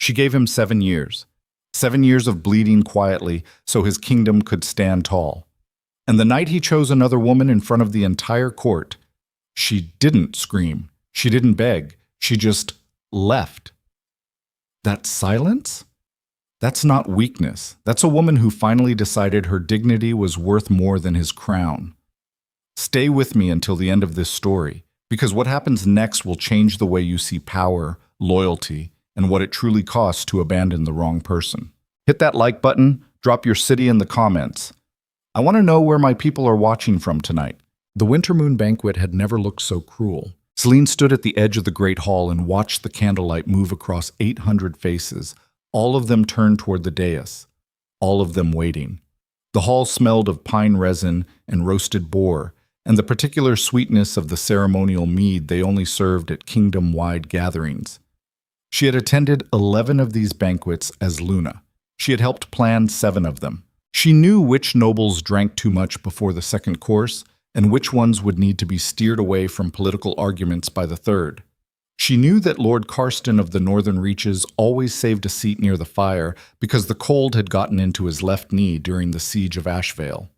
She gave him 7 years. 7 years of bleeding quietly so his kingdom could stand tall. And the night he chose another woman in front of the entire court, she didn't scream. She didn't beg. She just left. That silence? That's not weakness. That's a woman who finally decided her dignity was worth more than his crown. Stay with me until the end of this story, because what happens next will change the way you see power, loyalty, and what it truly costs to abandon the wrong person. Hit that like button, drop your city in the comments. I want to know where my people are watching from tonight. The winter moon banquet had never looked so cruel. Selene stood at the edge of the great hall and watched the candlelight move across 800 faces, all of them turned toward the dais, all of them waiting. The hall smelled of pine resin and roasted boar, and the particular sweetness of the ceremonial mead they only served at kingdom-wide gatherings. She had attended 11 of these banquets as Luna. She had helped plan 7 of them. She knew which nobles drank too much before the second course, and which ones would need to be steered away from political arguments by the third. She knew that Lord Karsten of the Northern Reaches always saved a seat near the fire because the cold had gotten into his left knee during the siege of Ashvale.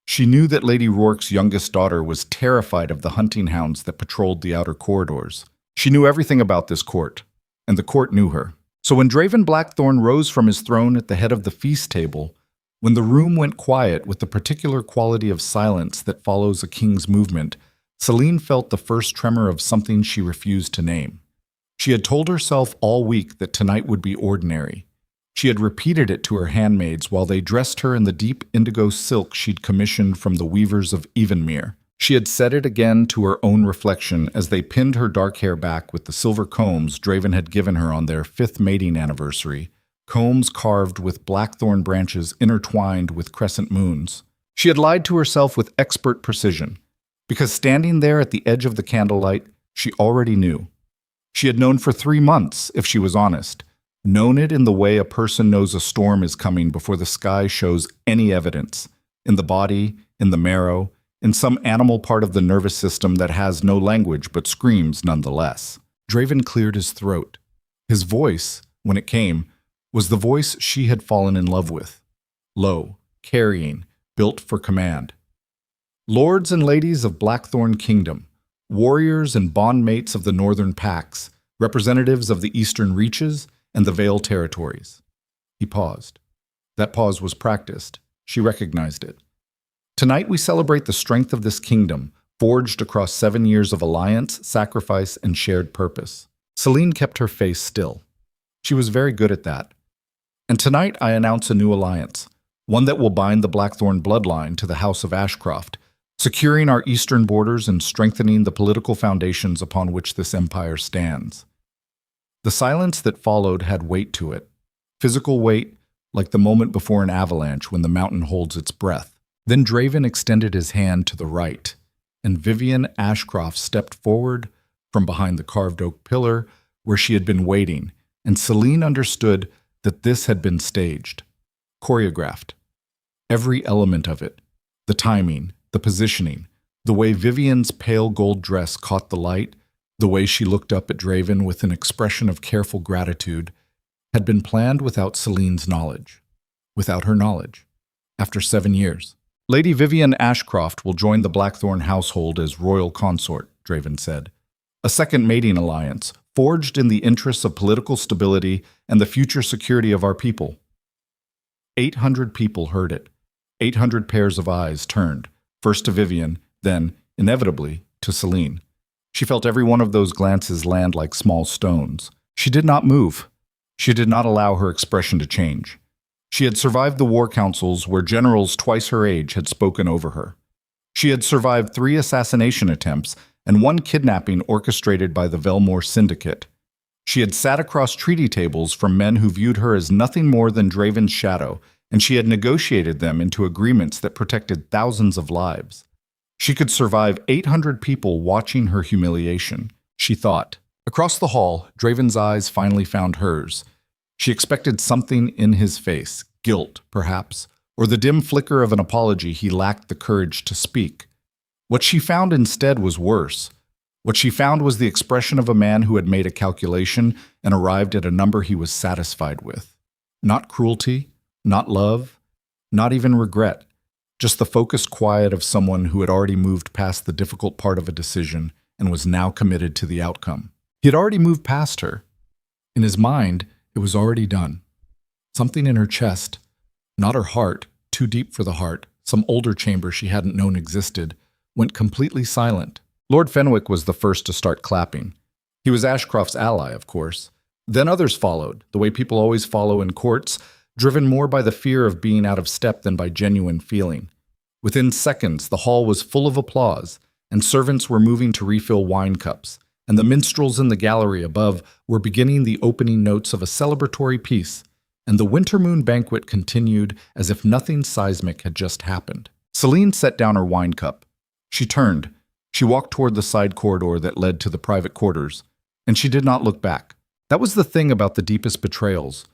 She knew that Lady Rourke's youngest daughter was terrified of the hunting hounds that patrolled the outer corridors. She knew everything about this court, and the court knew her. So when Draven Blackthorn rose from his throne at the head of the feast table, when the room went quiet with the particular quality of silence that follows a king's movement, Selene felt the first tremor of something she refused to name. She had told herself all week that tonight would be ordinary. She had repeated it to her handmaids while they dressed her in the deep indigo silk she'd commissioned from the weavers of Evenmere. She had said it again to her own reflection as they pinned her dark hair back with the silver combs Draven had given her on their 5th mating anniversary, combs carved with blackthorn branches intertwined with crescent moons. She had lied to herself with expert precision, because standing there at the edge of the candlelight, she already knew. She had known for 3 months, if she was honest, known it in the way a person knows a storm is coming before the sky shows any evidence, in the body, in the marrow, in some animal part of the nervous system that has no language but screams nonetheless. Draven cleared his throat. His voice, when it came, was the voice she had fallen in love with. Low, carrying, built for command. Lords and ladies of Blackthorn Kingdom, warriors and bondmates of the northern packs, representatives of the eastern reaches and the Vale territories. He paused. That pause was practiced. She recognized it. Tonight we celebrate the strength of this kingdom, forged across 7 years of alliance, sacrifice, and shared purpose. Selene kept her face still. She was very good at that. And tonight I announce a new alliance, one that will bind the Blackthorn bloodline to the House of Ashcroft, securing our eastern borders and strengthening the political foundations upon which this empire stands. The silence that followed had weight to it, physical weight, like the moment before an avalanche when the mountain holds its breath. Then Draven extended his hand to the right, and Vivian Ashcroft stepped forward from behind the carved oak pillar where she had been waiting, and Selene understood that this had been staged, choreographed. Every element of it, the timing, the positioning, the way Vivian's pale gold dress caught the light, the way she looked up at Draven with an expression of careful gratitude, had been planned without Selene's knowledge, without her knowledge, after 7 years. Lady Vivian Ashcroft will join the Blackthorn household as royal consort, Draven said. A second mating alliance, forged in the interests of political stability and the future security of our people. 800 people heard it. 800 pairs of eyes turned, first to Vivian, then, inevitably, to Selene. She felt every one of those glances land like small stones. She did not move. She did not allow her expression to change. She had survived the war councils where generals twice her age had spoken over her. She had survived 3 assassination attempts and 1 kidnapping orchestrated by the Velmore Syndicate. She had sat across treaty tables from men who viewed her as nothing more than Draven's shadow, and she had negotiated them into agreements that protected thousands of lives. She could survive 800 people watching her humiliation, she thought. Across the hall, Draven's eyes finally found hers. She expected something in his face, guilt, perhaps, or the dim flicker of an apology he lacked the courage to speak. What she found instead was worse What she found was the expression of a man who had made a calculation and arrived at a number he was satisfied with. Not cruelty, not love, not even regret, just the focused quiet of someone who had already moved past the difficult part of a decision and was now committed to the outcome. He had already moved past her. In his mind, it was already done. Something in her chest, not her heart, too deep for the heart, some older chamber she hadn't known existed, went completely silent. Lord Fenwick was the first to start clapping. He was Ashcroft's ally, of course. Then others followed, the way people always follow in courts, driven more by the fear of being out of step than by genuine feeling. Within seconds, the hall was full of applause, and servants were moving to refill wine cups, and the minstrels in the gallery above were beginning the opening notes of a celebratory piece, and the winter moon banquet continued as if nothing seismic had just happened. Selene set down her wine cup. She turned. She walked toward the side corridor that led to the private quarters, and she did not look back. That was the thing about the deepest betrayals.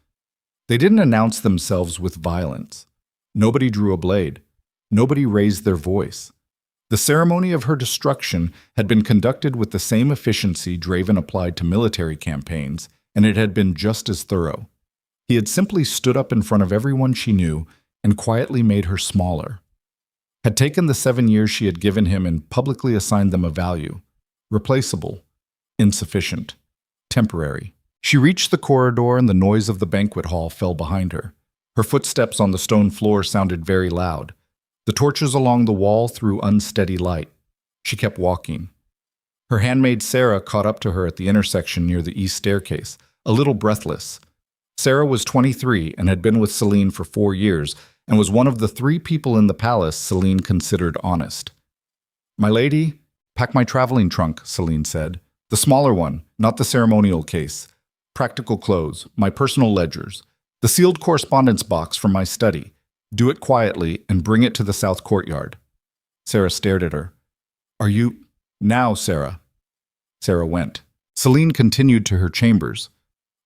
They didn't announce themselves with violence. Nobody drew a blade. Nobody raised their voice. The ceremony of her destruction had been conducted with the same efficiency Draven applied to military campaigns, and it had been just as thorough. He had simply stood up in front of everyone she knew and quietly made her smaller. Had taken the 7 years she had given him and publicly assigned them a value. Replaceable. Insufficient. Temporary. She reached the corridor and the noise of the banquet hall fell behind her. Her footsteps on the stone floor sounded very loud. The torches along the wall threw unsteady light. She kept walking. Her handmaid Sarah caught up to her at the intersection near the east staircase, a little breathless. Sarah was 23 and had been with Selene for 4 years and was one of the 3 people in the palace Selene considered honest. "My lady, pack my traveling trunk," Selene said. "The smaller one, not the ceremonial case. Practical clothes, my personal ledgers, the sealed correspondence box from my study. Do it quietly and bring it to the south courtyard." Sarah stared at her. "Are you—" "Now, Sarah." Sarah went. Selene continued to her chambers.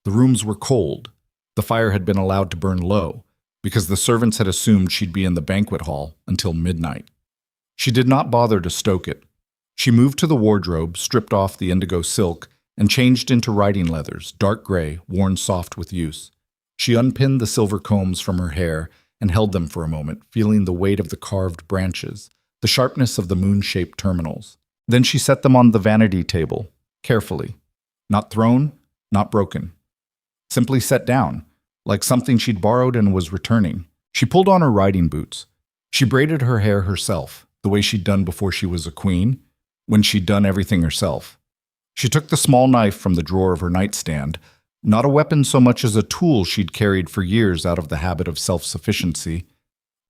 The rooms were cold. The fire had been allowed to burn low, because the servants had assumed she'd be in the banquet hall until midnight. She did not bother to stoke it. She moved to the wardrobe, stripped off the indigo silk, and changed into riding leathers, dark gray, worn soft with use. She unpinned the silver combs from her hair and held them for a moment, feeling the weight of the carved branches, the sharpness of the moon-shaped terminals. Then she set them on the vanity table, carefully. Not thrown, not broken. Simply set down, like something she'd borrowed and was returning. She pulled on her riding boots. She braided her hair herself, the way she'd done before she was a queen, when she'd done everything herself. She took the small knife from the drawer of her nightstand, not a weapon so much as a tool she'd carried for years out of the habit of self-sufficiency,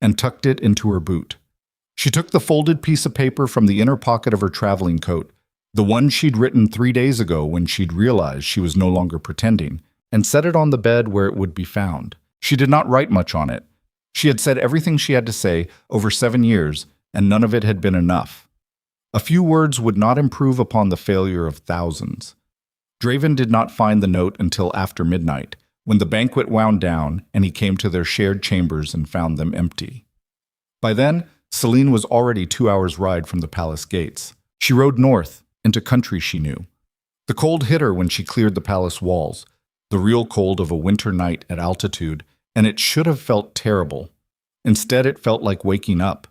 and tucked it into her boot. She took the folded piece of paper from the inner pocket of her traveling coat, the one she'd written 3 days ago when she'd realized she was no longer pretending, and set it on the bed where it would be found. She did not write much on it. She had said everything she had to say over 7 years, and none of it had been enough. A few words would not improve upon the failure of thousands. Draven did not find the note until after midnight, when the banquet wound down and he came to their shared chambers and found them empty. By then, Selene was already 2 hours' ride from the palace gates. She rode north, into country she knew. The cold hit her when she cleared the palace walls, the real cold of a winter night at altitude, and it should have felt terrible. Instead, it felt like waking up.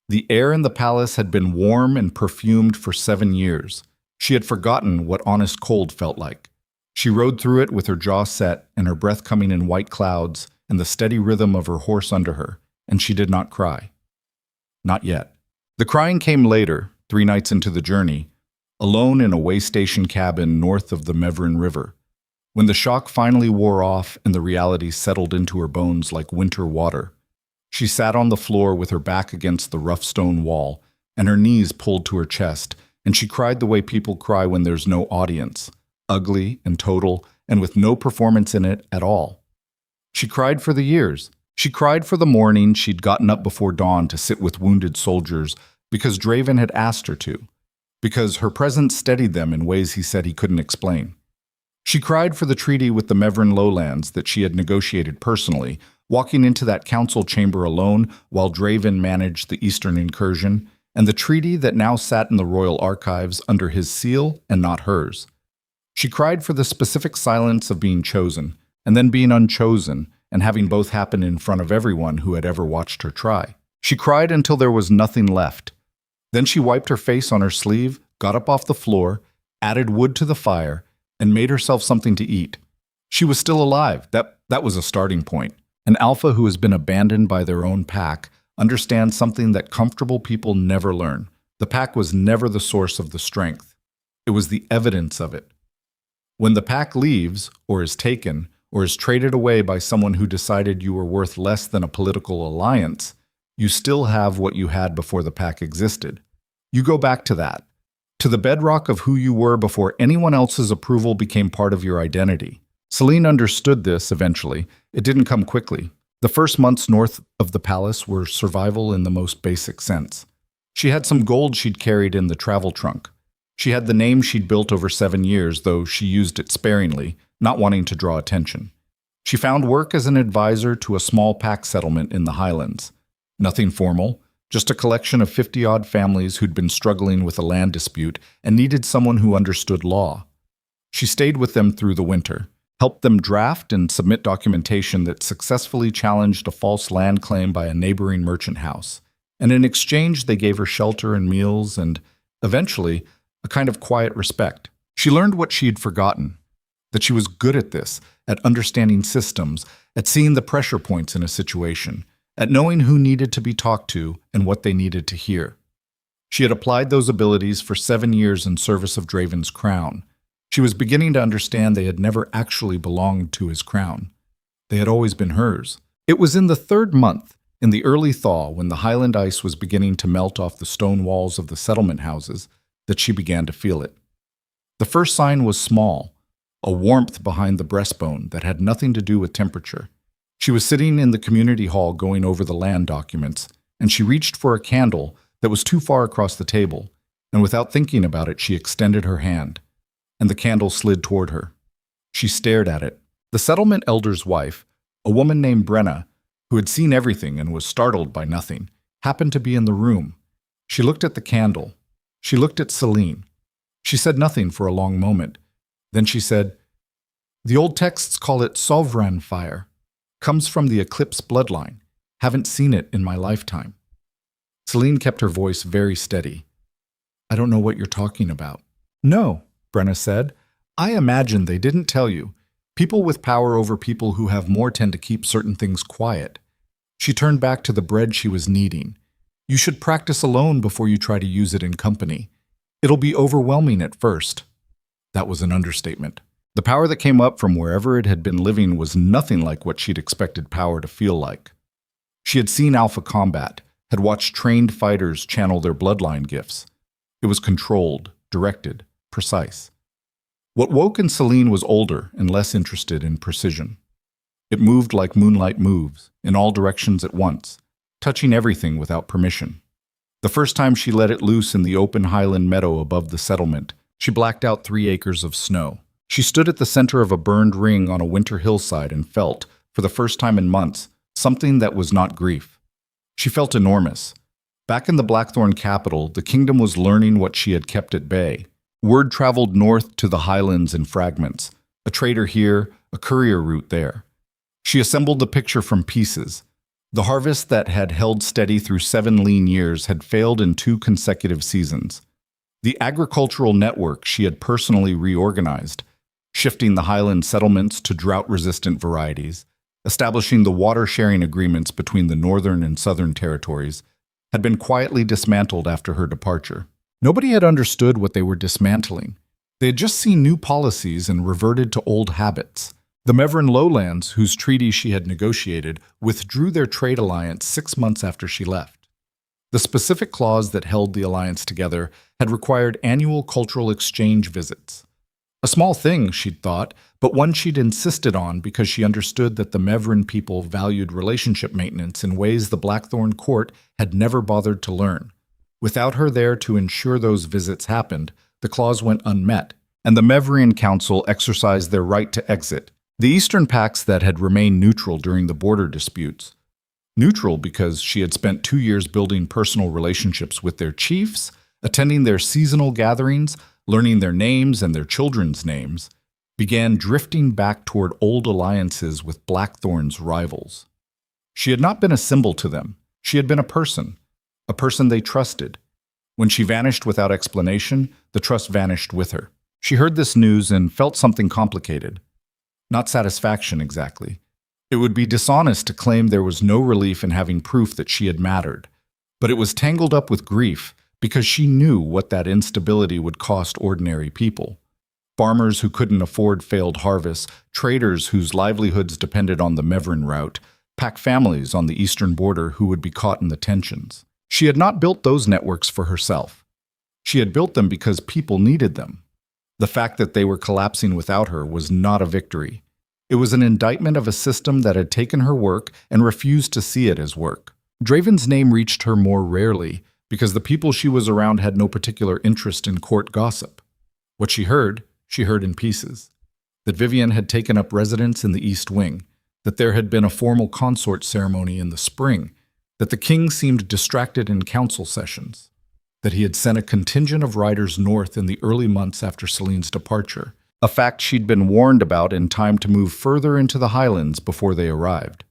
The air in the palace had been warm and perfumed for 7 years. She had forgotten what honest cold felt like. She rode through it with her jaw set and her breath coming in white clouds and the steady rhythm of her horse under her, and she did not cry. Not yet. The crying came later, 3 nights into the journey, alone in a way station cabin north of the Mevrin River. When the shock finally wore off and the reality settled into her bones like winter water, she sat on the floor with her back against the rough stone wall and her knees pulled to her chest, and she cried the way people cry when there's no audience, ugly and total and with no performance in it at all. She cried for the years. She cried for the morning she'd gotten up before dawn to sit with wounded soldiers because Draven had asked her to, because her presence steadied them in ways he said he couldn't explain. She cried for the treaty with the Mevrin lowlands that she had negotiated personally, walking into that council chamber alone while Draven managed the eastern incursion, and the treaty that now sat in the royal archives under his seal and not hers. She cried for the specific silence of being chosen, and then being unchosen, and having both happen in front of everyone who had ever watched her try. She cried until there was nothing left. Then she wiped her face on her sleeve, got up off the floor, added wood to the fire, and made herself something to eat. She was still alive. That was a starting point. An alpha who has been abandoned by their own pack understands something that comfortable people never learn. The pack was never the source of the strength. It was the evidence of it. When the pack leaves, or is taken, or is traded away by someone who decided you were worth less than a political alliance, you still have what you had before the pack existed. You go back to that, to the bedrock of who you were before anyone else's approval became part of your identity. Selene understood this eventually. It didn't come quickly. The first months north of the palace were survival in the most basic sense. She had some gold she'd carried in the travel trunk. She had the name she'd built over 7 years, though she used it sparingly, not wanting to draw attention. She found work as an advisor to a small pack settlement in the Highlands. Nothing formal, just a collection of 50-odd families who'd been struggling with a land dispute and needed someone who understood law. She stayed with them through the winter, helped them draft and submit documentation that successfully challenged a false land claim by a neighboring merchant house. And in exchange, they gave her shelter and meals and, eventually, a kind of quiet respect. She learned what she had forgotten, that she was good at this, at understanding systems, at seeing the pressure points in a situation, at knowing who needed to be talked to and what they needed to hear. She had applied those abilities for 7 years in service of Draven's crown. She was beginning to understand they had never actually belonged to his crown. They had always been hers. It was in the 3rd month, in the early thaw, when the highland ice was beginning to melt off the stone walls of the settlement houses, that she began to feel it. The first sign was small, a warmth behind the breastbone that had nothing to do with temperature. She was sitting in the community hall going over the land documents, and she reached for a candle that was too far across the table, and without thinking about it, she extended her hand, and the candle slid toward her. She stared at it. The settlement elder's wife, a woman named Brenna, who had seen everything and was startled by nothing, happened to be in the room. She looked at the candle. She looked at Selene. She said nothing for a long moment. Then she said, "The old texts call it sovereign fire. Comes from the eclipse bloodline. Haven't seen it in my lifetime." Selene kept her voice very steady. "I don't know what you're talking about." "No," Brenna said. "I imagine they didn't tell you. People with power over people who have more tend to keep certain things quiet." She turned back to the bread she was kneading. "You should practice alone before you try to use it in company. It'll be overwhelming at first." That was an understatement. The power that came up from wherever it had been living was nothing like what she'd expected power to feel like. She had seen Alpha combat, had watched trained fighters channel their bloodline gifts. It was controlled, directed, precise. What woke in Selene was older and less interested in precision. It moved like moonlight moves, in all directions at once, touching everything without permission. The first time she let it loose in the open highland meadow above the settlement, she blacked out 3 acres of snow. She stood at the center of a burned ring on a winter hillside and felt, for the first time in months, something that was not grief. She felt enormous. Back in the Blackthorn capital, the kingdom was learning what she had kept at bay. Word traveled north to the highlands in fragments, a trader here, a courier route there. She assembled the picture from pieces. The harvest that had held steady through 7 lean years had failed in 2 consecutive seasons. The agricultural network she had personally reorganized, shifting the highland settlements to drought-resistant varieties, establishing the water-sharing agreements between the northern and southern territories, had been quietly dismantled after her departure. Nobody had understood what they were dismantling. They had just seen new policies and reverted to old habits. The Mevran lowlands, whose treaty she had negotiated, withdrew their trade alliance 6 months after she left. The specific clause that held the alliance together had required annual cultural exchange visits. A small thing, she'd thought, but one she'd insisted on because she understood that the Mevran people valued relationship maintenance in ways the Blackthorn court had never bothered to learn. Without her there to ensure those visits happened, the clause went unmet, and the Mevrian Council exercised their right to exit. The Eastern pacts that had remained neutral during the border disputes, Neutral because she had spent 2 years building personal relationships with their chiefs, attending their seasonal gatherings, learning their names and their children's names, began drifting back toward old alliances with Blackthorn's rivals. She had not been a symbol to them. She had been a person they trusted. When she vanished without explanation, the trust vanished with her. She heard this news and felt something complicated. Not satisfaction, exactly. It would be dishonest to claim there was no relief in having proof that she had mattered. But it was tangled up with grief because she knew what that instability would cost ordinary people. Farmers who couldn't afford failed harvests, traders whose livelihoods depended on the Mevrin route, pack families on the eastern border who would be caught in the tensions. She had not built those networks for herself. She had built them because people needed them. The fact that they were collapsing without her was not a victory. It was an indictment of a system that had taken her work and refused to see it as work. Draven's name reached her more rarely because the people she was around had no particular interest in court gossip. What she heard in pieces. That Vivian had taken up residence in the East Wing, that there had been a formal consort ceremony in the spring, that the king seemed distracted in council sessions, that he had sent a contingent of riders north in the early months after Selene's departure, a fact she'd been warned about in time to move further into the highlands before they arrived.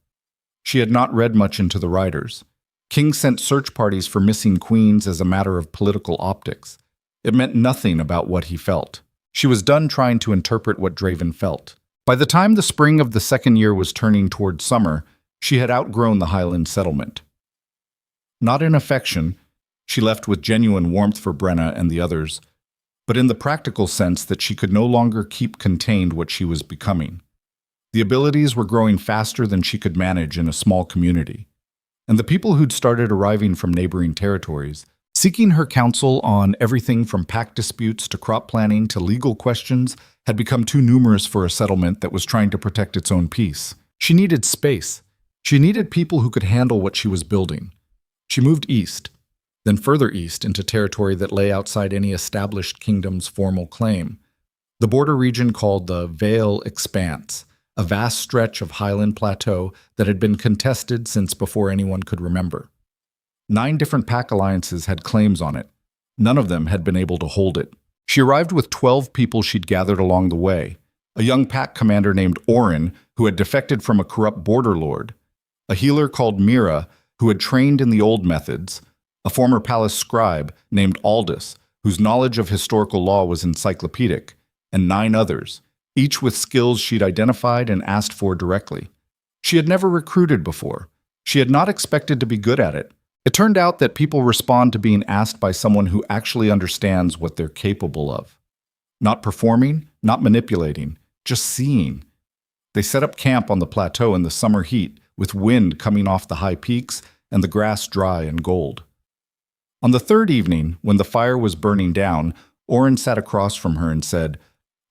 She had not read much into the riders. King sent search parties for missing queens as a matter of political optics. It meant nothing about what he felt. She was done trying to interpret what Draven felt. By the time the spring of the second year was turning toward summer, she had outgrown the Highland settlement. Not in affection, she left with genuine warmth for Brenna and the others, but in the practical sense that she could no longer keep contained what she was becoming. The abilities were growing faster than she could manage in a small community, and the people who'd started arriving from neighboring territories, seeking her counsel on everything from pack disputes to crop planning to legal questions, had become too numerous for a settlement that was trying to protect its own peace. She needed space. She needed people who could handle what she was building. She moved east, then further east into territory that lay outside any established kingdom's formal claim. The border region called the Vale Expanse, a vast stretch of highland plateau that had been contested since before anyone could remember. 9 different pack alliances had claims on it. None of them had been able to hold it. She arrived with 12 people she'd gathered along the way. A young pack commander named Orin, who had defected from a corrupt border lord. A healer called Mira, who had trained in the old methods. A former palace scribe named Aldous, whose knowledge of historical law was encyclopedic. And 9 others, each with skills she'd identified and asked for directly. She had never recruited before. She had not expected to be good at it. It turned out that people respond to being asked by someone who actually understands what they're capable of. Not performing, not manipulating, just seeing. They set up camp on the plateau in the summer heat, with wind coming off the high peaks and the grass dry and gold. On the 3rd evening, when the fire was burning down, Orin sat across from her and said,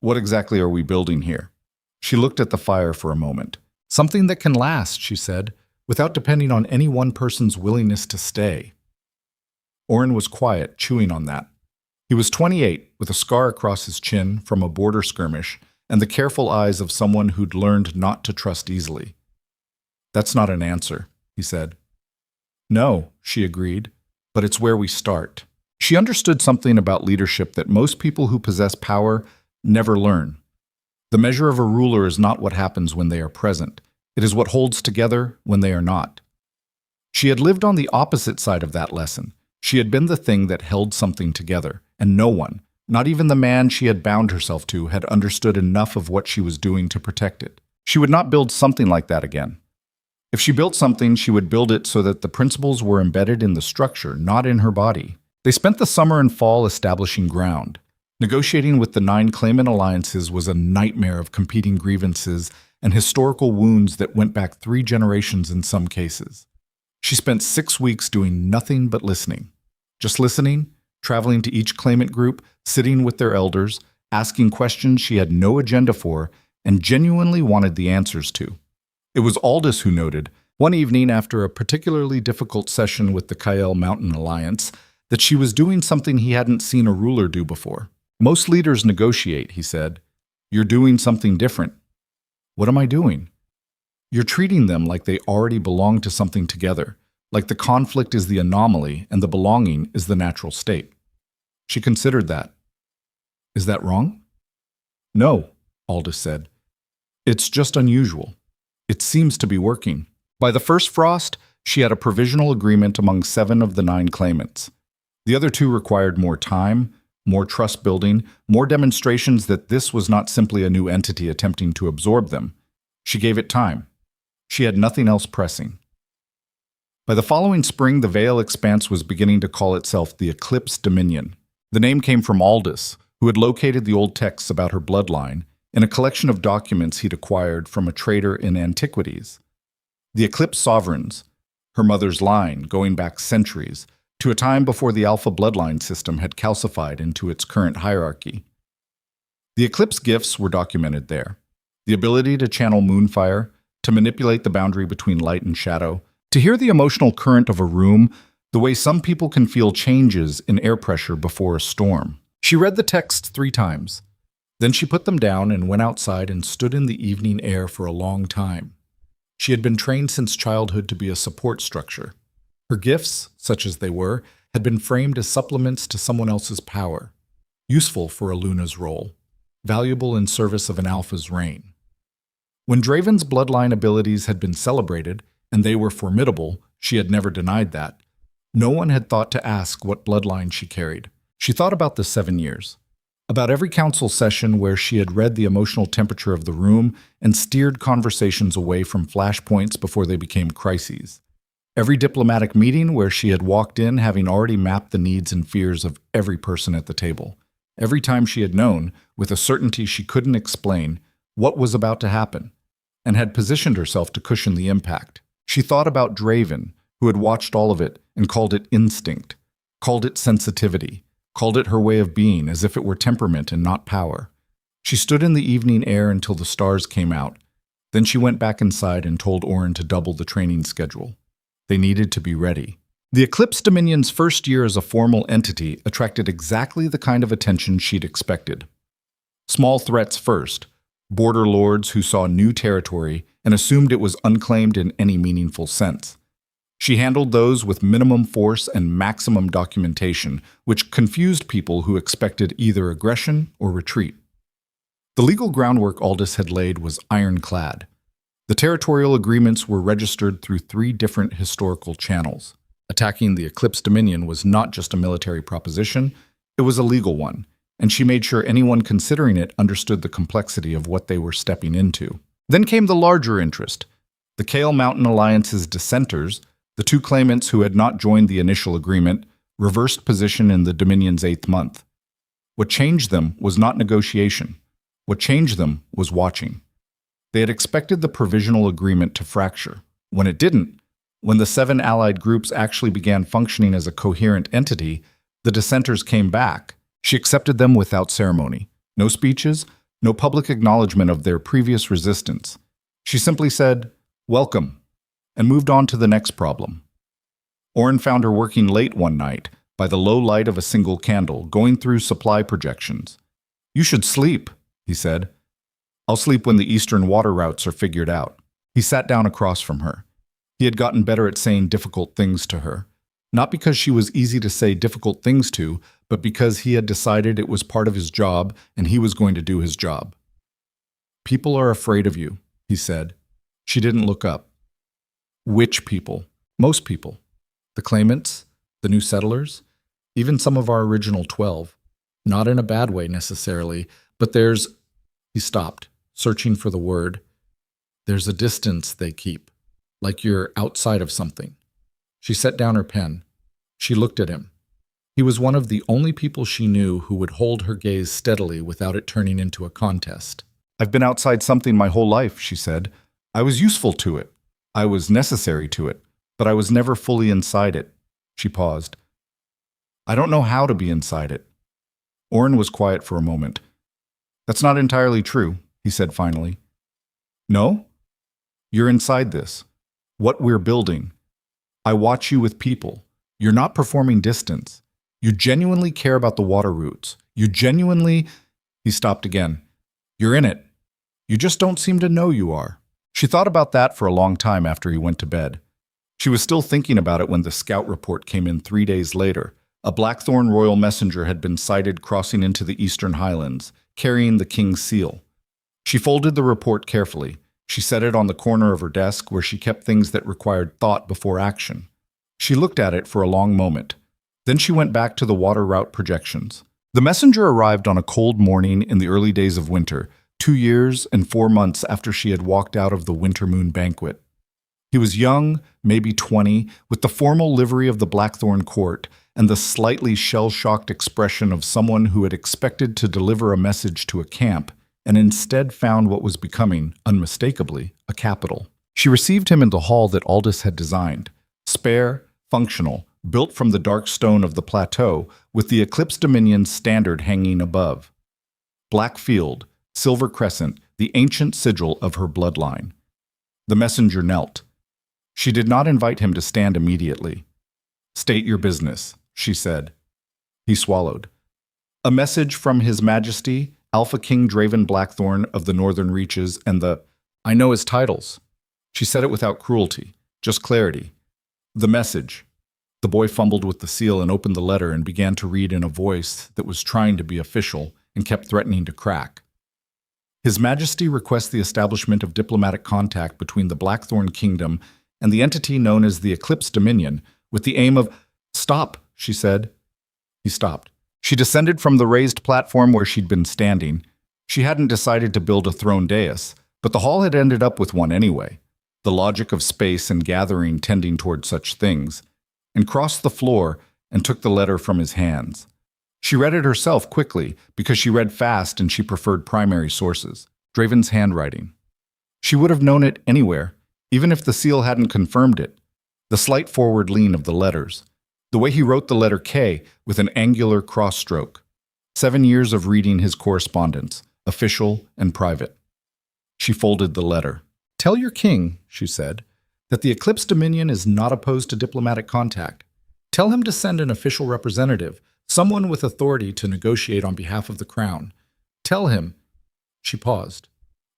"What exactly are we building here?" She looked at the fire for a moment. "Something that can last," she said, "without depending on any one person's willingness to stay." Orin was quiet, chewing on that. He was 28, with a scar across his chin from a border skirmish, and the careful eyes of someone who'd learned not to trust easily. "That's not an answer," he said. "No," she agreed, "but it's where we start." She understood something about leadership that most people who possess power never learn. The measure of a ruler is not what happens when they are present. It is what holds together when they are not. She had lived on the opposite side of that lesson. She had been the thing that held something together, and no one, not even the man she had bound herself to, had understood enough of what she was doing to protect it. She would not build something like that again. If she built something, she would build it so that the principles were embedded in the structure, not in her body. They spent the summer and fall establishing ground. Negotiating with the 9 claimant alliances was a nightmare of competing grievances and historical wounds that went back 3 generations in some cases. She spent 6 weeks doing nothing but listening. Just listening, traveling to each claimant group, sitting with their elders, asking questions she had no agenda for and genuinely wanted the answers to. It was Aldous who noted, one evening after a particularly difficult session with the Kael Mountain Alliance, that she was doing something he hadn't seen a ruler do before. "Most leaders negotiate," he said. "You're doing something different." "What am I doing?" You're treating them like they already belong to something together, like the conflict is the anomaly and the belonging is the natural state. She considered that. Is that wrong? No, Aldous said. It's just unusual. It seems to be working. By the first frost, she had a provisional agreement among 7 of the 9 claimants. The other 2 required more time, more trust building, more demonstrations that this was not simply a new entity attempting to absorb them. She gave it time. She had nothing else pressing. By the following spring, the Veil Expanse was beginning to call itself the Eclipse Dominion. The name came from Aldous, who had located the old texts about her bloodline in a collection of documents he'd acquired from a trader in antiquities. The Eclipse Sovereigns, her mother's line going back centuries, to a time before the Alpha bloodline system had calcified into its current hierarchy. The Eclipse gifts were documented there. The ability to channel moonfire, to manipulate the boundary between light and shadow, to hear the emotional current of a room the way some people can feel changes in air pressure before a storm. She read the texts 3 times. Then she put them down and went outside and stood in the evening air for a long time. She had been trained since childhood to be a support structure. Her gifts, such as they were, had been framed as supplements to someone else's power, useful for a Luna's role, valuable in service of an Alpha's reign. When Draven's bloodline abilities had been celebrated, and they were formidable, she had never denied that. No one had thought to ask what bloodline she carried. She thought about the 7 years, about every council session where she had read the emotional temperature of the room and steered conversations away from flashpoints before they became crises. Every diplomatic meeting where she had walked in having already mapped the needs and fears of every person at the table. Every time she had known, with a certainty she couldn't explain, what was about to happen, and had positioned herself to cushion the impact. She thought about Draven, who had watched all of it and called it instinct, called it sensitivity, called it her way of being as if it were temperament and not power. She stood in the evening air until the stars came out. Then she went back inside and told Orin to double the training schedule. They needed to be ready. The Eclipse Dominion's first year as a formal entity attracted exactly the kind of attention she'd expected. Small threats first, border lords who saw new territory and assumed it was unclaimed in any meaningful sense. She handled those with minimum force and maximum documentation, which confused people who expected either aggression or retreat. The legal groundwork Aldous had laid was ironclad. The territorial agreements were registered through 3 different historical channels. Attacking the Eclipse Dominion was not just a military proposition, it was a legal one, and she made sure anyone considering it understood the complexity of what they were stepping into. Then came the larger interest. The Kale Mountain Alliance's dissenters, the 2 claimants who had not joined the initial agreement, reversed position in the Dominion's 8th month. What changed them was not negotiation. What changed them was watching. They had expected the provisional agreement to fracture. When it didn't, when the 7 allied groups actually began functioning as a coherent entity, the dissenters came back. She accepted them without ceremony. No speeches, no public acknowledgement of their previous resistance. She simply said, "Welcome," and moved on to the next problem. Orin found her working late one night, by the low light of a single candle, going through supply projections. "You should sleep," he said. "I'll sleep when the eastern water routes are figured out." He sat down across from her. He had gotten better at saying difficult things to her, not because she was easy to say difficult things to, but because he had decided it was part of his job and he was going to do his job. "People are afraid of you," he said. She didn't look up. "Which people?" "Most people. The claimants, the new settlers, even some of our original 12. Not in a bad way necessarily, but there's—" He stopped, searching for the word. "There's a distance they keep, like you're outside of something." She set down her pen. She looked at him. He was one of the only people she knew who would hold her gaze steadily without it turning into a contest. "I've been outside something my whole life," she said. "I was useful to it. I was necessary to it, but I was never fully inside it." She paused. "I don't know how to be inside it." Orin was quiet for a moment. "That's not entirely true," he said finally. "No? You're inside this. What we're building. I watch you with people. You're not performing distance. You genuinely care about the water routes. You genuinely—" He stopped again. "You're in it. You just don't seem to know you are." She thought about that for a long time after he went to bed. She was still thinking about it when the scout report came in 3 days later. A Blackthorn royal messenger had been sighted crossing into the Eastern Highlands, carrying the king's seal. She folded the report carefully. She set it on the corner of her desk where she kept things that required thought before action. She looked at it for a long moment. Then she went back to the water route projections. The messenger arrived on a cold morning in the early days of winter, 2 years and 4 months after she had walked out of the winter moon banquet. He was young, maybe 20, with the formal livery of the Blackthorn court and the slightly shell-shocked expression of someone who had expected to deliver a message to a camp and instead found what was becoming, unmistakably, a capital. She received him in the hall that Aldous had designed, spare, functional, built from the dark stone of the plateau, with the Eclipse Dominion standard hanging above. Black field, silver crescent, the ancient sigil of her bloodline. The messenger knelt. She did not invite him to stand immediately. "State your business," she said. He swallowed. "A message from His Majesty, Alpha King Draven Blackthorn of the Northern Reaches, and the—" "I know his titles." She said it without cruelty, just clarity. "The message." The boy fumbled with the seal and opened the letter and began to read in a voice that was trying to be official and kept threatening to crack. His Majesty requests the establishment of diplomatic contact between the Blackthorn Kingdom and the entity known as the Eclipse Dominion, with the aim of— "Stop," she said. He stopped. She descended from the raised platform where she'd been standing. She hadn't decided to build a throne dais, but the hall had ended up with one anyway, the logic of space and gathering tending toward such things, and crossed the floor and took the letter from his hands. She read it herself quickly because she read fast and she preferred primary sources, Draven's handwriting. She would have known it anywhere, even if the seal hadn't confirmed it. The slight forward lean of the letters. The way he wrote the letter K with an angular cross-stroke. 7 years of reading his correspondence, official and private. She folded the letter. "Tell your king," she said, "that the Eclipse Dominion is not opposed to diplomatic contact. Tell him to send an official representative, someone with authority to negotiate on behalf of the crown. Tell him—" She paused,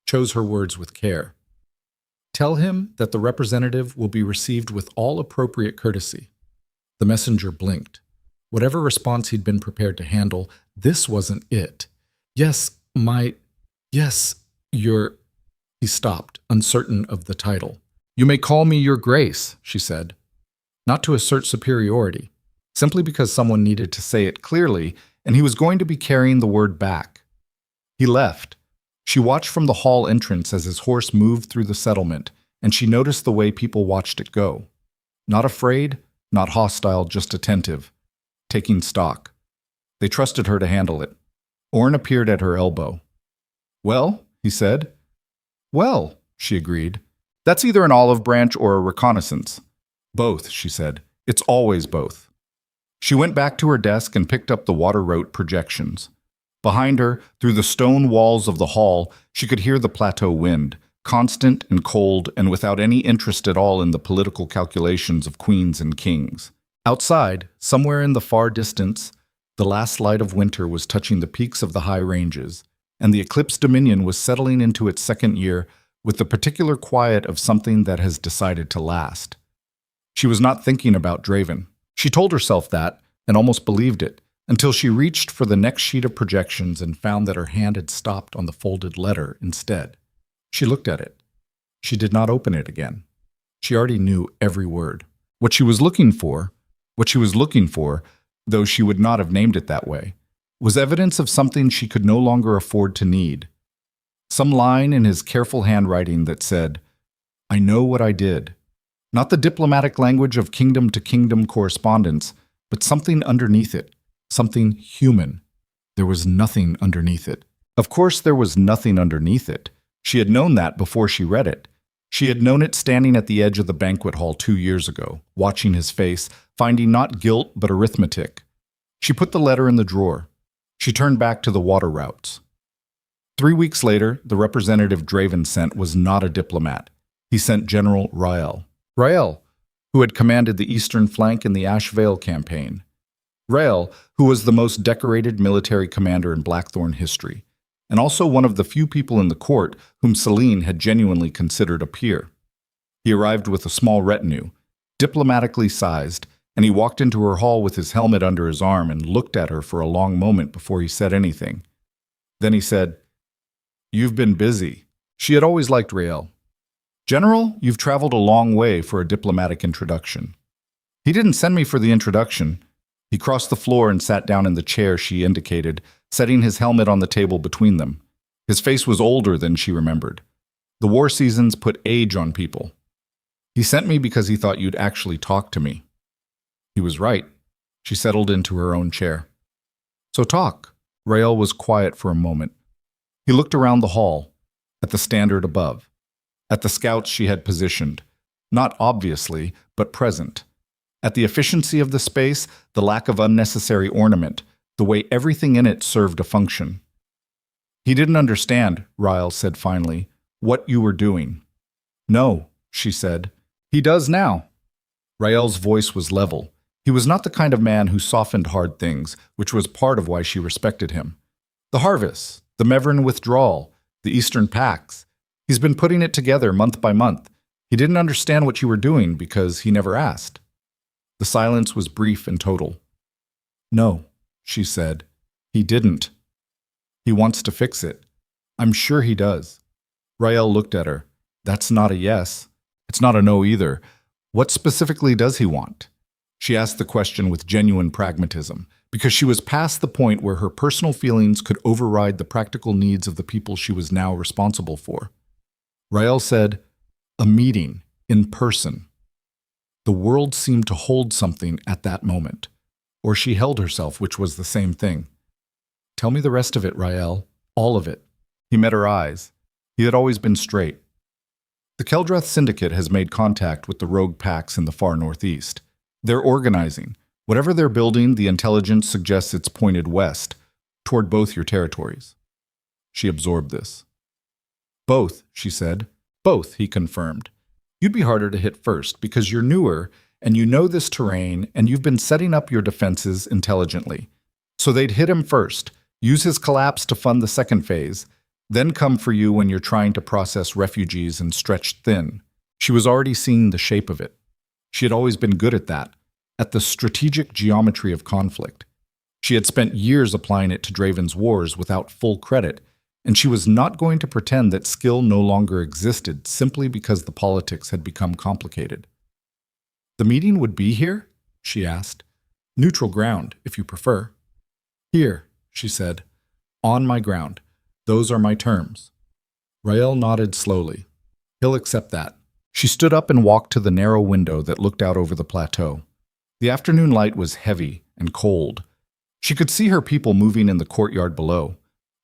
chose her words with care. "Tell him that the representative will be received with all appropriate courtesy." The messenger blinked. Whatever response he'd been prepared to handle, this wasn't it. Yes, your—" He stopped, uncertain of the title. "You may call me Your Grace," she said. Not to assert superiority, simply because someone needed to say it clearly, and he was going to be carrying the word back. He left. She watched from the hall entrance as his horse moved through the settlement, and she noticed the way people watched it go. Not afraid, not hostile, just attentive, taking stock. They trusted her to handle it. Orn appeared at her elbow. "Well," he said. "Well," she agreed. "That's either an olive branch or a reconnaissance." "Both," she said. "It's always both." She went back to her desk and picked up the water route projections. Behind her, through the stone walls of the hall, she could hear the plateau wind, constant and cold and without any interest at all in the political calculations of queens and kings. Outside, somewhere in the far distance, the last light of winter was touching the peaks of the high ranges, and the Eclipse Dominion was settling into its second year with the particular quiet of something that has decided to last. She was not thinking about Draven. She told herself that, and almost believed it, until she reached for the next sheet of projections and found that her hand had stopped on the folded letter instead. She looked at it. She did not open it again. She already knew every word. What she was looking for, though she would not have named it that way, was evidence of something she could no longer afford to need. Some line in his careful handwriting that said, "I know what I did." Not the diplomatic language of kingdom-to-kingdom correspondence, but something underneath it, something human. There was nothing underneath it. Of course there was nothing underneath it. She had known that before she read it. She had known it standing at the edge of the banquet hall 2 years ago, watching his face, finding not guilt but arithmetic. She put the letter in the drawer. She turned back to the water routes. 3 weeks later, the representative Draven sent was not a diplomat. He sent General Rael. Rael, who had commanded the eastern flank in the Ash Vale campaign. Rael, who was the most decorated military commander in Blackthorn history. and also one of the few people in the court whom Selene had genuinely considered a peer. He arrived with a small retinue, diplomatically sized, and he walked into her hall with his helmet under his arm and looked at her for a long moment before he said anything. Then he said, "You've been busy." She had always liked Rael. "General, you've traveled a long way for a diplomatic introduction." "He didn't send me for the introduction." He crossed the floor and sat down in the chair she indicated, setting his helmet on the table between them. His face was older than she remembered. The war seasons put age on people. "He sent me because he thought you'd actually talk to me." He was right. She settled into her own chair. "So talk." Rael was quiet for a moment. He looked around the hall, at the standard above, at the scouts she had positioned, not obviously, but present, at the efficiency of the space, the lack of unnecessary ornament, the way everything in it served a function. "He didn't understand," Rael said finally, "what you were doing." "No," she said. "He does now." Rael's voice was level. He was not the kind of man who softened hard things, which was part of why she respected him. The harvest, the Mevran withdrawal, the Eastern Pax. He's been putting it together month by month. He didn't understand what you were doing because he never asked. The silence was brief and total. "No," she said. "He didn't. He wants to fix it. I'm sure he does." Rael looked at her. "That's not a yes. It's not a no either. What specifically does he want?" She asked the question with genuine pragmatism, because she was past the point where her personal feelings could override the practical needs of the people she was now responsible for. Rael said, "A meeting, in person." The world seemed to hold something at that moment. Or she held herself, which was the same thing. "Tell me the rest of it, Rael. All of it." He met her eyes. He had always been straight. "The Keldrath Syndicate has made contact with the rogue packs in the far northeast. They're organizing. Whatever they're building, the intelligence suggests it's pointed west, toward both your territories." She absorbed this. "Both," she said. "Both," he confirmed. "You'd be harder to hit first because you're newer and you know this terrain and you've been setting up your defenses intelligently. So they'd hit him first, use his collapse to fund the second phase, then come for you when you're trying to process refugees and stretched thin." She was already seeing the shape of it. She had always been good at that, at the strategic geometry of conflict. She had spent years applying it to Draven's wars without full credit, and she was not going to pretend that skill no longer existed simply because the politics had become complicated. "The meeting would be here?" she asked. "Neutral ground, if you prefer." "Here," she said. "On my ground. Those are my terms." Rael nodded slowly. "He'll accept that." She stood up and walked to the narrow window that looked out over the plateau. The afternoon light was heavy and cold. She could see her people moving in the courtyard below.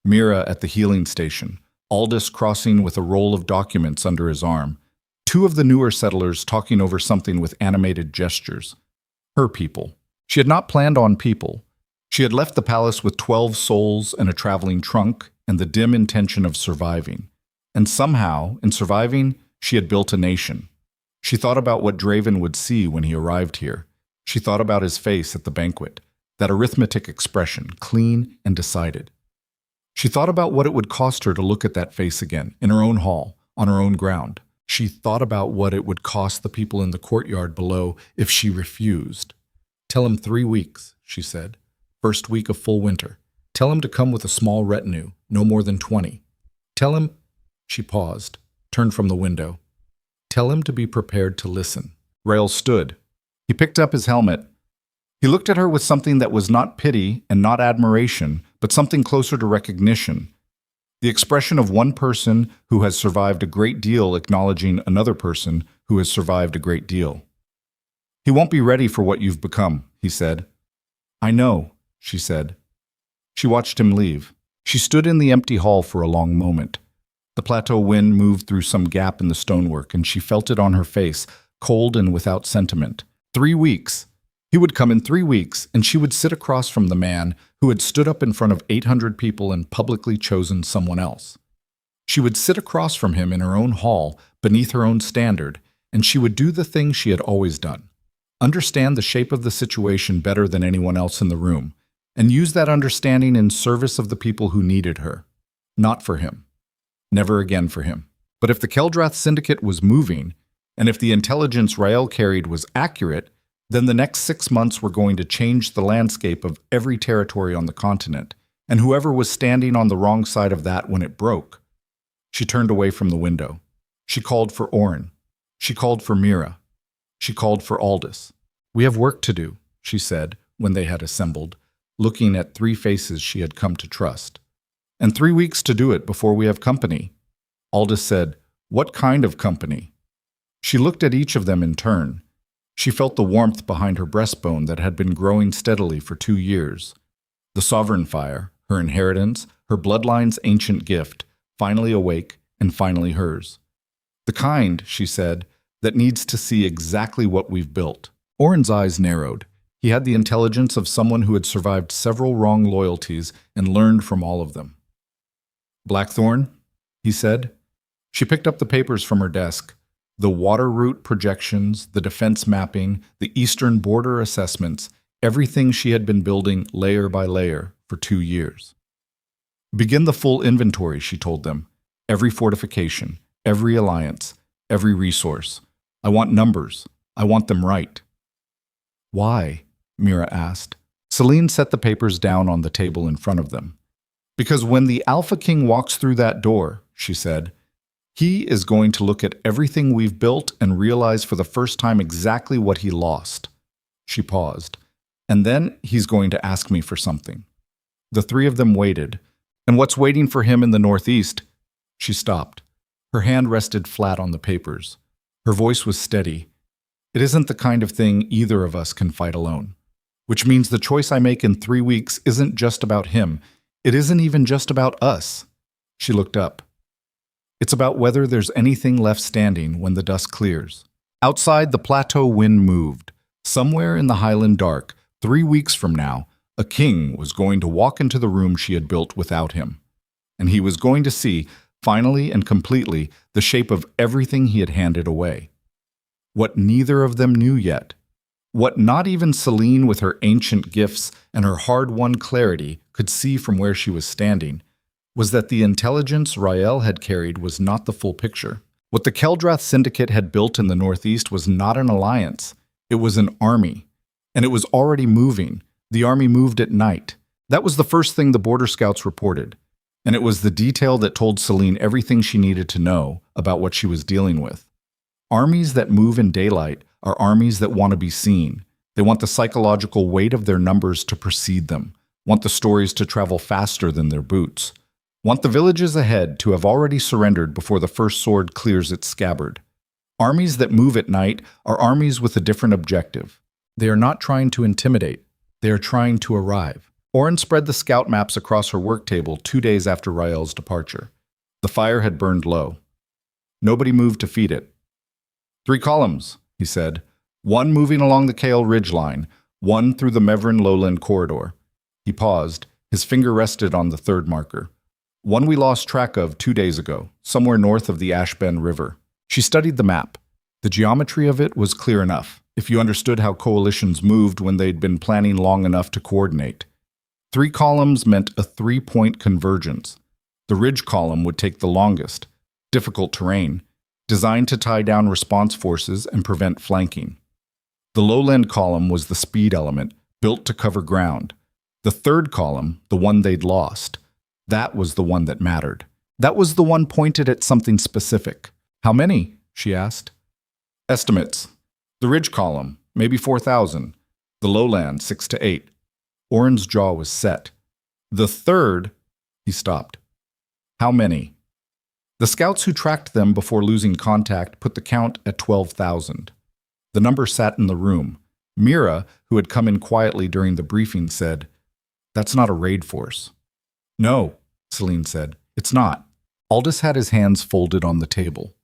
Mira at the healing station, Aldous crossing with a roll of documents under his arm, two of the newer settlers talking over something with animated gestures. Her people. She had not planned on people. She had left the palace with 12 souls and a traveling trunk and the dim intention of surviving. And somehow, in surviving, she had built a nation. She thought about what Draven would see when he arrived here. She thought about his face at the banquet, that arithmetic expression, clean and decided. She thought about what it would cost her to look at that face again, in her own hall, on her own ground. She thought about what it would cost the people in the courtyard below if she refused. "Tell him 3 weeks," she said. "First week of full winter. Tell him to come with a small retinue, no more than 20. Tell him—" She paused, turned from the window. "Tell him to be prepared to listen." Rael stood. He picked up his helmet. He looked at her with something that was not pity and not admiration, but something closer to recognition. The expression of one person who has survived a great deal acknowledging another person who has survived a great deal. "He won't be ready for what you've become," he said. "I know," she said. She watched him leave. She stood in the empty hall for a long moment. The plateau wind moved through some gap in the stonework, and she felt it on her face, cold and without sentiment. 3 weeks. He would come in 3 weeks, and she would sit across from the man who had stood up in front of 800 people and publicly chosen someone else. She would sit across from him in her own hall, beneath her own standard, and she would do the thing she had always done. Understand the shape of the situation better than anyone else in the room, and use that understanding in service of the people who needed her. Not for him. Never again for him. But if the Keldrath Syndicate was moving, and if the intelligence Rael carried was accurate, then the next 6 months were going to change the landscape of every territory on the continent, and whoever was standing on the wrong side of that when it broke. She turned away from the window. She called for Orin. She called for Mira. She called for Aldous. "We have work to do," she said when they had assembled, looking at 3 faces she had come to trust. "And 3 weeks to do it before we have company." Aldous said, "What kind of company?" She looked at each of them in turn. She felt the warmth behind her breastbone that had been growing steadily for 2 years. The sovereign fire, her inheritance, her bloodline's ancient gift, finally awake and finally hers. "The kind," she said, "that needs to see exactly what we've built." Orin's eyes narrowed. He had the intelligence of someone who had survived several wrong loyalties and learned from all of them. "Blackthorn?" he said. She picked up the papers from her desk. The water route projections, the defense mapping, the eastern border assessments, everything she had been building layer by layer for 2 years. "Begin the full inventory," she told them. "Every fortification, every alliance, every resource. I want numbers. I want them right." "Why?" Mira asked. Selene set the papers down on the table in front of them. "Because when the Alpha King walks through that door," she said, "he is going to look at everything we've built and realize for the first time exactly what he lost." She paused. "And then he's going to ask me for something." The 3 of them waited. "And what's waiting for him in the northeast?" She stopped. Her hand rested flat on the papers. Her voice was steady. "It isn't the kind of thing either of us can fight alone. Which means the choice I make in 3 weeks isn't just about him. It isn't even just about us." She looked up. "It's about whether there's anything left standing when the dust clears." Outside, the plateau wind moved. Somewhere in the Highland dark, 3 weeks from now, a king was going to walk into the room she had built without him. And he was going to see, finally and completely, the shape of everything he had handed away. What neither of them knew yet, what not even Selene with her ancient gifts and her hard-won clarity could see from where she was standing, was that the intelligence Rael had carried was not the full picture. What the Keldrath Syndicate had built in the northeast was not an alliance. It was an army. And it was already moving. The army moved at night. That was the first thing the border scouts reported. And it was the detail that told Selene everything she needed to know about what she was dealing with. Armies that move in daylight are armies that want to be seen. They want the psychological weight of their numbers to precede them, want the stories to travel faster than their boots, want the villages ahead to have already surrendered before the first sword clears its scabbard. Armies that move at night are armies with a different objective. They are not trying to intimidate. They are trying to arrive. Orin spread the scout maps across her work table 2 days after Rael's departure. The fire had burned low. Nobody moved to feed it. 3 columns, he said. 1 moving along the Kale Ridge line, 1 through the Mevrin lowland corridor. He paused. His finger rested on the 3rd marker. 1 we lost track of 2 days ago, somewhere north of the Ashben River. She studied the map. The geometry of it was clear enough, if you understood how coalitions moved when they'd been planning long enough to coordinate. 3 columns meant a 3-point convergence. The ridge column would take the longest, difficult terrain, designed to tie down response forces and prevent flanking. The lowland column was the speed element, built to cover ground. The 3rd column, the one they'd lost, that was the one that mattered. That was the one pointed at something specific. "How many?" she asked. "Estimates. The ridge column, maybe 4,000. The lowland, 6 to 8. Orin's jaw was set. "The 3rd, he stopped. "How many?" The scouts who tracked them before losing contact put the count at 12,000. The number sat in the room. Mira, who had come in quietly during the briefing, said, "That's not a raid force." "No," Selene said, "it's not." Aldous had his hands folded on the table.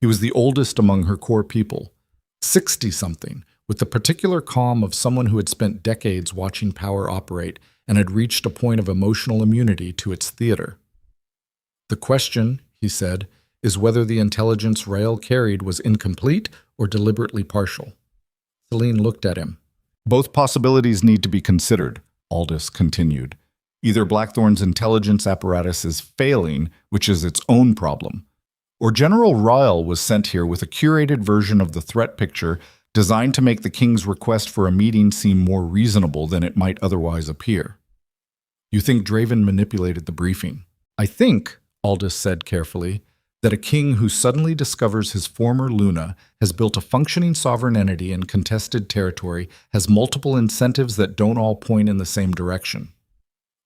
He was the oldest among her core people, 60-something, with the particular calm of someone who had spent decades watching power operate and had reached a point of emotional immunity to its theater. "The question," he said, "is whether the intelligence Rael carried was incomplete or deliberately partial." Selene looked at him. "Both possibilities need to be considered," Aldous continued. Either Blackthorn's intelligence apparatus is failing, which is its own problem, or General Ryle was sent here with a curated version of the threat picture designed to make the king's request for a meeting seem more reasonable than it might otherwise appear. You think Draven manipulated the briefing? I think, Aldous said carefully, that a king who suddenly discovers his former Luna has built a functioning sovereign entity in contested territory has multiple incentives that don't all point in the same direction.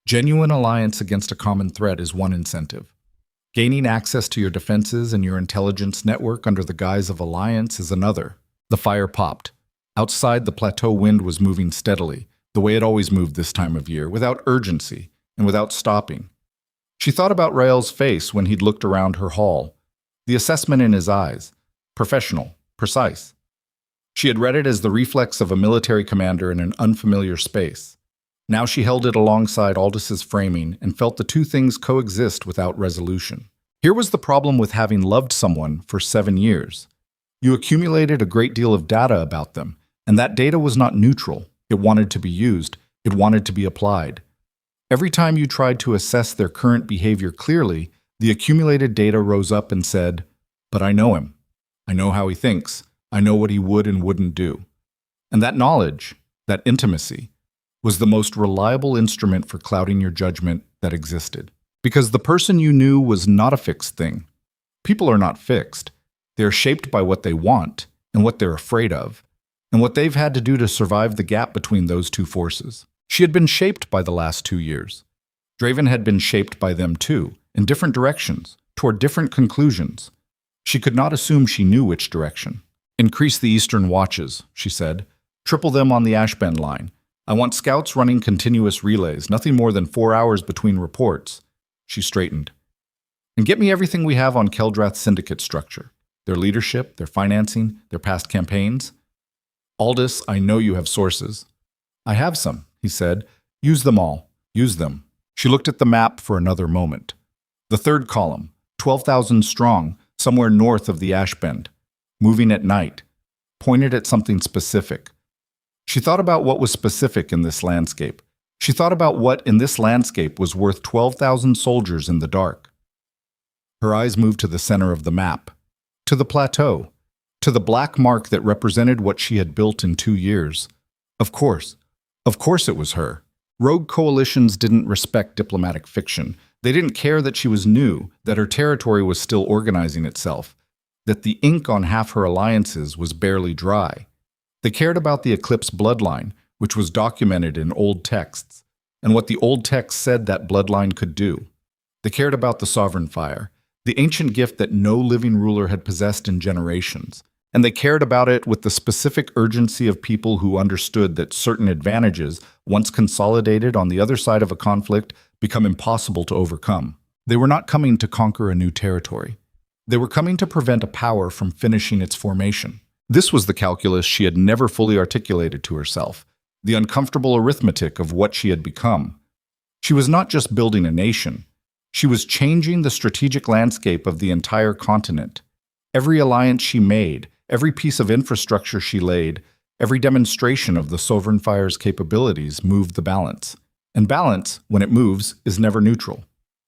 Genuine alliance against a common threat is one incentive. Gaining access to your defenses and your intelligence network under the guise of alliance is another. The fire popped. Outside, the plateau wind was moving steadily, the way it always moved this time of year, without urgency and without stopping. She thought about Rael's face when he'd looked around her hall, the assessment in his eyes, professional, precise. She had read it as the reflex of a military commander in an unfamiliar space. Now she held it alongside Aldous' framing and felt the two things coexist without resolution. Here was the problem with having loved someone for 7 years. You accumulated a great deal of data about them, and that data was not neutral. It wanted to be used. It wanted to be applied. Every time you tried to assess their current behavior clearly, the accumulated data rose up and said, "But I know him. I know how he thinks. I know what he would and wouldn't do." And that knowledge, that intimacy, was the most reliable instrument for clouding your judgment that existed. Because the person you knew was not a fixed thing. People are not fixed. They are shaped by what they want and what they're afraid of, and what they've had to do to survive the gap between those two forces. She had been shaped by the last 2 years. Draven had been shaped by them too, in different directions, toward different conclusions. She could not assume she knew which direction. "Increase the eastern watches," she said. "Triple them on the Ashbend line. I want scouts running continuous relays, nothing more than 4 hours between reports." She straightened. "And get me everything we have on Keldrath's syndicate structure. Their leadership, their financing, their past campaigns." "Aldous, I know you have sources." "I have some," he said. "Use them all. Use them." She looked at the map for another moment. The third column, 12,000 strong, somewhere north of the Ashbend, moving at night, pointed at something specific. She thought about what was specific in this landscape. She thought about what in this landscape was worth 12,000 soldiers in the dark. Her eyes moved to the center of the map, to the plateau, to the black mark that represented what she had built in 2 years. Of course it was her. Rogue coalitions didn't respect diplomatic fiction. They didn't care that she was new, that her territory was still organizing itself, that the ink on half her alliances was barely dry. They cared about the Eclipse bloodline, which was documented in old texts, and what the old texts said that bloodline could do. They cared about the Sovereign Fire, the ancient gift that no living ruler had possessed in generations, and they cared about it with the specific urgency of people who understood that certain advantages, once consolidated on the other side of a conflict, become impossible to overcome. They were not coming to conquer a new territory. They were coming to prevent a power from finishing its formation. This was the calculus she had never fully articulated to herself, the uncomfortable arithmetic of what she had become. She was not just building a nation. She was changing the strategic landscape of the entire continent. Every alliance she made, every piece of infrastructure she laid, every demonstration of the Sovereign Fire's capabilities moved the balance. And balance, when it moves, is never neutral.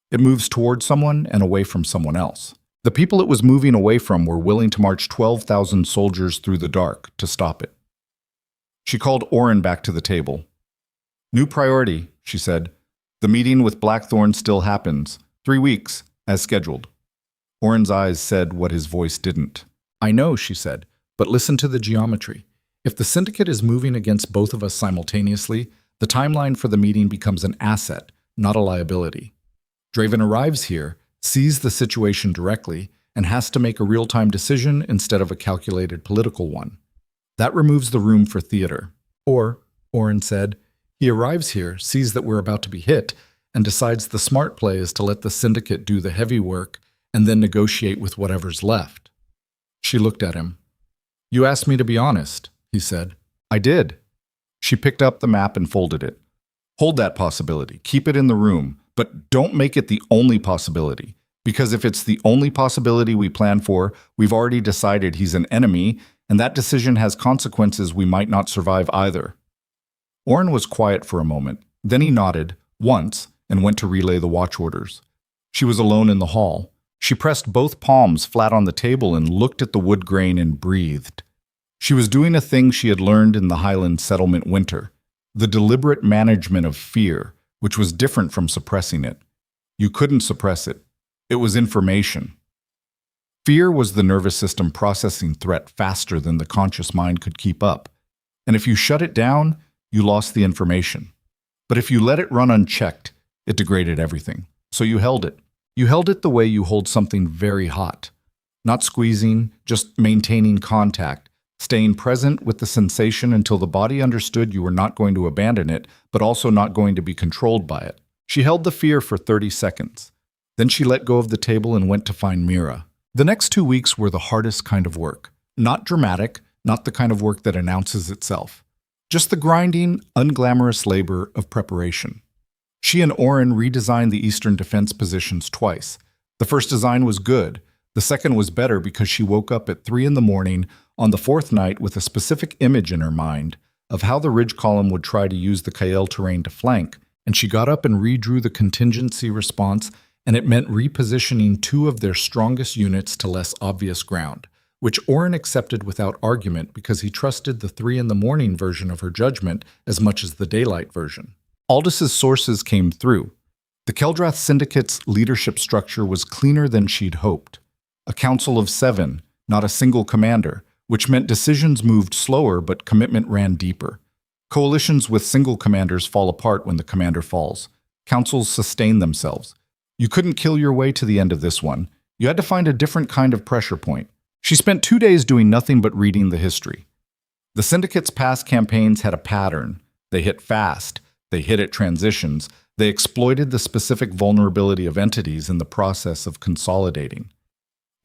It moves toward someone and away from someone else. The people it was moving away from were willing to march 12,000 soldiers through the dark to stop it. She called Oren back to the table. "New priority," she said. "The meeting with Blackthorn still happens. 3 weeks, as scheduled." Oren's eyes said what his voice didn't. "I know," she said, "but listen to the geometry. If the syndicate is moving against both of us simultaneously, the timeline for the meeting becomes an asset, not a liability. Draven arrives here, sees the situation directly, and has to make a real-time decision instead of a calculated political one. That removes the room for theater. Or, Oren said, he arrives here, sees that we're about to be hit, and decides the smart play is to let the syndicate do the heavy work and then negotiate with whatever's left." She looked at him. "You asked me to be honest," he said. "I did." She picked up the map and folded it. "Hold that possibility. Keep it in the room. But don't make it the only possibility. Because if it's the only possibility we plan for, we've already decided he's an enemy, and that decision has consequences we might not survive either." Oren was quiet for a moment. Then he nodded, once, and went to relay the watch orders. She was alone in the hall. She pressed both palms flat on the table and looked at the wood grain and breathed. She was doing a thing she had learned in the Highland settlement winter, the deliberate management of fear, which was different from suppressing it. You couldn't suppress it. It was information. Fear was the nervous system processing threat faster than the conscious mind could keep up. And if you shut it down, you lost the information. But if you let it run unchecked, it degraded everything. So you held it. You held it the way you hold something very hot. Not squeezing, just maintaining contact, staying present with the sensation until the body understood you were not going to abandon it, but also not going to be controlled by it. She held the fear for 30 seconds. Then she let go of the table and went to find Mira. The next 2 weeks were the hardest kind of work. Not dramatic, not the kind of work that announces itself. Just the grinding, unglamorous labor of preparation. She and Oren redesigned the Eastern Defense positions twice. The first design was good. The second was better because she woke up at 3 in the morning on the fourth night with a specific image in her mind of how the ridge column would try to use the Kael terrain to flank, and she got up and redrew the contingency response, and it meant repositioning 2 of their strongest units to less obvious ground, which Oren accepted without argument because he trusted the 3 in the morning version of her judgment as much as the daylight version. Aldis's sources came through. The Keldrath Syndicate's leadership structure was cleaner than she'd hoped. A council of 7, not a single commander, which meant decisions moved slower but commitment ran deeper. Coalitions with single commanders fall apart when the commander falls. Councils sustain themselves. You couldn't kill your way to the end of this one. You had to find a different kind of pressure point. She spent 2 days doing nothing but reading the history. The Syndicate's past campaigns had a pattern. They hit fast. They hit at transitions. They exploited the specific vulnerability of entities in the process of consolidating.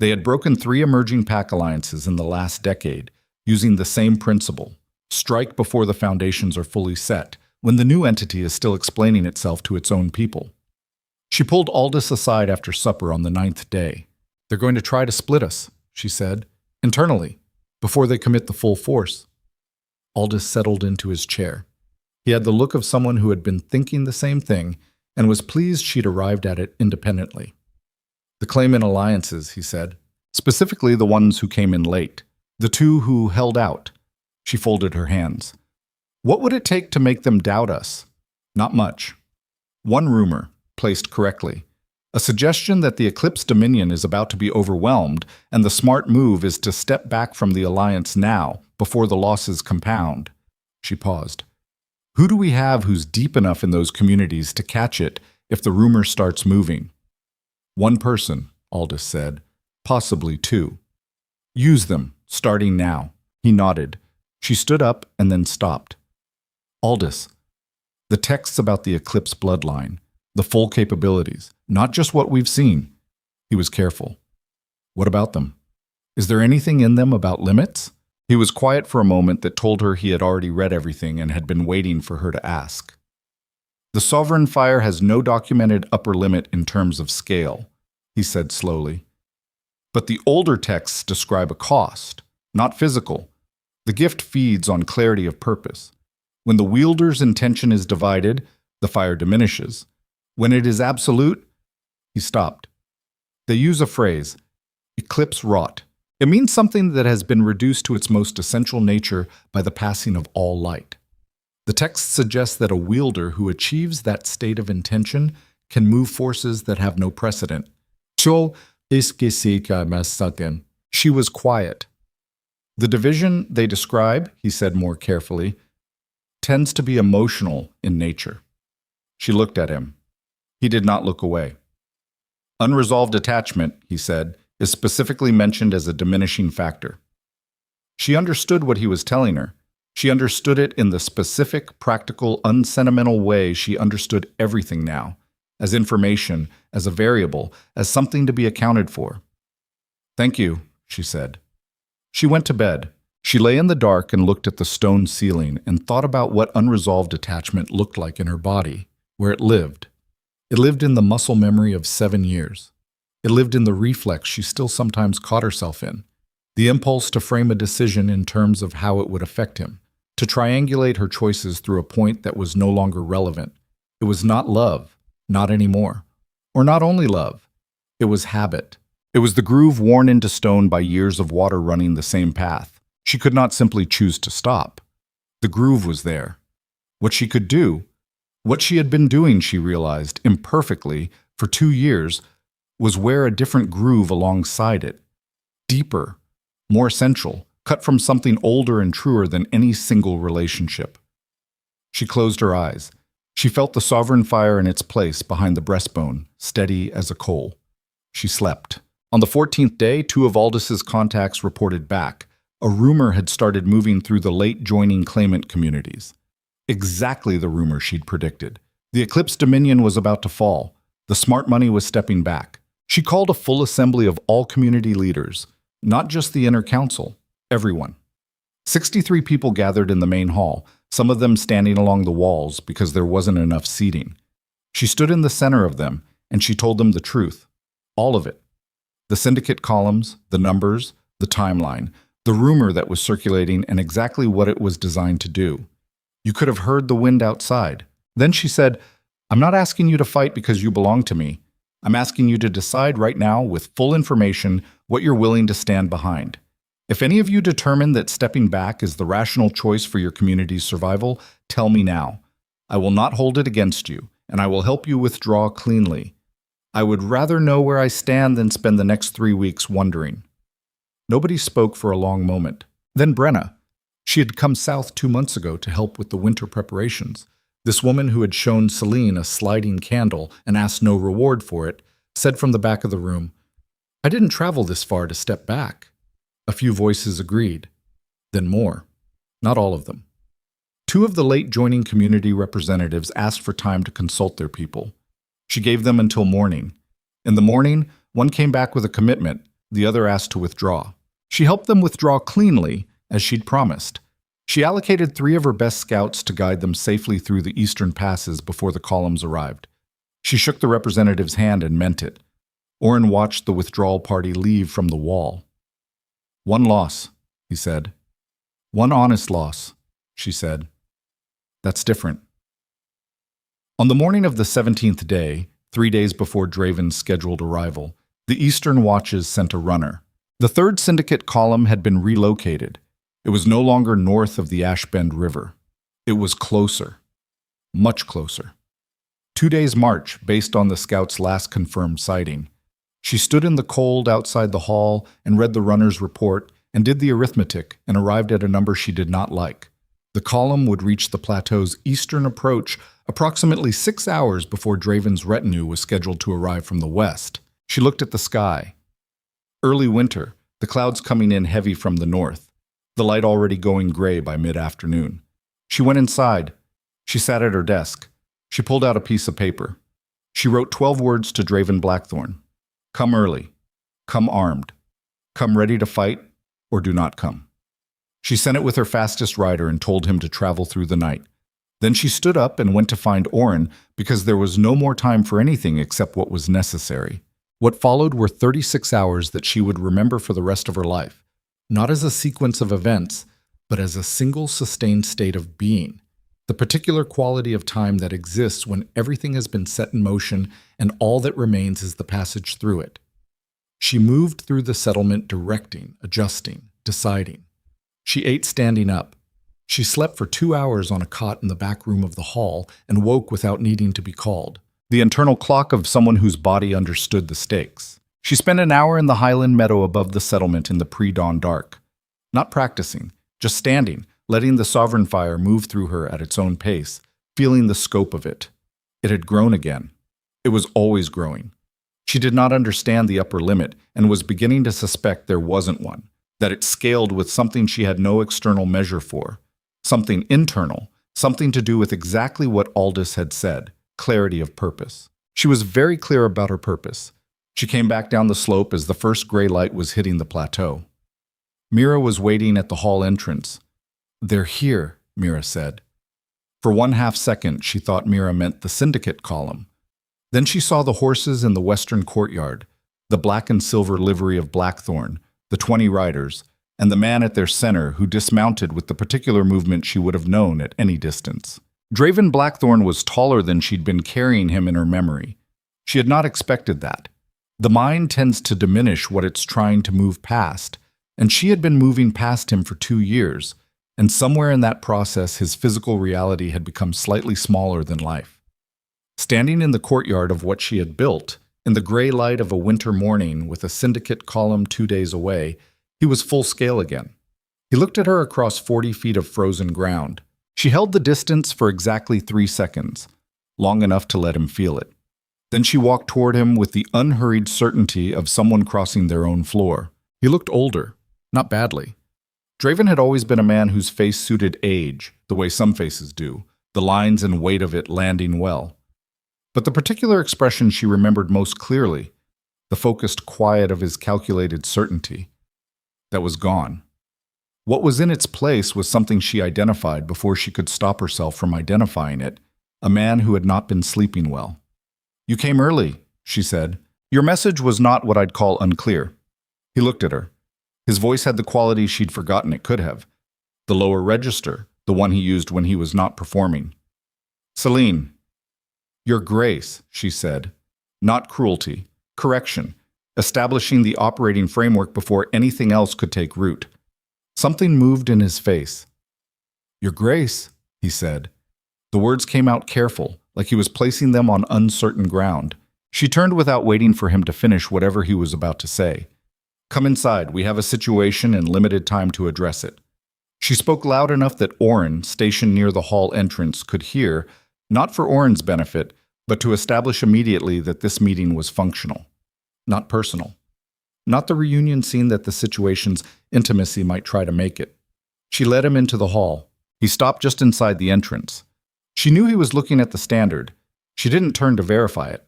They had broken 3 emerging pack alliances in the last decade, using the same principle. Strike before the foundations are fully set, when the new entity is still explaining itself to its own people. She pulled Aldis aside after supper on the 9th day. "They're going to try to split us," she said, "internally, before they commit the full force." Aldis settled into his chair. He had the look of someone who had been thinking the same thing and was pleased she'd arrived at it independently. "The claim in alliances," he said, "specifically the ones who came in late, the 2 who held out." She folded her hands. "What would it take to make them doubt us?" "Not much. One rumor, placed correctly. A suggestion that the Eclipse Dominion is about to be overwhelmed, and the smart move is to step back from the alliance now, before the losses compound." She paused. "Who do we have who's deep enough in those communities to catch it if the rumor starts moving?" "1 person," Aldis said. "Possibly 2. Use them, starting now." He nodded. She stood up and then stopped. "Aldis, the texts about the Eclipse bloodline, the full capabilities, not just what we've seen." He was careful. "What about them? Is there anything in them about limits?" He was quiet for a moment that told her he had already read everything and had been waiting for her to ask. "The Sovereign Fire has no documented upper limit in terms of scale," he said slowly. "But the older texts describe a cost, not physical. The gift feeds on clarity of purpose. When the wielder's intention is divided, the fire diminishes. When it is absolute," he stopped. "They use a phrase, eclipse wrought. It means something that has been reduced to its most essential nature by the passing of all light. The text suggests that a wielder who achieves that state of intention can move forces that have no precedent." She was quiet. "The division they describe," he said more carefully, "tends to be emotional in nature." She looked at him. He did not look away. "Unresolved attachment," he said, "is specifically mentioned as a diminishing factor." She understood what he was telling her. She understood it in the specific, practical, unsentimental way she understood everything now, as information, as a variable, as something to be accounted for. "Thank you," she said. She went to bed. She lay in the dark and looked at the stone ceiling and thought about what unresolved attachment looked like in her body, where it lived. It lived in the muscle memory of 7 years. It lived in the reflex she still sometimes caught herself in, the impulse to frame a decision in terms of how it would affect him, to triangulate her choices through a point that was no longer relevant. It was not love. Not anymore. Or not only love. It was habit. It was the groove worn into stone by years of water running the same path. She could not simply choose to stop. The groove was there. What she could do, what she had been doing, she realized, imperfectly, for 2 years, was wear a different groove alongside it. Deeper, more essential, cut from something older and truer than any single relationship. She closed her eyes. She felt the sovereign fire in its place behind the breastbone, steady as a coal. She slept. On the 14th day, 2 of Aldis's contacts reported back. A rumor had started moving through the late joining claimant communities. Exactly the rumor she'd predicted. The Eclipse Dominion was about to fall. The smart money was stepping back. She called a full assembly of all community leaders, not just the inner council, everyone. 63 people gathered in the main hall, some of them standing along the walls because there wasn't enough seating. She stood in the center of them, and she told them the truth. All of it. The syndicate columns, the numbers, the timeline, the rumor that was circulating, and exactly what it was designed to do. You could have heard the wind outside. Then she said, "I'm not asking you to fight because you belong to me. I'm asking you to decide right now, with full information, what you're willing to stand behind. If any of you determine that stepping back is the rational choice for your community's survival, tell me now. I will not hold it against you, and I will help you withdraw cleanly. I would rather know where I stand than spend the next 3 weeks wondering." Nobody spoke for a long moment. Then Brenna. She had come south 2 months ago to help with the winter preparations. This woman who had shown Selene a sliding candle and asked no reward for it, said from the back of the room, "I didn't travel this far to step back." A few voices agreed. Then more. Not all of them. 2 of the late joining community representatives asked for time to consult their people. She gave them until morning. In the morning, one came back with a commitment, the other asked to withdraw. She helped them withdraw cleanly, as she'd promised. She allocated 3 of her best scouts to guide them safely through the eastern passes before the columns arrived. She shook the representative's hand and meant it. Orin watched the withdrawal party leave from the wall. "One loss," he said. "One honest loss," she said. "That's different." On the morning of the 17th day, 3 days before Draven's scheduled arrival, the Eastern Watches sent a runner. The 3rd Syndicate column had been relocated. It was no longer north of the Ashbend River. It was closer. Much closer. 2 days' march based on the scout's last confirmed sighting. She stood in the cold outside the hall and read the runner's report and did the arithmetic and arrived at a number she did not like. The column would reach the plateau's eastern approach approximately 6 hours before Draven's retinue was scheduled to arrive from the west. She looked at the sky. Early winter, the clouds coming in heavy from the north, the light already going gray by mid-afternoon. She went inside. She sat at her desk. She pulled out a piece of paper. She wrote 12 words to Draven Blackthorn. "Come early. Come armed. Come ready to fight, or do not come." She sent it with her fastest rider and told him to travel through the night. Then she stood up and went to find Orin because there was no more time for anything except what was necessary. What followed were 36 hours that she would remember for the rest of her life, not as a sequence of events, but as a single sustained state of being, the particular quality of time that exists when everything has been set in motion and all that remains is the passage through it. She moved through the settlement directing, adjusting, deciding. She ate standing up. She slept for 2 hours on a cot in the back room of the hall and woke without needing to be called. The internal clock of someone whose body understood the stakes. She spent an hour in the highland meadow above the settlement in the pre-dawn dark. Not practicing, just standing, letting the sovereign fire move through her at its own pace, feeling the scope of it. It had grown again. It was always growing. She did not understand the upper limit and was beginning to suspect there wasn't one, that it scaled with something she had no external measure for, something internal, something to do with exactly what Aldis had said. Clarity of purpose. She was very clear about her purpose. She came back down the slope as the first gray light was hitting the plateau. Mira was waiting at the hall entrance. "They're here," Mira said. For 1/2 second, she thought Mira meant the syndicate column. Then she saw the horses in the western courtyard, the black and silver livery of Blackthorn, the 20 riders, and the man at their center who dismounted with the particular movement she would have known at any distance. Draven Blackthorn was taller than she'd been carrying him in her memory. She had not expected that. The mind tends to diminish what it's trying to move past, and she had been moving past him for 2 years, and somewhere in that process his physical reality had become slightly smaller than life. Standing in the courtyard of what she had built, in the gray light of a winter morning with a syndicate column 2 days away, he was full scale again. He looked at her across 40 feet of frozen ground. She held the distance for exactly 3 seconds, long enough to let him feel it. Then she walked toward him with the unhurried certainty of someone crossing their own floor. He looked older, not badly. Draven had always been a man whose face suited age, the way some faces do, the lines and weight of it landing well. But the particular expression she remembered most clearly, the focused quiet of his calculated certainty, that was gone. What was in its place was something she identified before she could stop herself from identifying it, a man who had not been sleeping well. "You came early," she said. "Your message was not what I'd call unclear." He looked at her. His voice had the quality she'd forgotten it could have. The lower register, the one he used when he was not performing. "Selene." "Your grace," she said. "Not cruelty. Correction. Establishing the operating framework before anything else could take root." Something moved in his face. "Your grace," he said. The words came out careful, like he was placing them on uncertain ground. She turned without waiting for him to finish whatever he was about to say. "Come inside. We have a situation and limited time to address it." She spoke loud enough that Oren, stationed near the hall entrance, could hear, not for Oren's benefit, but to establish immediately that this meeting was functional, not personal. Not the reunion scene that the situation's intimacy might try to make it. She led him into the hall. He stopped just inside the entrance. She knew he was looking at the standard. She didn't turn to verify it.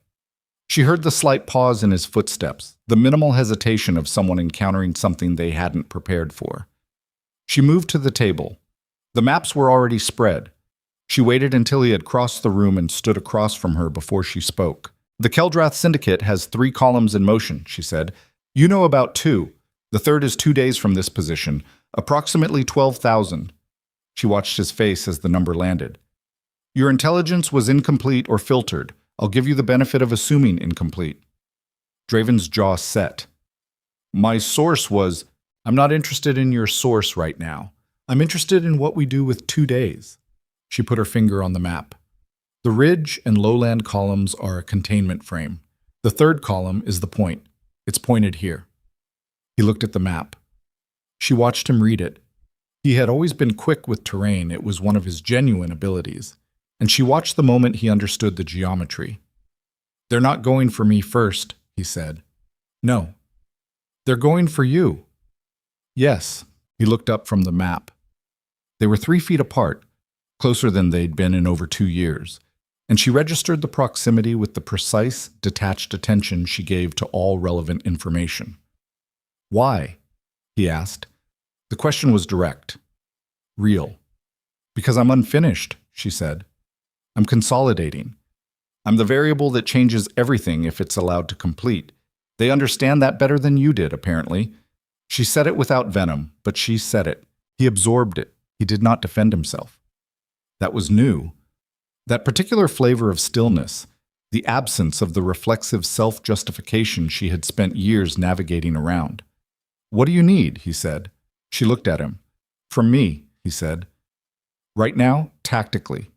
She heard the slight pause in his footsteps, the minimal hesitation of someone encountering something they hadn't prepared for. She moved to the table. The maps were already spread. She waited until he had crossed the room and stood across from her before she spoke. "The Keldrath Syndicate has 3 columns in motion," she said. "You know about 2. The third is 2 days from this position, approximately 12,000. She watched his face as the number landed. "Your intelligence was incomplete or filtered. I'll give you the benefit of assuming incomplete." Draven's jaw set. "My source was..." "I'm not interested in your source right now. I'm interested in what we do with 2 days." She put her finger on the map. "The ridge and lowland columns are a containment frame. The third column is the point. It's pointed here." He looked at the map. She watched him read it. He had always been quick with terrain. It was one of his genuine abilities. And she watched the moment he understood the geometry. "They're not going for me first," he said. "No. They're going for you." "Yes." He looked up from the map. They were 3 feet apart, closer than they'd been in over 2 years, and she registered the proximity with the precise, detached attention she gave to all relevant information. "Why?" he asked. The question was direct. Real. "Because I'm unfinished," she said. "I'm consolidating. I'm the variable that changes everything if it's allowed to complete. They understand that better than you did, apparently." She said it without venom, but she said it. He absorbed it. He did not defend himself. That was new. That particular flavor of stillness, the absence of the reflexive self-justification she had spent years navigating around. "What do you need?" he said. She looked at him. "From me," he said. "Right now, tactically.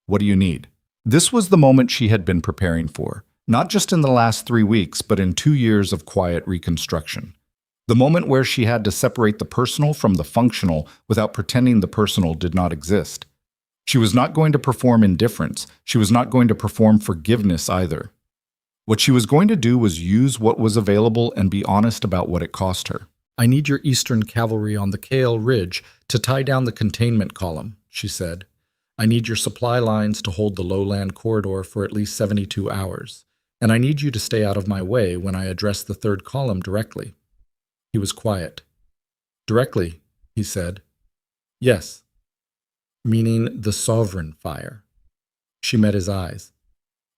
What do you need?" This was the moment she had been preparing for, not just in the last 3 weeks, but in 2 years of quiet reconstruction. The moment where she had to separate the personal from the functional without pretending the personal did not exist. She was not going to perform indifference. She was not going to perform forgiveness either. What she was going to do was use what was available and be honest about what it cost her. "I need your Eastern Cavalry on the Kale Ridge to tie down the containment column," she said. "I need your supply lines to hold the lowland corridor for at least 72 hours. And I need you to stay out of my way when I address the third column directly." He was quiet. "Directly," he said. "Yes." "Meaning the sovereign fire." She met his eyes.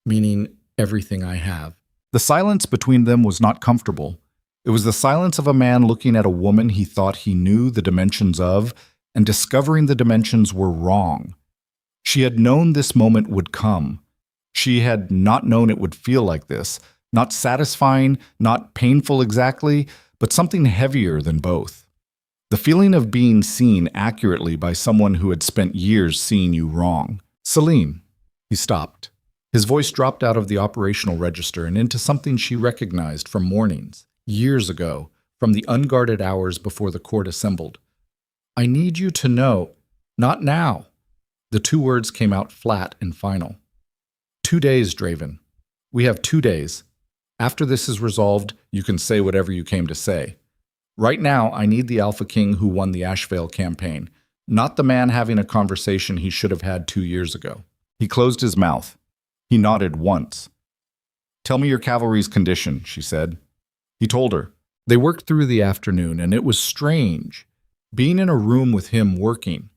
"Meaning everything I have." The silence between them was not comfortable. It was the silence of a man looking at a woman he thought he knew the dimensions of and discovering the dimensions were wrong. She had known this moment would come. She had not known it would feel like this, not satisfying, not painful exactly, but something heavier than both. The feeling of being seen accurately by someone who had spent years seeing you wrong. Selene. He stopped. His voice dropped out of the operational register and into something she recognized from mornings, years ago, from the unguarded hours before the court assembled. I need you to know, not now. The two words came out flat and final. 2 days, Draven. We have 2 days. After this is resolved, you can say whatever you came to say. Right now, I need the Alpha King who won the Ashvale campaign, not the man having a conversation he should have had 2 years ago. He closed his mouth. He nodded once. Tell me your cavalry's condition, she said. He told her. They worked through the afternoon, and it was strange, being in a room with him working.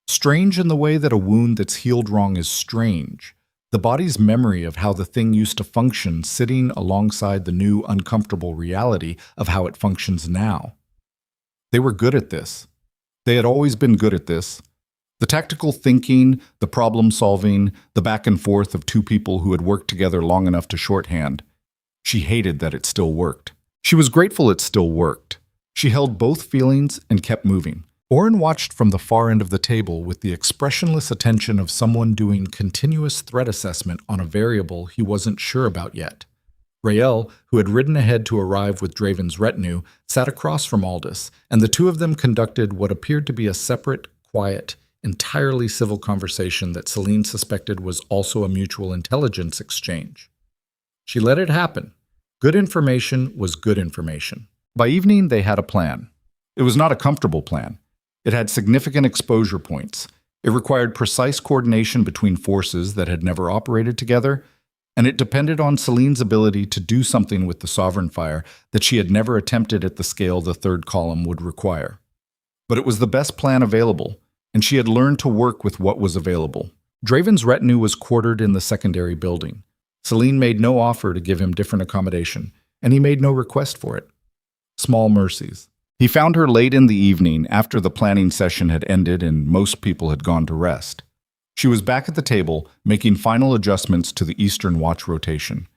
Strange in the way that a wound that's healed wrong is strange. The body's memory of how the thing used to function sitting alongside the new uncomfortable reality of how it functions now. They were good at this. They had always been good at this. The tactical thinking, the problem solving, the back and forth of two people who had worked together long enough to shorthand. She hated that it still worked. She was grateful it still worked. She held both feelings and kept moving. Oren watched from the far end of the table with the expressionless attention of someone doing continuous threat assessment on a variable he wasn't sure about yet. Rael, who had ridden ahead to arrive with Draven's retinue, sat across from Aldous, and the two of them conducted what appeared to be a separate, quiet, entirely civil conversation that Selene suspected was also a mutual intelligence exchange. She let it happen. Good information was good information. By evening, they had a plan. It was not a comfortable plan. It had significant exposure points. It required precise coordination between forces that had never operated together, and it depended on Selene's ability to do something with the Sovereign Fire that she had never attempted at the scale the third column would require. But it was the best plan available, and she had learned to work with what was available. Draven's retinue was quartered in the secondary building. Selene made no offer to give him different accommodation, and he made no request for it. Small mercies. He found her late in the evening after the planning session had ended and most people had gone to rest. She was back at the table, making final adjustments to the Eastern watch rotation.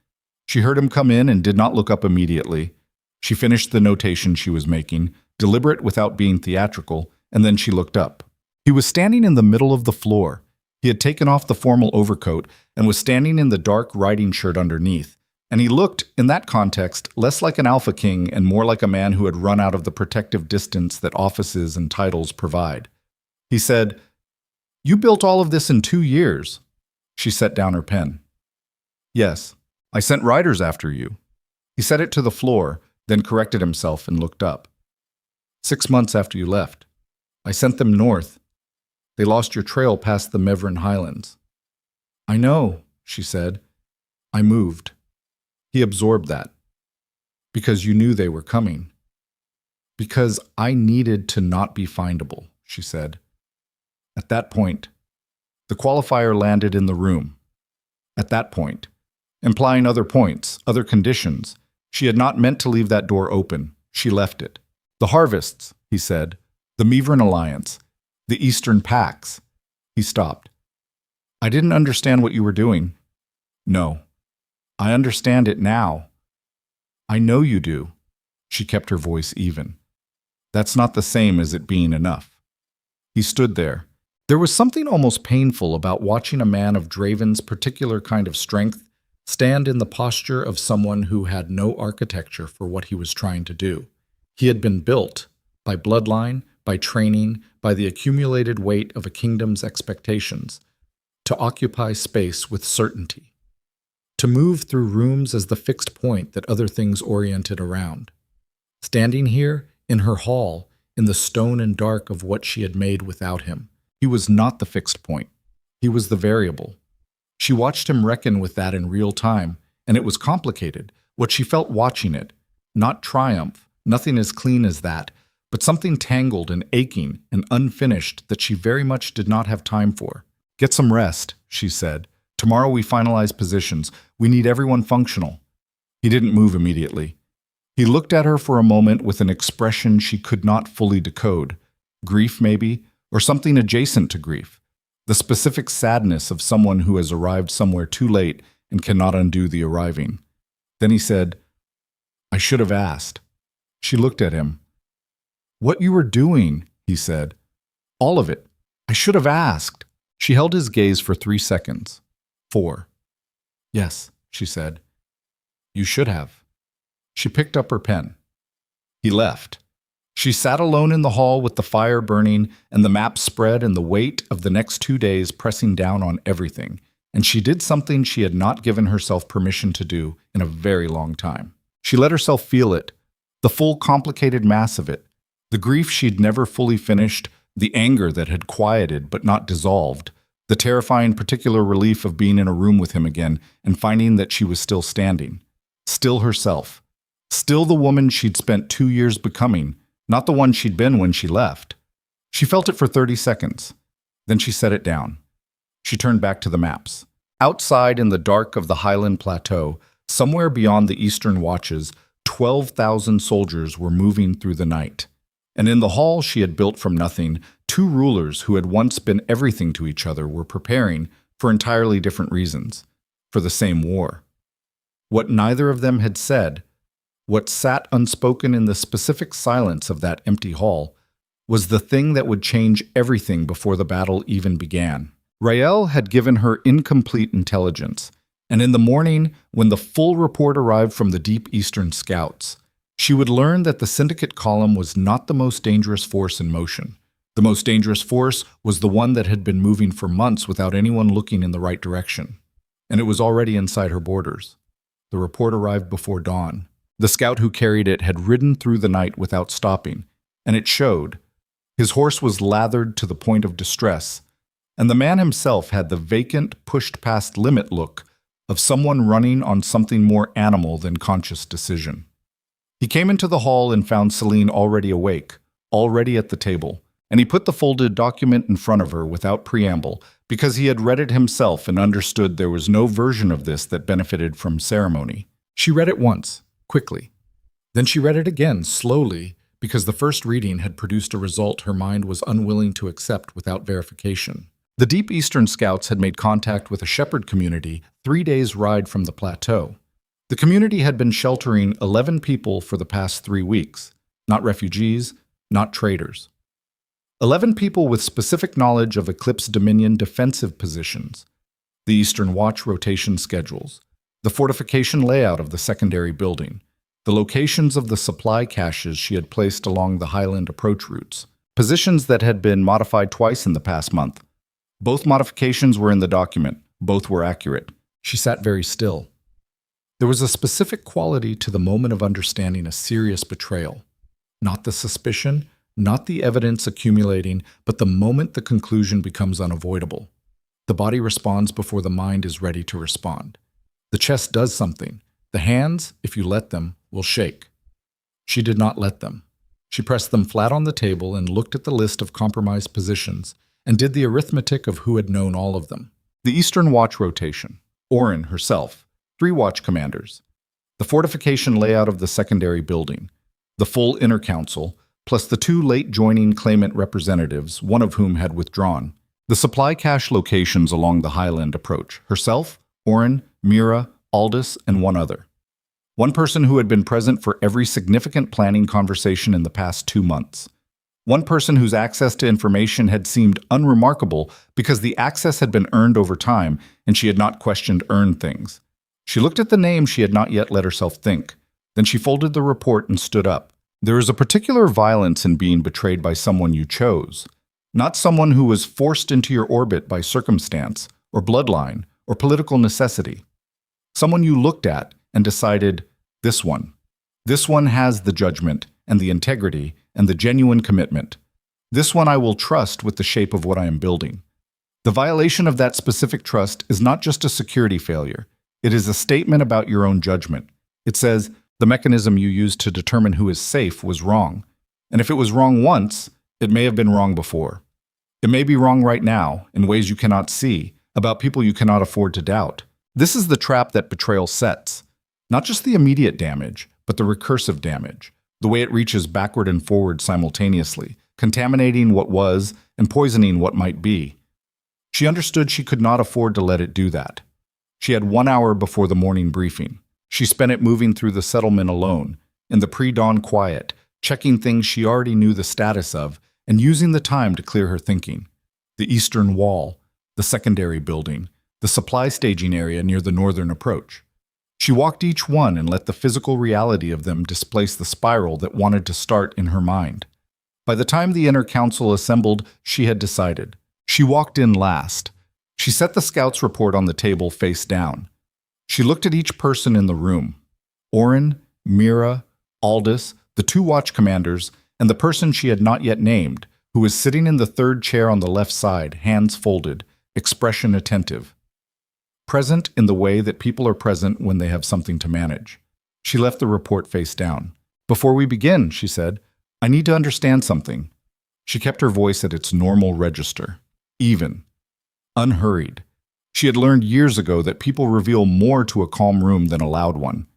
She heard him come in and did not look up immediately. She finished the notation she was making, deliberate without being theatrical, and then she looked up. He was standing in the middle of the floor. He had taken off the formal overcoat and was standing in the dark riding shirt underneath. And he looked, in that context, less like an Alpha King and more like a man who had run out of the protective distance that offices and titles provide. He said, "You built all of this in 2 years." She set down her pen. "Yes, I sent riders after you." He set it to the floor, then corrected himself and looked up. 6 months after you left. I sent them north. They lost your trail past the Mevran Highlands." "I know," she said. "I moved." He absorbed that. "Because you knew they were coming." "Because I needed to not be findable," she said. At that point, the qualifier landed in the room. At that point, implying other points, other conditions, she had not meant to leave that door open. She left it. "The harvests," he said. "The Mevran Alliance. The Eastern Pacts." He stopped. "I didn't understand what you were doing." "No. I understand it now." "I know you do." She kept her voice even. "That's not the same as it being enough." He stood there. There was something almost painful about watching a man of Draven's particular kind of strength stand in the posture of someone who had no architecture for what he was trying to do. He had been built, by bloodline, by training, by the accumulated weight of a kingdom's expectations, to occupy space with certainty. To move through rooms as the fixed point that other things oriented around. Standing here, in her hall, in the stone and dark of what she had made without him, he was not the fixed point. He was the variable. She watched him reckon with that in real time, and it was complicated, what she felt watching it. Not triumph, nothing as clean as that, but something tangled and aching and unfinished that she very much did not have time for. "Get some rest," she said. "Tomorrow we finalize positions. We need everyone functional." He didn't move immediately. He looked at her for a moment with an expression she could not fully decode. Grief, maybe, or something adjacent to grief. the specific sadness of someone who has arrived somewhere too late and cannot undo the arriving. Then he said, "I should have asked." She looked at him. "What you were doing," he said. "All of it. I should have asked." She held his gaze for 3 seconds. 4. "Yes," she said. "You should have." She picked up her pen. He left. She sat alone in the hall with the fire burning and the map spread and the weight of the next 2 days pressing down on everything. And she did something she had not given herself permission to do in a very long time. She let herself feel it, the full complicated mass of it, the grief she'd never fully finished, the anger that had quieted but not dissolved, the terrifying particular relief of being in a room with him again and finding that she was still standing, still herself, still the woman she'd spent 2 years becoming, not the one she'd been when she left. She felt it for 30 seconds. Then she set it down. She turned back to the maps. Outside in the dark of the Highland Plateau, somewhere beyond the eastern watches, 12,000 soldiers were moving through the night. And in the hall she had built from nothing, 2 rulers who had once been everything to each other were preparing, for entirely different reasons, for the same war. What neither of them had said, what sat unspoken in the specific silence of that empty hall, was the thing that would change everything before the battle even began. Rael had given her incomplete intelligence, and in the morning, when the full report arrived from the Deep Eastern Scouts, she would learn that the Syndicate column was not the most dangerous force in motion. The most dangerous force was the one that had been moving for months without anyone looking in the right direction. And it was already inside her borders. The report arrived before dawn. The scout who carried it had ridden through the night without stopping, and it showed. His horse was lathered to the point of distress, and the man himself had the vacant, pushed-past-limit look of someone running on something more animal than conscious decision. He came into the hall and found Selene already awake, already at the table, and he put the folded document in front of her without preamble, because he had read it himself and understood there was no version of this that benefited from ceremony. She read it once, quickly. Then she read it again, slowly, because the first reading had produced a result her mind was unwilling to accept without verification. The Deep Eastern Scouts had made contact with a shepherd community 3 days' ride from the plateau. The community had been sheltering 11 people for the past 3 weeks, not refugees, not traders. 11 people with specific knowledge of Eclipse Dominion defensive positions, the Eastern Watch rotation schedules, the fortification layout of the secondary building, the locations of the supply caches she had placed along the Highland approach routes, positions that had been modified twice in the past month. Both modifications were in the document. Both were accurate. She sat very still. There was a specific quality to the moment of understanding a serious betrayal. Not the suspicion, not the evidence accumulating, but the moment the conclusion becomes unavoidable. The body responds before the mind is ready to respond. The chest does something. The hands, if you let them, will shake. She did not let them. She pressed them flat on the table and looked at the list of compromised positions and did the arithmetic of who had known all of them. The Eastern Watch rotation, Orin herself, 3 watch commanders, the fortification layout of the secondary building, the full inner council, plus the 2 late joining claimant representatives, one of whom had withdrawn, the supply cache locations along the Highland approach, herself, Orin, Mira, Aldous, and 1 other. 1 person who had been present for every significant planning conversation in the past 2 months. 1 person whose access to information had seemed unremarkable because the access had been earned over time and she had not questioned earned things. She looked at the name she had not yet let herself think. Then she folded the report and stood up. There is a particular violence in being betrayed by someone you chose, not someone who was forced into your orbit by circumstance or bloodline or political necessity. Someone you looked at and decided, this one has the judgment and the integrity and the genuine commitment. This one I will trust with the shape of what I am building. The violation of that specific trust is not just a security failure. It is a statement about your own judgment. It says, the mechanism you used to determine who is safe was wrong. And if it was wrong once, it may have been wrong before. It may be wrong right now, in ways you cannot see, about people you cannot afford to doubt. This is the trap that betrayal sets. Not just the immediate damage, but the recursive damage. The way it reaches backward and forward simultaneously, contaminating what was and poisoning what might be. She understood she could not afford to let it do that. She had 1 hour before the morning briefing. She spent it moving through the settlement alone, in the pre-dawn quiet, checking things she already knew the status of, and using the time to clear her thinking. The eastern wall, the secondary building, the supply staging area near the northern approach. She walked each one and let the physical reality of them displace the spiral that wanted to start in her mind. By the time the inner council assembled, she had decided. She walked in last. She set the scout's report on the table face down. She looked at each person in the room. Oren, Mira, Aldous, the 2 watch commanders, and the person she had not yet named, who was sitting in the 3rd chair on the left side, hands folded, expression attentive. Present in the way that people are present when they have something to manage. She left the report face down. "Before we begin," she said, "I need to understand something." She kept her voice at its normal register. Even. Unhurried. She had learned years ago that people reveal more to a calm room than a loud one.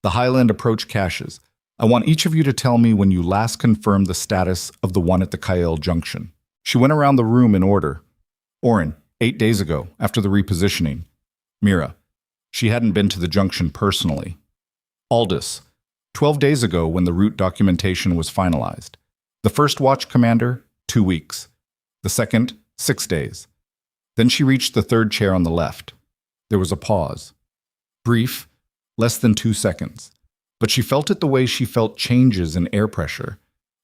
The Highland approach caches. "I want each of you to tell me when you last confirmed the status of the one at the Kael Junction." She went around the room in order. Oren, 8 days ago, after the repositioning. Mira, she hadn't been to the junction personally. Aldous, 12 days ago when the route documentation was finalized. The 1st watch commander, 2 weeks. The 2nd, 6 days. Then she reached the 3rd chair on the left. There was a pause. Brief, less than 2 seconds. But she felt it the way she felt changes in air pressure.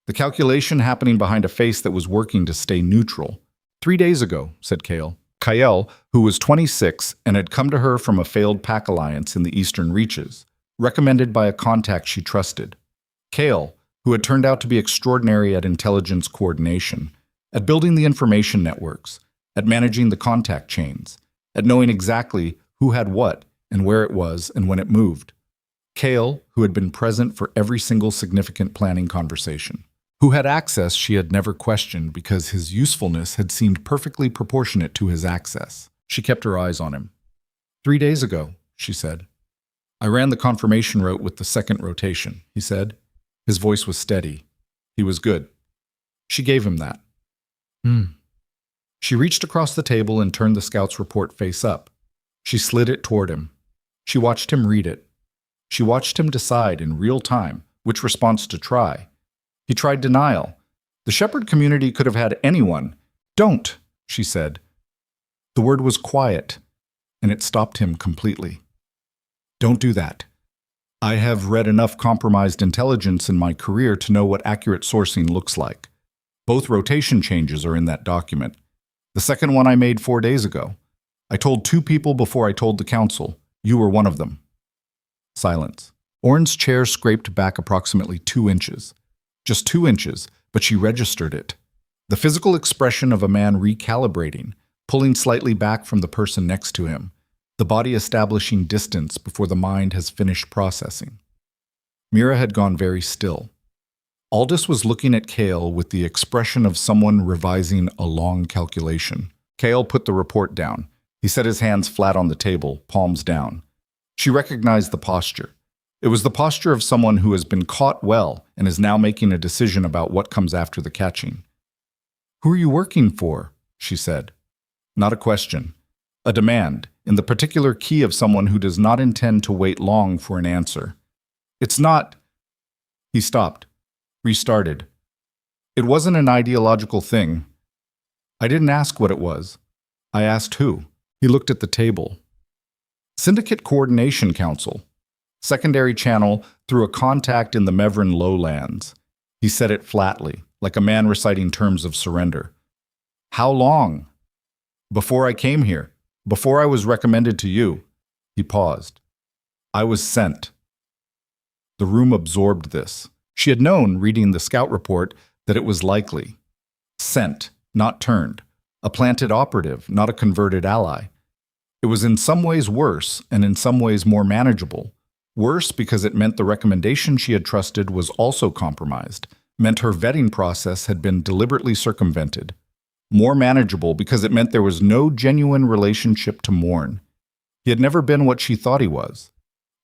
The calculation happening behind a face that was working to stay neutral. 3 days ago, said Kael, who was 26 and had come to her from a failed pack alliance in the eastern reaches, recommended by a contact she trusted. Kael, who had turned out to be extraordinary at intelligence coordination, at building the information networks, at managing the contact chains, at knowing exactly who had what and where it was and when it moved. Kael, who had been present for every single significant planning conversation, who had access she had never questioned because his usefulness had seemed perfectly proportionate to his access. She kept her eyes on him. 3 days ago, she said. I ran the confirmation route with the 2nd rotation, he said. His voice was steady. He was good. She gave him that. She reached across the table and turned the scout's report face up. She slid it toward him. She watched him read it. She watched him decide in real time which response to try. He tried denial. The shepherd community could have had anyone. Don't, she said. The word was quiet, and it stopped him completely. Don't do that. I have read enough compromised intelligence in my career to know what accurate sourcing looks like. Both rotation changes are in that document. The 2nd one I made 4 days ago. I told 2 people before I told the council. You were one of them. Silence. Oren's chair scraped back approximately 2 inches. Just 2 inches, but she registered it. The physical expression of a man recalibrating, pulling slightly back from the person next to him, the body establishing distance before the mind has finished processing. Mira had gone very still. Aldous was looking at Kael with the expression of someone revising a long calculation. Kael put the report down. He set his hands flat on the table, palms down. She recognized the posture. It was the posture of someone who has been caught well and is now making a decision about what comes after the catching. Who are you working for? She said. Not a question. A demand, in the particular key of someone who does not intend to wait long for an answer. It's not... He stopped. Restarted. It wasn't an ideological thing. I didn't ask what it was. I asked who. He looked at the table. Syndicate Coordination Council. Secondary channel through a contact in the Mevran lowlands. He said it flatly, like a man reciting terms of surrender. How long? Before I came here. Before I was recommended to you. He paused. I was sent. The room absorbed this. She had known, reading the scout report, that it was likely. Sent, not turned. A planted operative, not a converted ally. It was in some ways worse, and in some ways more manageable. Worse because it meant the recommendation she had trusted was also compromised, meant her vetting process had been deliberately circumvented. More manageable because it meant there was no genuine relationship to mourn. He had never been what she thought he was.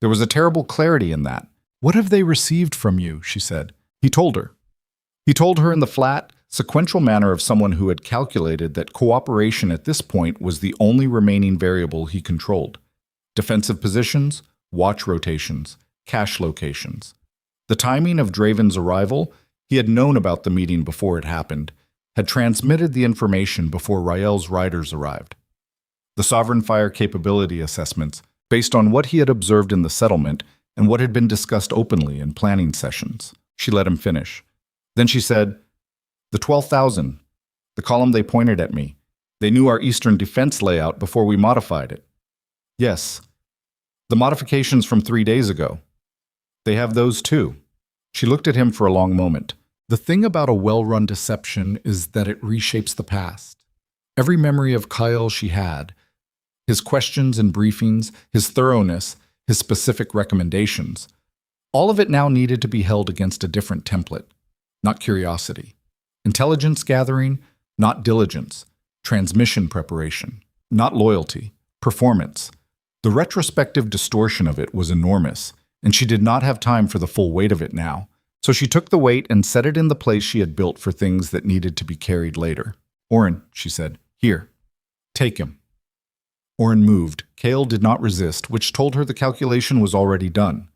There was a terrible clarity in that. What have they received from you? She said. He told her. He told her in the flat, sequential manner of someone who had calculated that cooperation at this point was the only remaining variable he controlled. Defensive positions, watch rotations, cache locations. The timing of Draven's arrival, he had known about the meeting before it happened, had transmitted the information before Rael's riders arrived. The Sovereign Fire capability assessments, based on what he had observed in the settlement and what had been discussed openly in planning sessions. She let him finish. Then she said, "The 12,000, the column they pointed at me. They knew our Eastern defense layout before we modified it." "Yes. The modifications from 3 days ago. They have those too." She looked at him for a long moment. The thing about a well-run deception is that it reshapes the past. Every memory of Kyle she had, his questions and briefings, his thoroughness, his specific recommendations, all of it now needed to be held against a different template, not curiosity. Intelligence gathering, not diligence. Transmission preparation, not loyalty. Performance. The retrospective distortion of it was enormous, and she did not have time for the full weight of it now. So she took the weight and set it in the place she had built for things that needed to be carried later. "Orin," she said, "here. Take him." Orin moved. Kale did not resist, which told her the calculation was already done.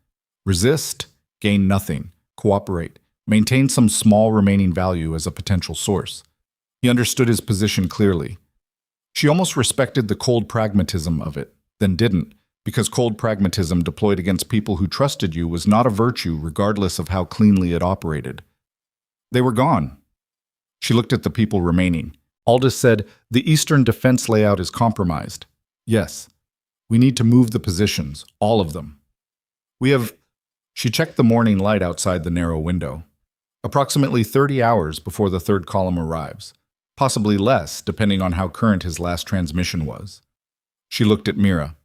Resist, gain nothing. Cooperate. Maintain some small remaining value as a potential source. He understood his position clearly. She almost respected the cold pragmatism of it, then didn't, because cold pragmatism deployed against people who trusted you was not a virtue regardless of how cleanly it operated. They were gone. She looked at the people remaining. Aldous said, "The Eastern defense layout is compromised." "Yes. We need to move the positions, all of them. We have..." She checked the morning light outside the narrow window. "Approximately 30 hours before the third column arrives. Possibly less, depending on how current his last transmission was." She looked at Mira.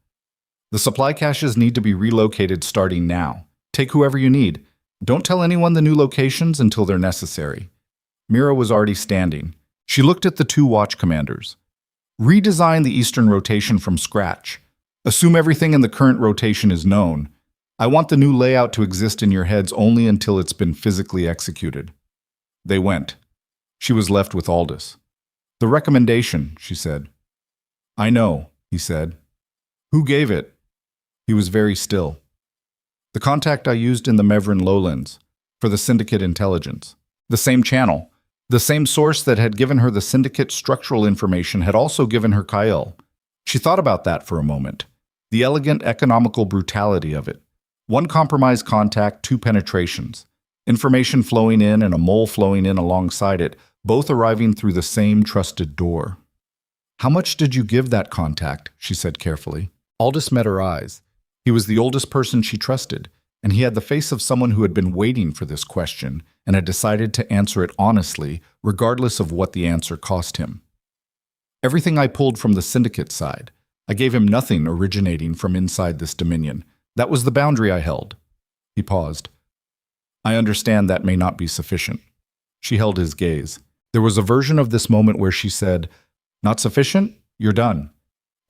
"The supply caches need to be relocated starting now. Take whoever you need. Don't tell anyone the new locations until they're necessary." Mira was already standing. She looked at the two watch commanders. "Redesign the Eastern rotation from scratch. Assume everything in the current rotation is known. I want the new layout to exist in your heads only until it's been physically executed." They went. She was left with Aldous. "The recommendation," she said. "I know," he said. "Who gave it?" He was very still. "The contact I used in the Mevrin lowlands, for the Syndicate intelligence. The same channel. The same source that had given her the Syndicate structural information had also given her Kyle." She thought about that for a moment. The elegant, economical brutality of it. One compromised contact, two penetrations. Information flowing in and a mole flowing in alongside it, both arriving through the same trusted door. "How much did you give that contact?" she said carefully. Aldous met her eyes. He was the oldest person she trusted, and he had the face of someone who had been waiting for this question and had decided to answer it honestly, regardless of what the answer cost him. "Everything I pulled from the Syndicate side. I gave him nothing originating from inside this dominion. That was the boundary I held." He paused. "I understand that may not be sufficient." She held his gaze. There was a version of this moment where she said, "Not sufficient? You're done."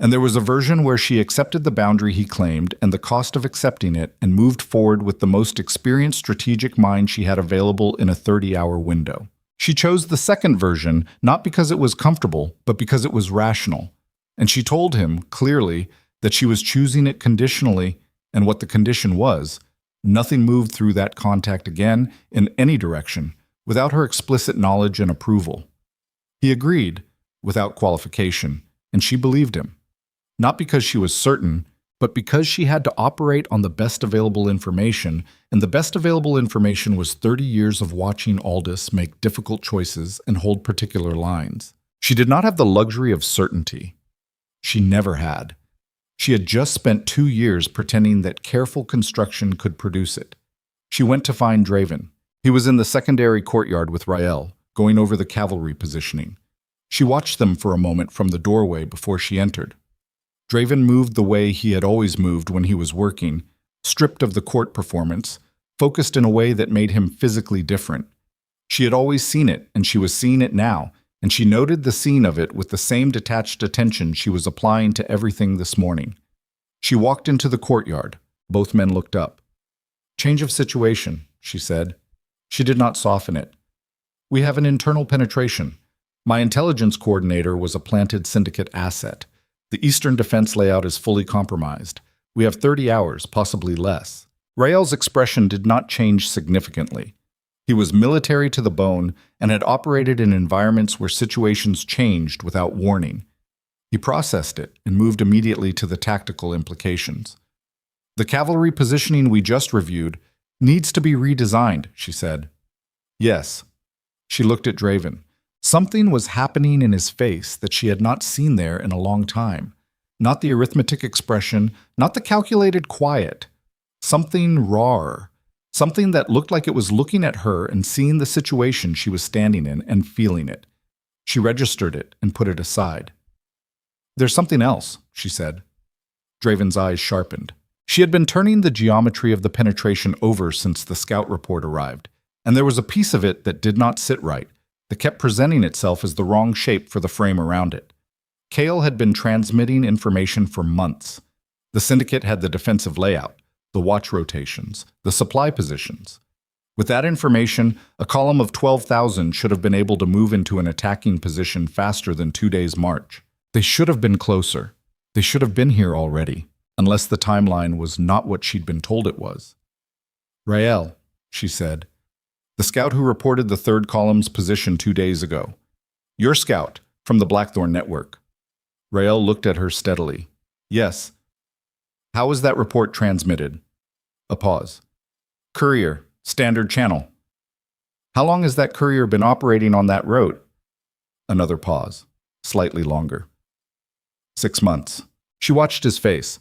And there was a version where she accepted the boundary he claimed and the cost of accepting it and moved forward with the most experienced strategic mind she had available in a 30-hour window. She chose the second version not because it was comfortable, but because it was rational. And she told him, clearly, that she was choosing it conditionally, and what the condition was. Nothing moved through that contact again in any direction without her explicit knowledge and approval. He agreed, without qualification, and she believed him. Not because she was certain, but because she had to operate on the best available information, and the best available information was 30 years of watching Aldous make difficult choices and hold particular lines. She did not have the luxury of certainty. She never had. She had just spent 2 years pretending that careful construction could produce it. She went to find Draven. He was in the secondary courtyard with Rael, going over the cavalry positioning. She watched them for a moment from the doorway before she entered. Draven moved the way he had always moved when he was working, stripped of the court performance, focused in a way that made him physically different. She had always seen it, and she was seeing it now, and she noted the scene of it with the same detached attention she was applying to everything this morning. She walked into the courtyard. Both men looked up. "Change of situation," she said. She did not soften it. We have an internal penetration. My intelligence coordinator was a planted syndicate asset. The Eastern defense layout is fully compromised. We have 30 hours, possibly less. Rael's expression did not change significantly. He was military to the bone and had operated in environments where situations changed without warning. He processed it and moved immediately to the tactical implications. The cavalry positioning we just reviewed needs to be redesigned, she said. Yes. She looked at Draven. Something was happening in his face that she had not seen there in a long time. Not the arithmetic expression, not the calculated quiet. Something rawer. Something that looked like it was looking at her and seeing the situation she was standing in and feeling it. She registered it and put it aside. There's something else, she said. Draven's eyes sharpened. She had been turning the geometry of the penetration over since the scout report arrived, and there was a piece of it that did not sit right, that kept presenting itself as the wrong shape for the frame around it. Kale had been transmitting information for months. The syndicate had the defensive layout, the watch rotations, the supply positions. With that information, a column of 12,000 should have been able to move into an attacking position faster than 2 days' march. They should have been closer. They should have been here already, unless the timeline was not what she'd been told it was. Rael, she said. The scout who reported the third column's position 2 days ago. Your scout, from the Blackthorn network. Rael looked at her steadily. Yes. How was that report transmitted? A pause. Courier, standard channel. How long has that courier been operating on that road? Another pause, slightly longer. 6 months. She watched his face.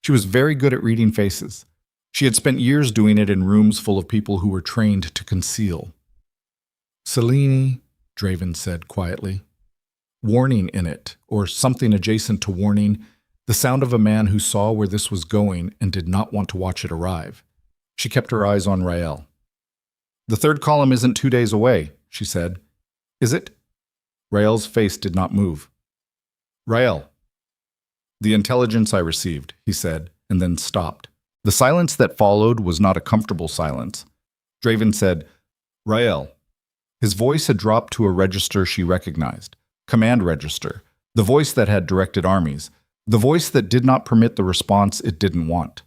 She was very good at reading faces. She had spent years doing it in rooms full of people who were trained to conceal. Selene, Draven said quietly. Warning in it, or something adjacent to warning, the sound of a man who saw where this was going and did not want to watch it arrive. She kept her eyes on Rael. The third column isn't 2 days away, she said. Is it? Rael's face did not move. Rael. The intelligence I received, he said, and then stopped. The silence that followed was not a comfortable silence. Draven said, Rael. His voice had dropped to a register she recognized. Command register. The voice that had directed armies. The voice that did not permit the response it didn't want.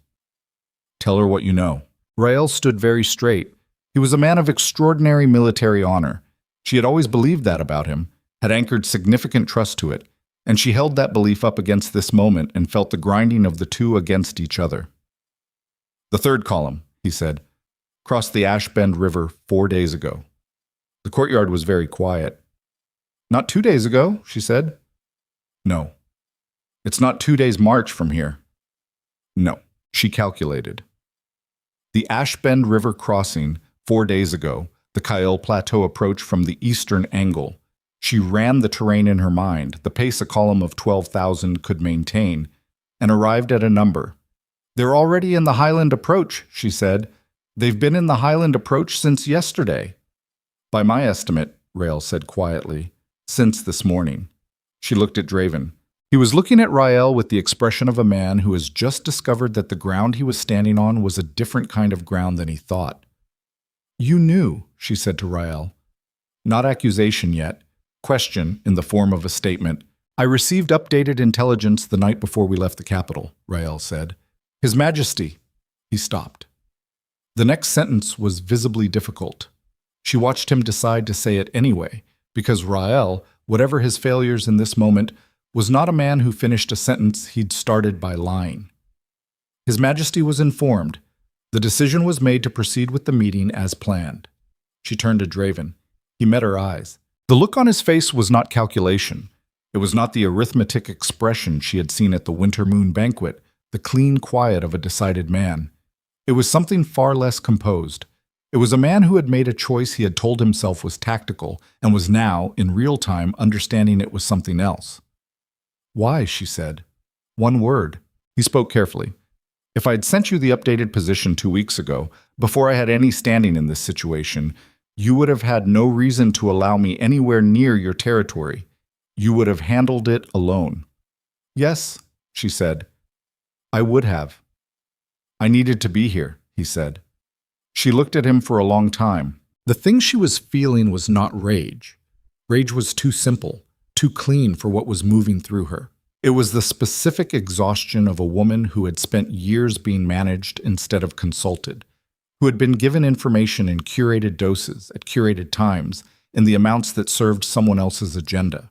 Tell her what you know. Rael stood very straight. He was a man of extraordinary military honor. She had always believed that about him, had anchored significant trust to it, and she held that belief up against this moment and felt the grinding of the two against each other. The third column, he said, crossed the Ashbend River 4 days ago. The courtyard was very quiet. Not 2 days ago, she said. No. It's not 2 days' march from here. No, she calculated. The Ashbend River crossing 4 days ago, the Kyle Plateau approach from the eastern angle. She ran the terrain in her mind, the pace a column of 12,000 could maintain, and arrived at a number. They're already in the Highland approach, she said. They've been in the Highland approach since yesterday. By my estimate, Rael said quietly, since this morning. She looked at Draven. He was looking at Rael with the expression of a man who has just discovered that the ground he was standing on was a different kind of ground than he thought. You knew, she said to Rael. Not accusation yet. Question in the form of a statement. I received updated intelligence the night before we left the capital, Rael said. His Majesty. He stopped. The next sentence was visibly difficult. She watched him decide to say it anyway, because Rael, whatever his failures in this moment, was not a man who finished a sentence he'd started by lying. His Majesty was informed. The decision was made to proceed with the meeting as planned. She turned to Draven. He met her eyes. The look on his face was not calculation. It was not the arithmetic expression she had seen at the Winter Moon banquet, the clean quiet of a decided man. It was something far less composed. It was a man who had made a choice he had told himself was tactical and was now, in real time, understanding it was something else. Why, she said. One word. He spoke carefully. If I had sent you the updated position 2 weeks ago, before I had any standing in this situation, you would have had no reason to allow me anywhere near your territory. You would have handled it alone. Yes, she said. I would have. I needed to be here, he said. She looked at him for a long time. The thing she was feeling was not rage. Rage was too simple, too clean for what was moving through her. It was the specific exhaustion of a woman who had spent years being managed instead of consulted, who had been given information in curated doses at curated times in the amounts that served someone else's agenda,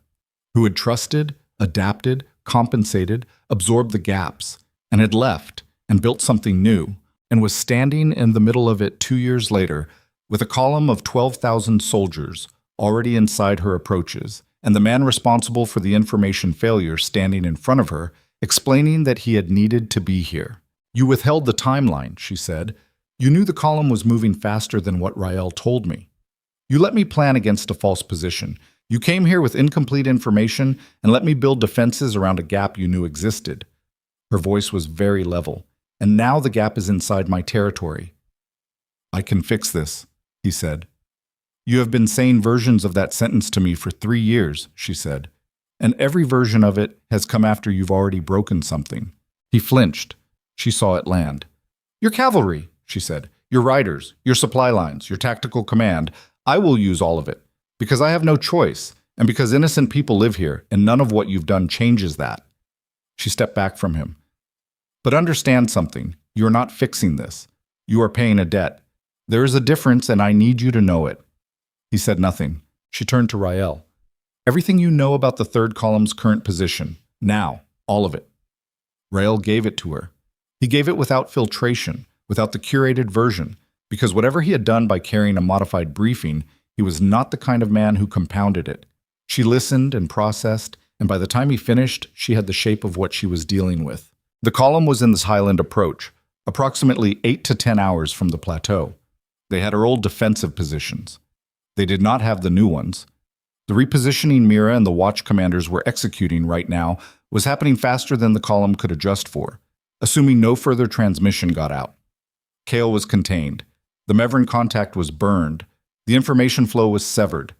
who had trusted, adapted, compensated, absorbed the gaps, and had left and built something new, and was standing in the middle of it 2 years later with a column of 12,000 soldiers already inside her approaches, and the man responsible for the information failure standing in front of her, explaining that he had needed to be here. "You withheld the timeline," she said. "You knew the column was moving faster than what Rael told me. You let me plan against a false position. You came here with incomplete information and let me build defenses around a gap you knew existed." Her voice was very level. "And now the gap is inside my territory." "I can fix this," he said. "You have been saying versions of that sentence to me for 3 years," she said. "And every version of it has come after you've already broken something." He flinched. She saw it land. "Your cavalry," she said. "Your riders, your supply lines, your tactical command. I will use all of it, because I have no choice, and because innocent people live here, and none of what you've done changes that." She stepped back from him. "But understand something. You are not fixing this. You are paying a debt. There is a difference, and I need you to know it." He said nothing. She turned to Rael. "Everything you know about the third column's current position. Now. All of it." Rael gave it to her. He gave it without filtration, without the curated version, because whatever he had done by carrying a modified briefing, he was not the kind of man who compounded it. She listened and processed, and by the time he finished, she had the shape of what she was dealing with. The column was in this highland approach, approximately 8 to 10 hours from the plateau. They had her old defensive positions. They did not have the new ones. The repositioning Mira and the watch commanders were executing right now was happening faster than the column could adjust for, assuming no further transmission got out. Kale was contained. The Mevran contact was burned. The information flow was severed.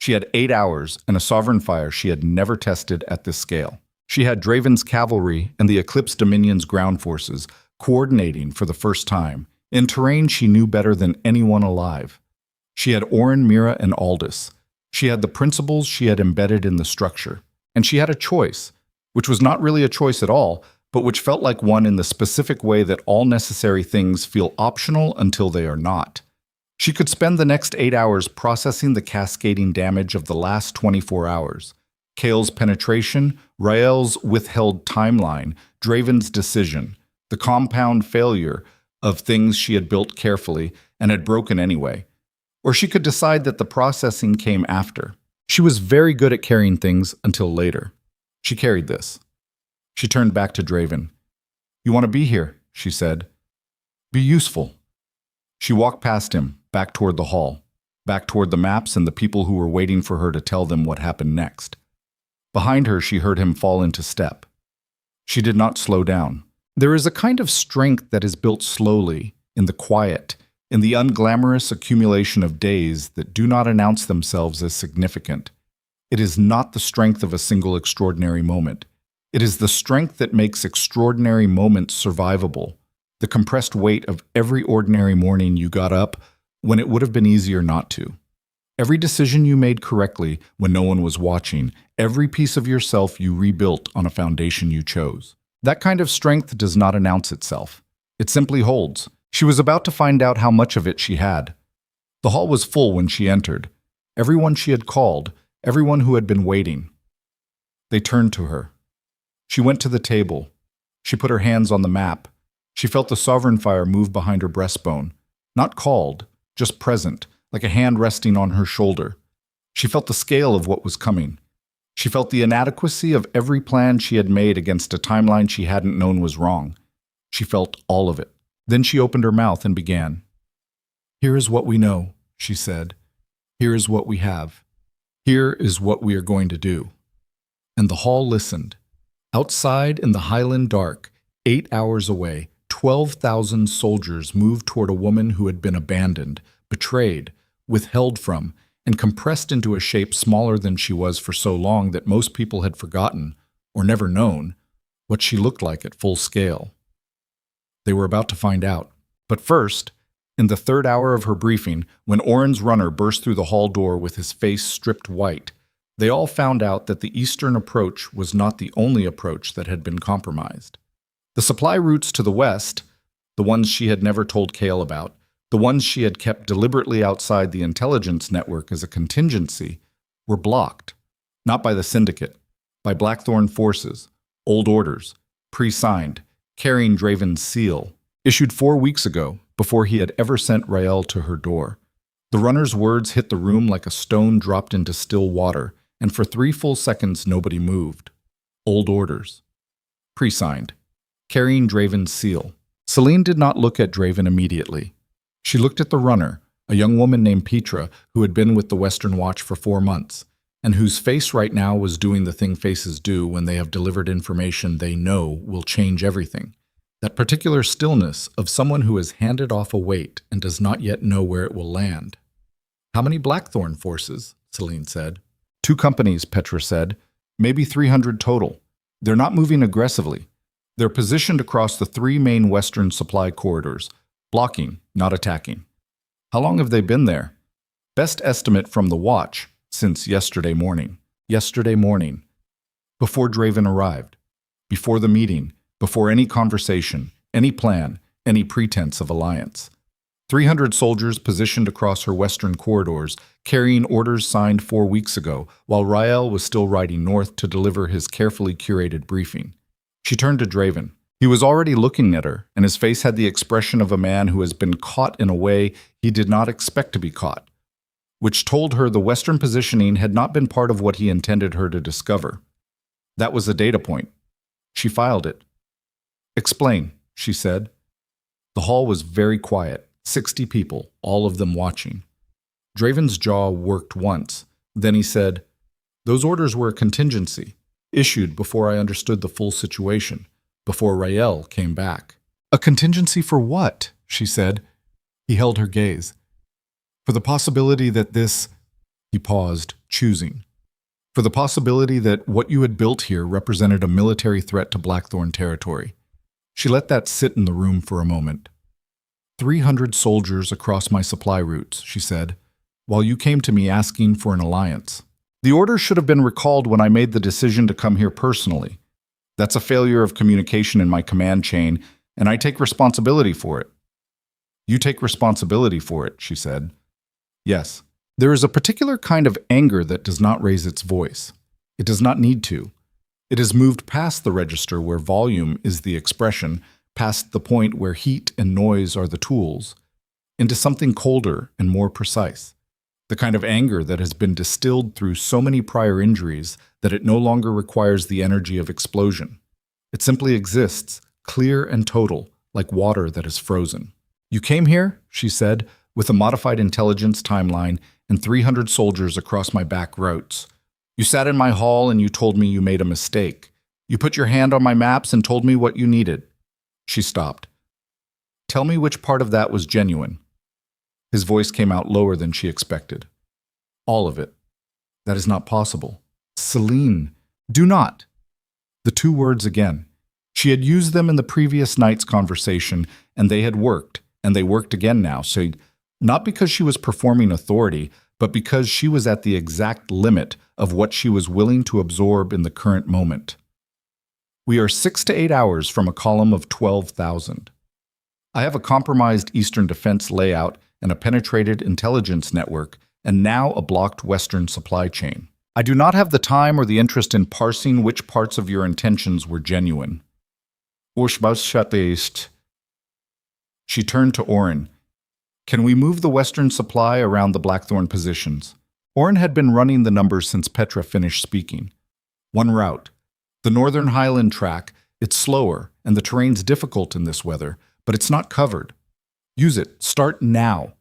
She had 8 hours and a sovereign fire she had never tested at this scale. She had Draven's cavalry and the Eclipse Dominion's ground forces coordinating for the first time, in terrain she knew better than anyone alive. She had Orin, Mira, and Aldous. She had the principles she had embedded in the structure. And she had a choice, which was not really a choice at all, but which felt like one in the specific way that all necessary things feel optional until they are not. She could spend the next 8 hours processing the cascading damage of the last 24 hours. Kale's penetration, Rael's withheld timeline, Draven's decision, the compound failure of things she had built carefully and had broken anyway. Or she could decide that the processing came after. She was very good at carrying things until later. She carried this. She turned back to Draven. "You want to be here," she said. "Be useful." She walked past him, back toward the hall, back toward the maps and the people who were waiting for her to tell them what happened next. Behind her, she heard him fall into step. She did not slow down. There is a kind of strength that is built slowly, in the quiet, in the unglamorous accumulation of days that do not announce themselves as significant. It is not the strength of a single extraordinary moment. It is the strength that makes extraordinary moments survivable, the compressed weight of every ordinary morning you got up when it would have been easier not to. Every decision you made correctly when no one was watching, every piece of yourself you rebuilt on a foundation you chose. That kind of strength does not announce itself. It simply holds. She was about to find out how much of it she had. The hall was full when she entered. Everyone she had called, everyone who had been waiting. They turned to her. She went to the table. She put her hands on the map. She felt the sovereign fire move behind her breastbone. Not called, just present, like a hand resting on her shoulder. She felt the scale of what was coming. She felt the inadequacy of every plan she had made against a timeline she hadn't known was wrong. She felt all of it. Then she opened her mouth and began. "Here is what we know," she said. "Here is what we have. Here is what we are going to do." And the hall listened. Outside in the highland dark, 8 hours away, 12,000 soldiers moved toward a woman who had been abandoned, betrayed, withheld from, and compressed into a shape smaller than she was for so long that most people had forgotten, or never known, what she looked like at full scale. They were about to find out. But first, In the third hour of her briefing, when Oren's runner burst through the hall door with his face stripped white, they all found out that the eastern approach was not the only approach that had been compromised. The supply routes to the west, the ones she had never told Kale about, the ones she had kept deliberately outside the intelligence network as a contingency, were blocked, not by the Syndicate, by Blackthorn forces, old orders, pre-signed, carrying Draven's seal, issued 4 weeks ago, before he had ever sent Rael to her door. The runner's words hit the room like a stone dropped into still water, and for 3 full seconds nobody moved. Old orders. Pre-signed. Carrying Draven's seal. Selene did not look at Draven immediately. She looked at the runner, a young woman named Petra, who had been with the Western Watch for 4 months, and whose face right now was doing the thing faces do when they have delivered information they know will change everything. That particular stillness of someone who has handed off a weight and does not yet know where it will land. "How many Blackthorn forces?" Selene said. "2 companies," Petra said. "Maybe 300 total. They're not moving aggressively. They're positioned across the 3 main Western supply corridors, blocking, not attacking." "How long have they been there?" "Best estimate from the Watch, since yesterday morning." Yesterday morning. Before Draven arrived. Before the meeting. Before any conversation, any plan, any pretense of alliance. 300 soldiers positioned across her western corridors, carrying orders signed 4 weeks ago, while Rael was still riding north to deliver his carefully curated briefing. She turned to Draven. He was already looking at her, and his face had the expression of a man who has been caught in a way he did not expect to be caught, which told her the western positioning had not been part of what he intended her to discover. That was a data point. She filed it. "Explain," she said. The hall was very quiet, 60 people, all of them watching. Draven's jaw worked once. Then he said, "Those orders were a contingency, issued before I understood the full situation, before Rael came back." "A contingency for what?" she said. He held her gaze. "For the possibility that this—" He paused, choosing. "For the possibility that what you had built here represented a military threat to Blackthorn territory." She let that sit in the room for a moment. 300 soldiers across my supply routes, she said, while you came to me asking for an alliance. The order should have been recalled when I made the decision to come here personally. That's a failure of communication in my command chain, and I take responsibility for it." "You take responsibility for it," she said. "Yes. There is a particular kind of anger that does not raise its voice. It does not need to. It has moved past the register where volume is the expression, past the point where heat and noise are the tools, into something colder and more precise. The kind of anger that has been distilled through so many prior injuries that it no longer requires the energy of explosion. It simply exists, clear and total, like water that is frozen." "You came here," she said, "with a modified intelligence timeline and 300 soldiers across my back routes. You sat in my hall and you told me you made a mistake. You put your hand on my maps and told me what you needed." She stopped. "Tell me which part of that was genuine." His voice came out lower than she expected. "All of it." "That is not possible." "Selene, do not." The 2 words again. She had used them in the previous night's conversation, and they had worked, and they worked again now, so not because she was performing authority, but because she was at the exact limit of what she was willing to absorb in the current moment. "We are 6 to 8 hours from a column of 12,000. I have a compromised Eastern defense layout and a penetrated intelligence network, and now a blocked Western supply chain. I do not have the time or the interest in parsing which parts of your intentions were genuine." She turned to Oren. "Can we move the Western supply around the Blackthorn positions?" Oren had been running the numbers since Petra finished speaking. "One route. The Northern Highland track. It's slower, and the terrain's difficult in this weather, but it's not covered. Use it. Start now."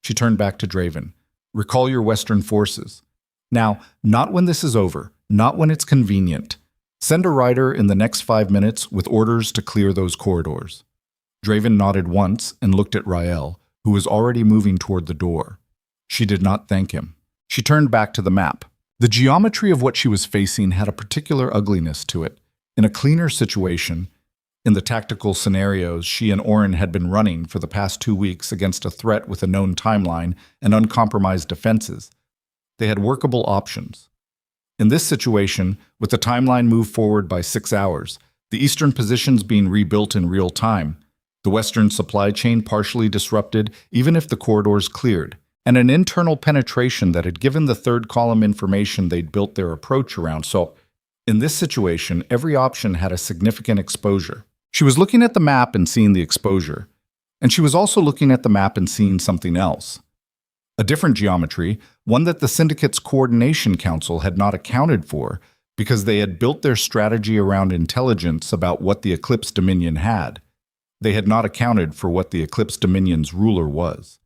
She turned back to Draven. "Recall your Western forces. Now, not when this is over, not when it's convenient. Send a rider in the next 5 minutes with orders to clear those corridors." Draven nodded once and looked at Rael, who was already moving toward the door. She did not thank him. She turned back to the map. The geometry of what she was facing had a particular ugliness to it. In a cleaner situation, In the tactical scenarios, she and Oren had been running for the past 2 weeks against a threat with a known timeline and uncompromised defenses. They had workable options. In this situation, with the timeline moved forward by 6 hours, the eastern positions being rebuilt in real time, the western supply chain partially disrupted even if the corridors cleared, and an internal penetration that had given the third column information they'd built their approach around. So, in this situation, every option had a significant exposure. She was looking at the map and seeing the exposure, and she was also looking at the map and seeing something else. A different geometry, one that the Syndicate's Coordination Council had not accounted for because they had built their strategy around intelligence about what the Eclipse Dominion had. They had not accounted for what the Eclipse Dominion's ruler was.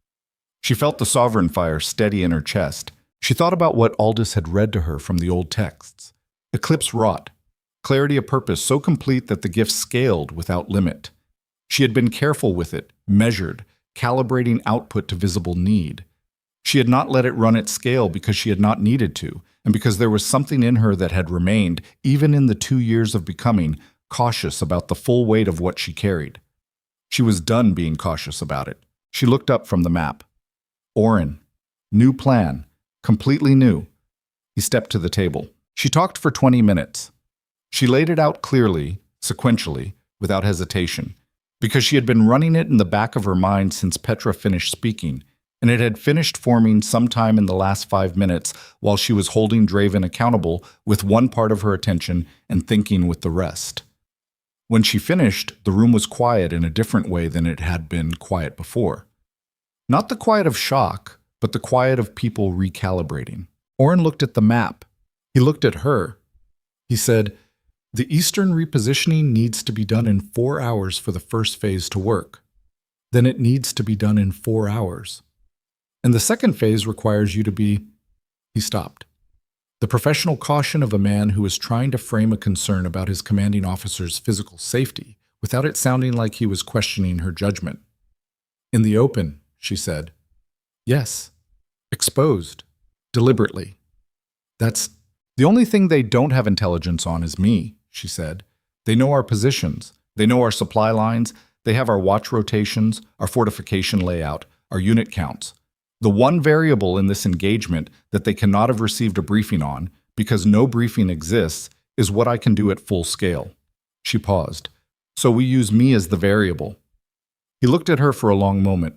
She felt the sovereign fire steady in her chest. She thought about what Aldous had read to her from the old texts. Eclipse wrought. Clarity of purpose so complete that the gift scaled without limit. She had been careful with it, measured, calibrating output to visible need. She had not let it run at scale because she had not needed to, and because there was something in her that had remained, even in the 2 years of becoming, cautious about the full weight of what she carried. She was done being cautious about it. She looked up from the map. Oren. New plan. Completely new. He stepped to the table. She talked for 20 minutes. She laid it out clearly, sequentially, without hesitation, because she had been running it in the back of her mind since Petra finished speaking, and it had finished forming sometime in the last 5 minutes while she was holding Draven accountable with one part of her attention and thinking with the rest. When she finished, the room was quiet in a different way than it had been quiet before. Not the quiet of shock, but the quiet of people recalibrating. Oren looked at the map. He looked at her. He said, "The eastern repositioning needs to be done in 4 hours for the first phase to work. Then it needs to be done in 4 hours. And the second phase requires you to be..." He stopped. The professional caution of a man who is trying to frame a concern about his commanding officer's physical safety without it sounding like he was questioning her judgment. "In the open," she said. "Yes. Exposed. Deliberately. That's... The only thing they don't have intelligence on is me," she said. "They know our positions. They know our supply lines. They have our watch rotations, our fortification layout, our unit counts. The one variable in this engagement that they cannot have received a briefing on, because no briefing exists, is what I can do at full scale." She paused. "So we use me as the variable." He looked at her for a long moment.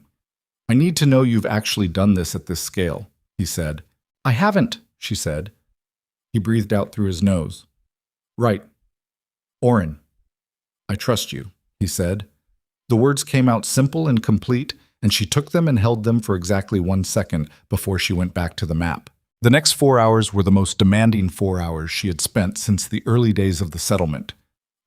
"I need to know you've actually done this at this scale," he said. "I haven't," she said. He breathed out through his nose. "Right. Oren, I trust you," he said. The words came out simple and complete, and she took them and held them for exactly 1 second before she went back to the map. The next 4 hours were the most demanding 4 hours she had spent since the early days of the settlement.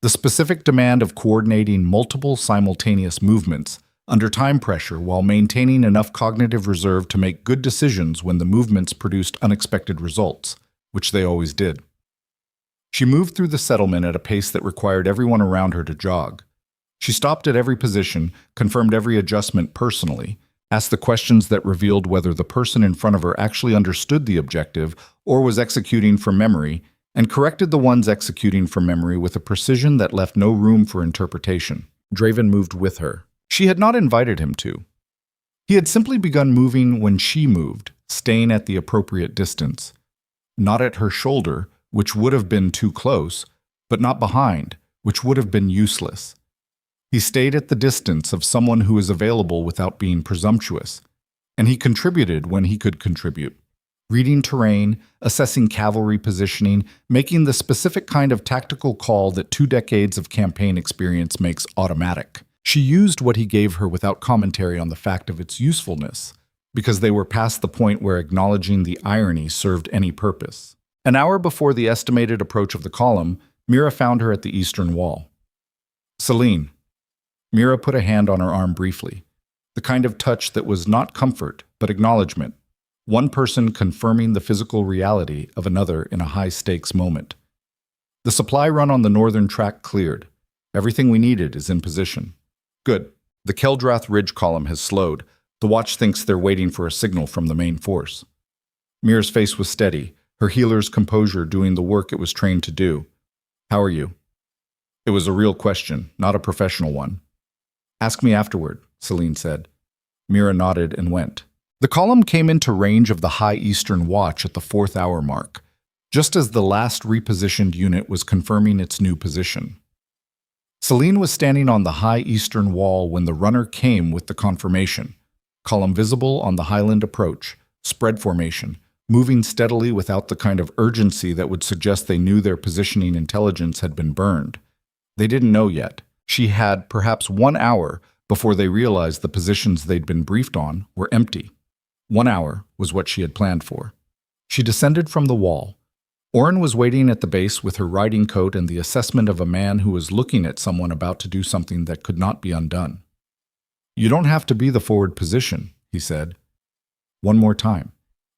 The specific demand of coordinating multiple simultaneous movements under time pressure while maintaining enough cognitive reserve to make good decisions when the movements produced unexpected results, which they always did. She moved through the settlement at a pace that required everyone around her to jog. She stopped at every position, confirmed every adjustment personally, asked the questions that revealed whether the person in front of her actually understood the objective or was executing from memory, and corrected the ones executing from memory with a precision that left no room for interpretation. Draven moved with her. She had not invited him to. He had simply begun moving when she moved, staying at the appropriate distance. Not at her shoulder, which would have been too close, but not behind, which would have been useless. He stayed at the distance of someone who is available without being presumptuous, and he contributed when he could contribute, reading terrain, assessing cavalry positioning, making the specific kind of tactical call that 2 decades of campaign experience makes automatic. She used what he gave her without commentary on the fact of its usefulness, because they were past the point where acknowledging the irony served any purpose. An hour before the estimated approach of the column, Mira found her at the eastern wall. "Selene." Mira put a hand on her arm briefly, the kind of touch that was not comfort, but acknowledgement, one person confirming the physical reality of another in a high-stakes moment. "The supply run on the northern track cleared. Everything we needed is in position." "Good. The Keldrath Ridge column has slowed. The watch thinks they're waiting for a signal from the main force." Mira's face was steady, her healer's composure doing the work it was trained to do. "How are you?" It was a real question, not a professional one. Ask me afterward, Selene said. Mira nodded and went. The column came into range of the High Eastern Watch at the 4th hour mark, just as the last repositioned unit was confirming its new position. Selene was standing on the High Eastern Wall when the runner came with the confirmation. Column visible on the Highland approach, spread formation, moving steadily without the kind of urgency that would suggest they knew their positioning intelligence had been burned. They didn't know yet. She had perhaps 1 hour before they realized the positions they'd been briefed on were empty. 1 hour was what she had planned for. She descended from the wall. Orin was waiting at the base with her riding coat and the assessment of a man who was looking at someone about to do something that could not be undone. "You don't have to be the forward position," he said. One more time.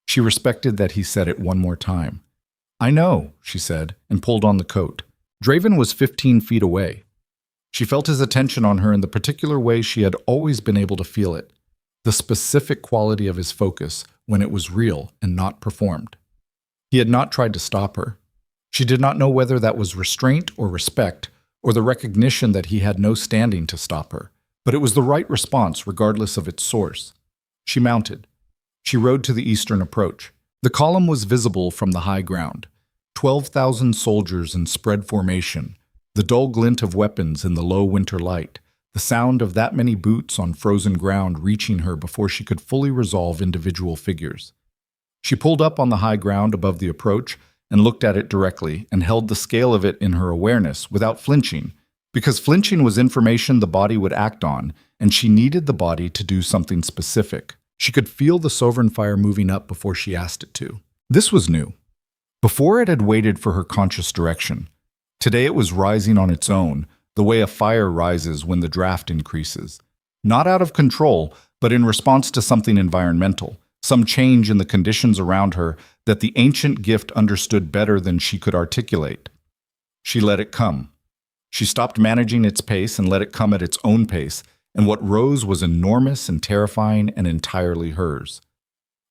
She respected that he said it one more time. "I know," she said, and pulled on the coat. Draven was 15 feet away. She felt his attention on her in the particular way she had always been able to feel it, the specific quality of his focus when it was real and not performed. He had not tried to stop her. She did not know whether that was restraint or respect, or the recognition that he had no standing to stop her, but it was the right response regardless of its source. She mounted. She rode to the eastern approach. The column was visible from the high ground. 12,000 soldiers in spread formation, the dull glint of weapons in the low winter light, the sound of that many boots on frozen ground reaching her before she could fully resolve individual figures. She pulled up on the high ground above the approach and looked at it directly and held the scale of it in her awareness without flinching, because flinching was information the body would act on, and she needed the body to do something specific. She could feel the sovereign fire moving up before she asked it to. This was new. Before it had waited for her conscious direction. Today it was rising on its own, the way a fire rises when the draft increases. Not out of control, but in response to something environmental, some change in the conditions around her that the ancient gift understood better than she could articulate. She let it come. She stopped managing its pace and let it come at its own pace, and what rose was enormous and terrifying and entirely hers.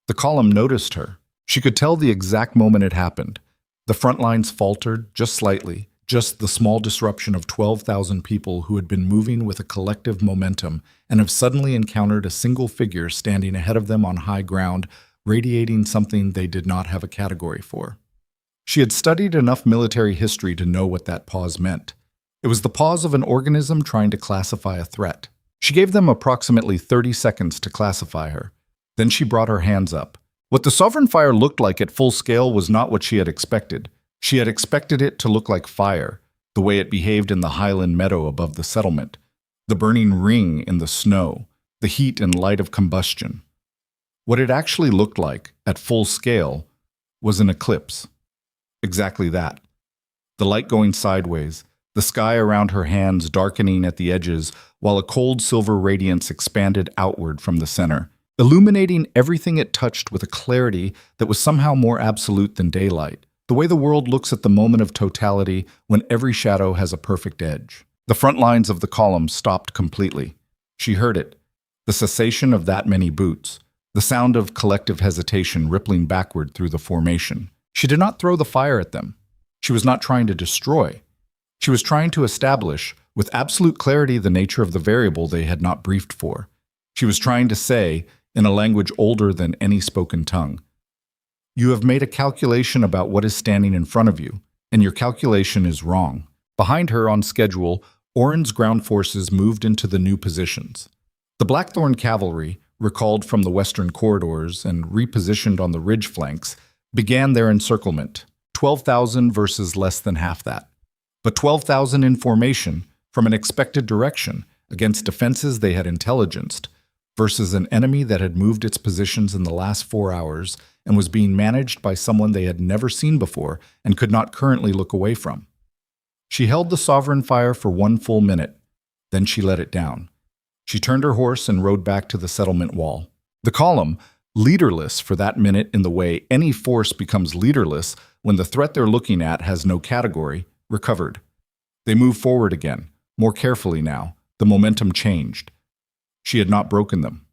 The column noticed her. She could tell the exact moment it happened. The front lines faltered, just slightly, just the small disruption of 12,000 people who had been moving with a collective momentum and have suddenly encountered a single figure standing ahead of them on high ground, radiating something they did not have a category for. She had studied enough military history to know what that pause meant. It was the pause of an organism trying to classify a threat. She gave them approximately 30 seconds to classify her. Then she brought her hands up. What the sovereign fire looked like at full scale was not what she had expected. She had expected it to look like fire, the way it behaved in the highland meadow above the settlement, the burning ring in the snow, the heat and light of combustion. What it actually looked like, at full scale, was an eclipse. Exactly that. The light going sideways, the sky around her hands darkening at the edges, while a cold silver radiance expanded outward from the center, illuminating everything it touched with a clarity that was somehow more absolute than daylight. The way the world looks at the moment of totality when every shadow has a perfect edge. The front lines of the column stopped completely. She heard it, the cessation of that many boots, the sound of collective hesitation rippling backward through the formation. She did not throw the fire at them. She was not trying to destroy. She was trying to establish, with absolute clarity, the nature of the variable they had not briefed for. She was trying to say, in a language older than any spoken tongue, "You have made a calculation about what is standing in front of you, and your calculation is wrong." Behind her, on schedule, Orin's ground forces moved into the new positions. The Blackthorn cavalry, recalled from the western corridors and repositioned on the ridge flanks, began their encirclement, 12,000 versus less than half that. But 12,000 in formation, from an expected direction, against defenses they had intelligenced, versus an enemy that had moved its positions in the last 4 hours and was being managed by someone they had never seen before and could not currently look away from. She held the sovereign fire for 1 full minute. Then she let it down. She turned her horse and rode back to the settlement wall. The column, leaderless for that minute in the way any force becomes leaderless when the threat they're looking at has no category, recovered. They moved forward again, more carefully now. The momentum changed. She had not broken them.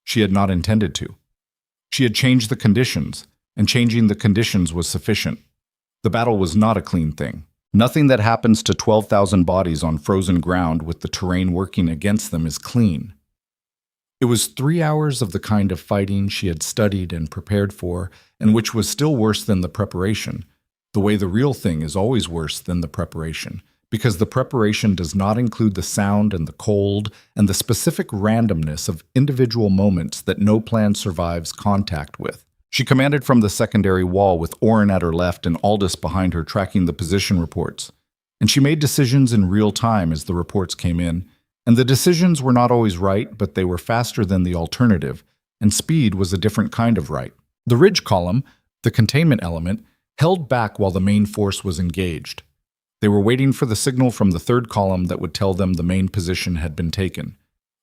She had not intended to. She had changed the conditions, and changing the conditions was sufficient. The battle was not a clean thing. Nothing that happens to 12,000 bodies on frozen ground with the terrain working against them is clean. It was 3 hours of the kind of fighting she had studied and prepared for, and which was still worse than the preparation, the way the real thing is always worse than the preparation, because the preparation does not include the sound and the cold and the specific randomness of individual moments that no plan survives contact with. She commanded from the secondary wall with Orin at her left and Aldous behind her tracking the position reports. And she made decisions in real time as the reports came in. And the decisions were not always right, but they were faster than the alternative, and speed was a different kind of right. The ridge column, the containment element, held back while the main force was engaged. They were waiting for the signal from the third column that would tell them the main position had been taken.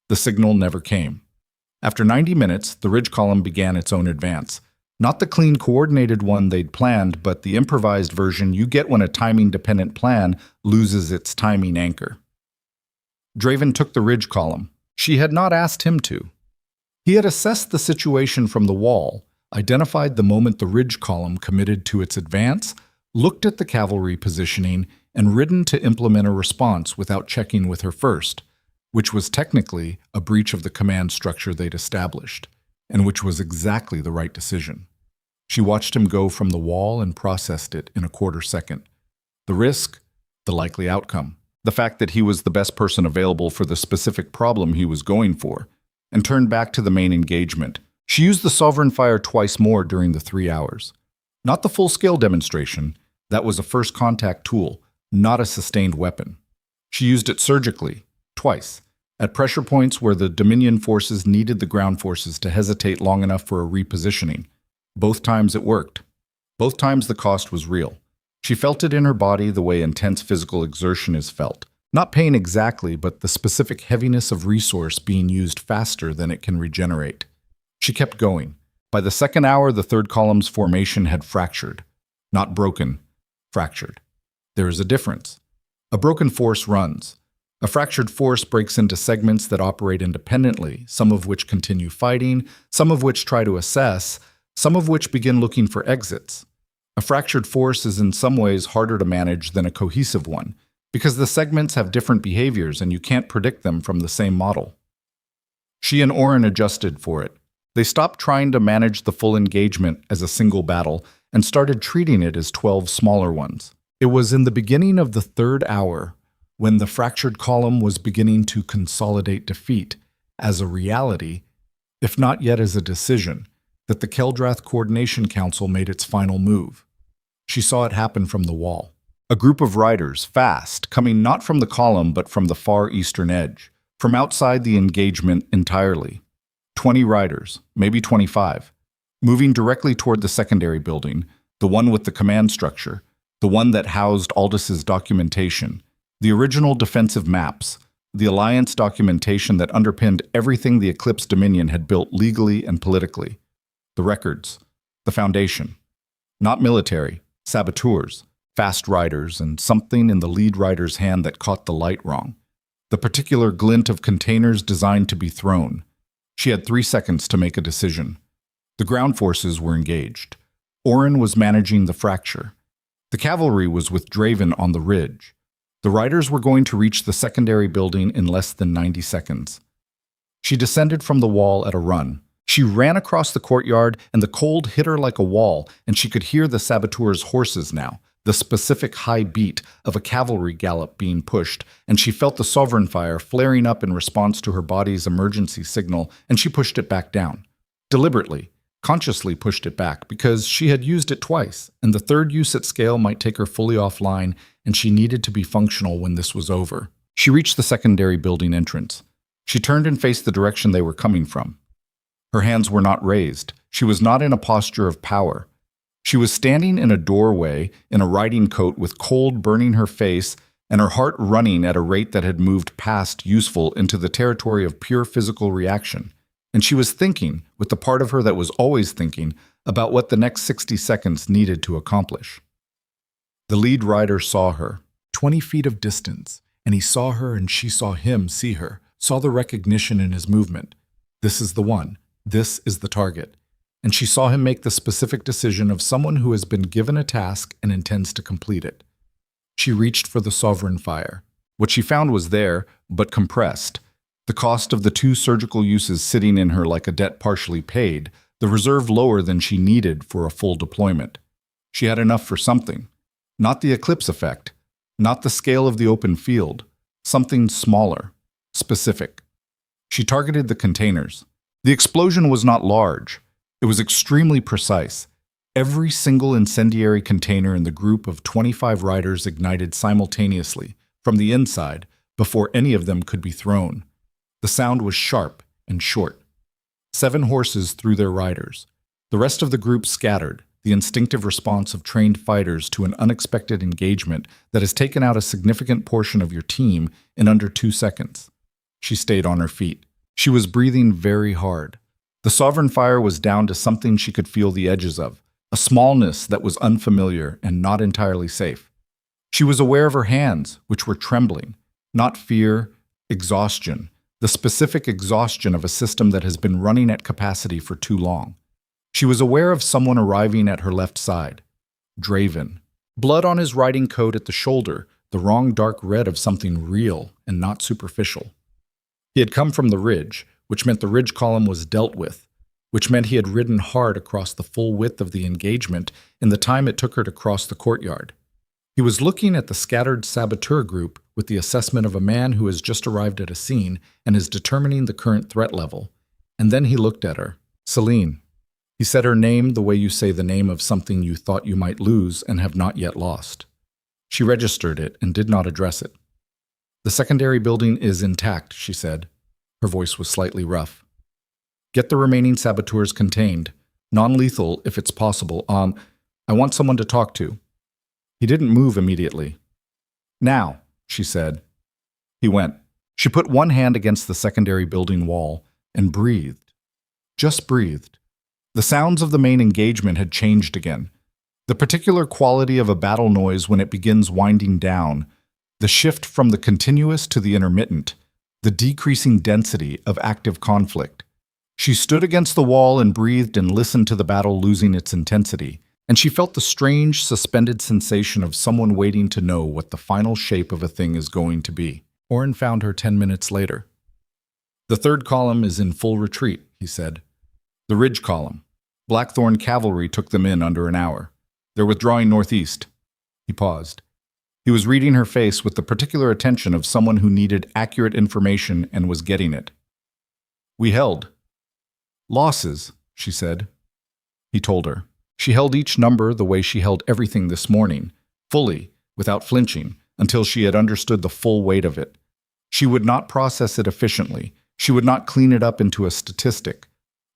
The signal never came. After 90 minutes, the ridge column began its own advance. Not the clean, coordinated one they'd planned, but the improvised version you get when a timing-dependent plan loses its timing anchor. Draven took the ridge column. She had not asked him to. He had assessed the situation from the wall, identified the moment the ridge column committed to its advance, looked at the cavalry positioning, and ridden to implement a response without checking with her first, which was technically a breach of the command structure they'd established, and which was exactly the right decision. She watched him go from the wall and processed it in a quarter second. The risk, the likely outcome. The fact that he was the best person available for the specific problem he was going for, and turned back to the main engagement. She used the Sovereign Fire twice more during the 3 hours. Not the full-scale demonstration, that was a first contact tool, not a sustained weapon. She used it surgically, twice, at pressure points where the Dominion forces needed the ground forces to hesitate long enough for a repositioning. Both times it worked. Both times the cost was real. She felt it in her body the way intense physical exertion is felt. Not pain exactly, but the specific heaviness of resource being used faster than it can regenerate. She kept going. By the second hour, the third column's formation had fractured. Not broken, fractured. There is a difference. A broken force runs. A fractured force breaks into segments that operate independently, some of which continue fighting, some of which try to assess, some of which begin looking for exits. A fractured force is in some ways harder to manage than a cohesive one, because the segments have different behaviors and you can't predict them from the same model. She and Orin adjusted for it. They stopped trying to manage the full engagement as a single battle and started treating it as 12 smaller ones. It was in the beginning of the third hour, when the fractured column was beginning to consolidate defeat as a reality, if not yet as a decision, that the Keldrath Coordination Council made its final move. She saw it happen from the wall. A group of riders, fast, coming not from the column but from the far eastern edge, from outside the engagement entirely. 20 riders, maybe 25, moving directly toward the secondary building, the one with the command structure, the one that housed Aldous' documentation, the original defensive maps, the alliance documentation that underpinned everything the Eclipse Dominion had built legally and politically. The records, the foundation. Not military, saboteurs, fast riders, and something in the lead rider's hand that caught the light wrong. The particular glint of containers designed to be thrown. She had 3 seconds to make a decision. The ground forces were engaged. Orin was managing the fracture. The cavalry was with Draven on the ridge. The riders were going to reach the secondary building in less than 90 seconds. She descended from the wall at a run. She ran across the courtyard, and the cold hit her like a wall, and she could hear the saboteurs' horses now, the specific high beat of a cavalry gallop being pushed, and she felt the Sovereign Fire flaring up in response to her body's emergency signal, and she pushed it back down. Deliberately, consciously pushed it back, because she had used it twice, and the third use at scale might take her fully offline, and she needed to be functional when this was over. She reached the secondary building entrance. She turned and faced the direction they were coming from. Her hands were not raised. She was not in a posture of power. She was standing in a doorway in a riding coat with cold burning her face and her heart running at a rate that had moved past useful into the territory of pure physical reaction. And she was thinking, with the part of her that was always thinking, about what the next 60 seconds needed to accomplish. The lead rider saw her, 20 feet of distance, and he saw her and she saw him see her, saw the recognition in his movement. This is the one. This is the target. And she saw him make the specific decision of someone who has been given a task and intends to complete it. She reached for the sovereign fire. What she found was there, but compressed. The cost of the 2 surgical uses sitting in her like a debt partially paid, the reserve lower than she needed for a full deployment. She had enough for something. Not the eclipse effect, not the scale of the open field, something smaller, specific. She targeted the containers. The explosion was not large. It was extremely precise. Every single incendiary container in the group of 25 riders ignited simultaneously, from the inside, before any of them could be thrown. The sound was sharp and short. 7 horses threw their riders. The rest of the group scattered, the instinctive response of trained fighters to an unexpected engagement that has taken out a significant portion of your team in under 2 seconds. She stayed on her feet. She was breathing very hard. The sovereign fire was down to something she could feel the edges of, a smallness that was unfamiliar and not entirely safe. She was aware of her hands, which were trembling, not fear, exhaustion, the specific exhaustion of a system that has been running at capacity for too long. She was aware of someone arriving at her left side. Draven. Blood on his riding coat at the shoulder, the wrong dark red of something real and not superficial. He had come from the ridge, which meant the ridge column was dealt with, which meant he had ridden hard across the full width of the engagement in the time it took her to cross the courtyard. He was looking at the scattered saboteur group with the assessment of a man who has just arrived at a scene and is determining the current threat level. And then he looked at her. Selene. He said her name the way you say the name of something you thought you might lose and have not yet lost. She registered it and did not address it. The secondary building is intact, she said. Her voice was slightly rough. Get the remaining saboteurs contained. Non-lethal, if it's possible. I want someone to talk to. He didn't move immediately. Now, she said. He went. She put one hand against the secondary building wall and breathed. Just breathed. The sounds of the main engagement had changed again. The particular quality of a battle noise when it begins winding down, the shift from the continuous to the intermittent, the decreasing density of active conflict. She stood against the wall and breathed and listened to the battle losing its intensity, and she felt the strange, suspended sensation of someone waiting to know what the final shape of a thing is going to be. Orin found her 10 minutes later. The 3rd column is in full retreat, he said. The ridge column. Blackthorn cavalry took them in under an hour. They're withdrawing northeast. He paused. He was reading her face with the particular attention of someone who needed accurate information and was getting it. We held. Losses, she said. He told her. She held each number the way she held everything this morning, fully, without flinching, until she had understood the full weight of it. She would not process it efficiently. She would not clean it up into a statistic.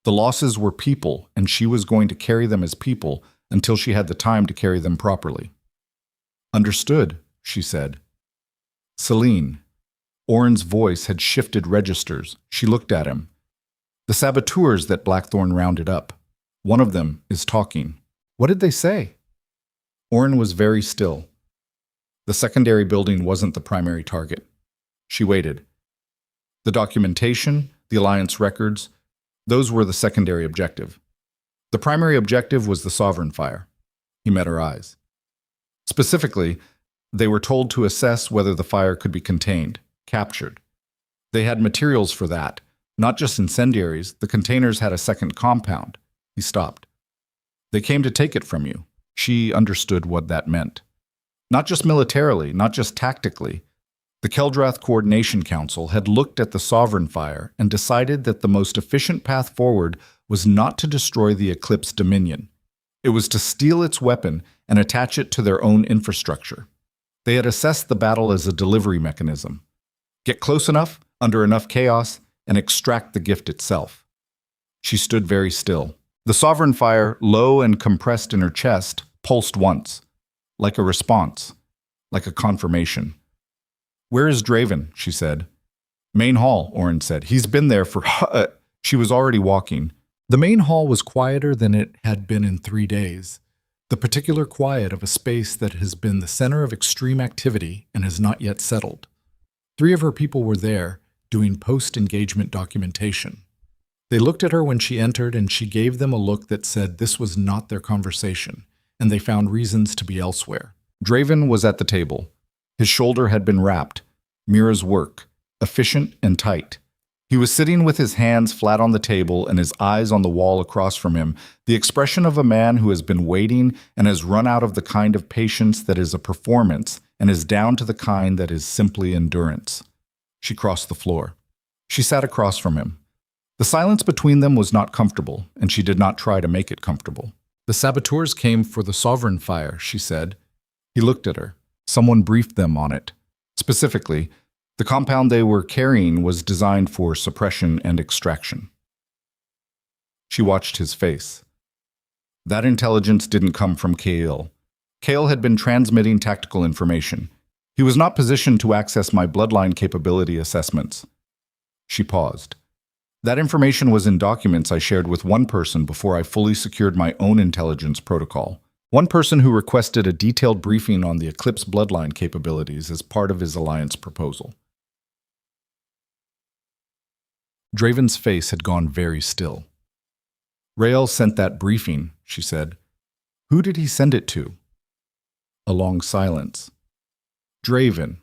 The losses were people, and she was going to carry them as people until she had the time to carry them properly. Understood, she said. Selene. Orin's voice had shifted registers. She looked at him. The saboteurs that Blackthorn rounded up. One of them is talking. What did they say? Orin was very still. The secondary building wasn't the primary target. She waited. The documentation, the Alliance records, those were the secondary objective. The primary objective was the sovereign fire. He met her eyes. Specifically, they were told to assess whether the fire could be contained, captured. They had materials for that, not just incendiaries. The containers had a second compound. He stopped. They came to take it from you. She understood what that meant. Not just militarily, not just tactically. The Keldrath Coordination Council had looked at the sovereign fire and decided that the most efficient path forward was not to destroy the Eclipse Dominion. It was to steal its weapon and attach it to their own infrastructure. They had assessed the battle as a delivery mechanism. Get close enough, under enough chaos, and extract the gift itself. She stood very still. The sovereign fire, low and compressed in her chest, pulsed once, like a response, like a confirmation. Where is Draven? She said. Main hall, Orin said. He's been there for... She was already walking. The main hall was quieter than it had been in 3 days. The particular quiet of a space that has been the center of extreme activity and has not yet settled. 3 of her people were there, doing post-engagement documentation. They looked at her when she entered, and she gave them a look that said this was not their conversation, and they found reasons to be elsewhere. Draven was at the table. His shoulder had been wrapped. Mira's work, efficient and tight. He was sitting with his hands flat on the table and his eyes on the wall across from him, the expression of a man who has been waiting and has run out of the kind of patience that is a performance and is down to the kind that is simply endurance. She crossed the floor. She sat across from him. The silence between them was not comfortable, and she did not try to make it comfortable. "The saboteurs came for the sovereign fire," she said. He looked at her. Someone briefed them on it. Specifically, the compound they were carrying was designed for suppression and extraction. She watched his face. That intelligence didn't come from Kael. Kael had been transmitting tactical information. He was not positioned to access my bloodline capability assessments. She paused. That information was in documents I shared with one person before I fully secured my own intelligence protocol. One person who requested a detailed briefing on the Eclipse bloodline capabilities as part of his alliance proposal. Draven's face had gone very still. "Rael sent that briefing," she said. "Who did he send it to?" A long silence. "Draven."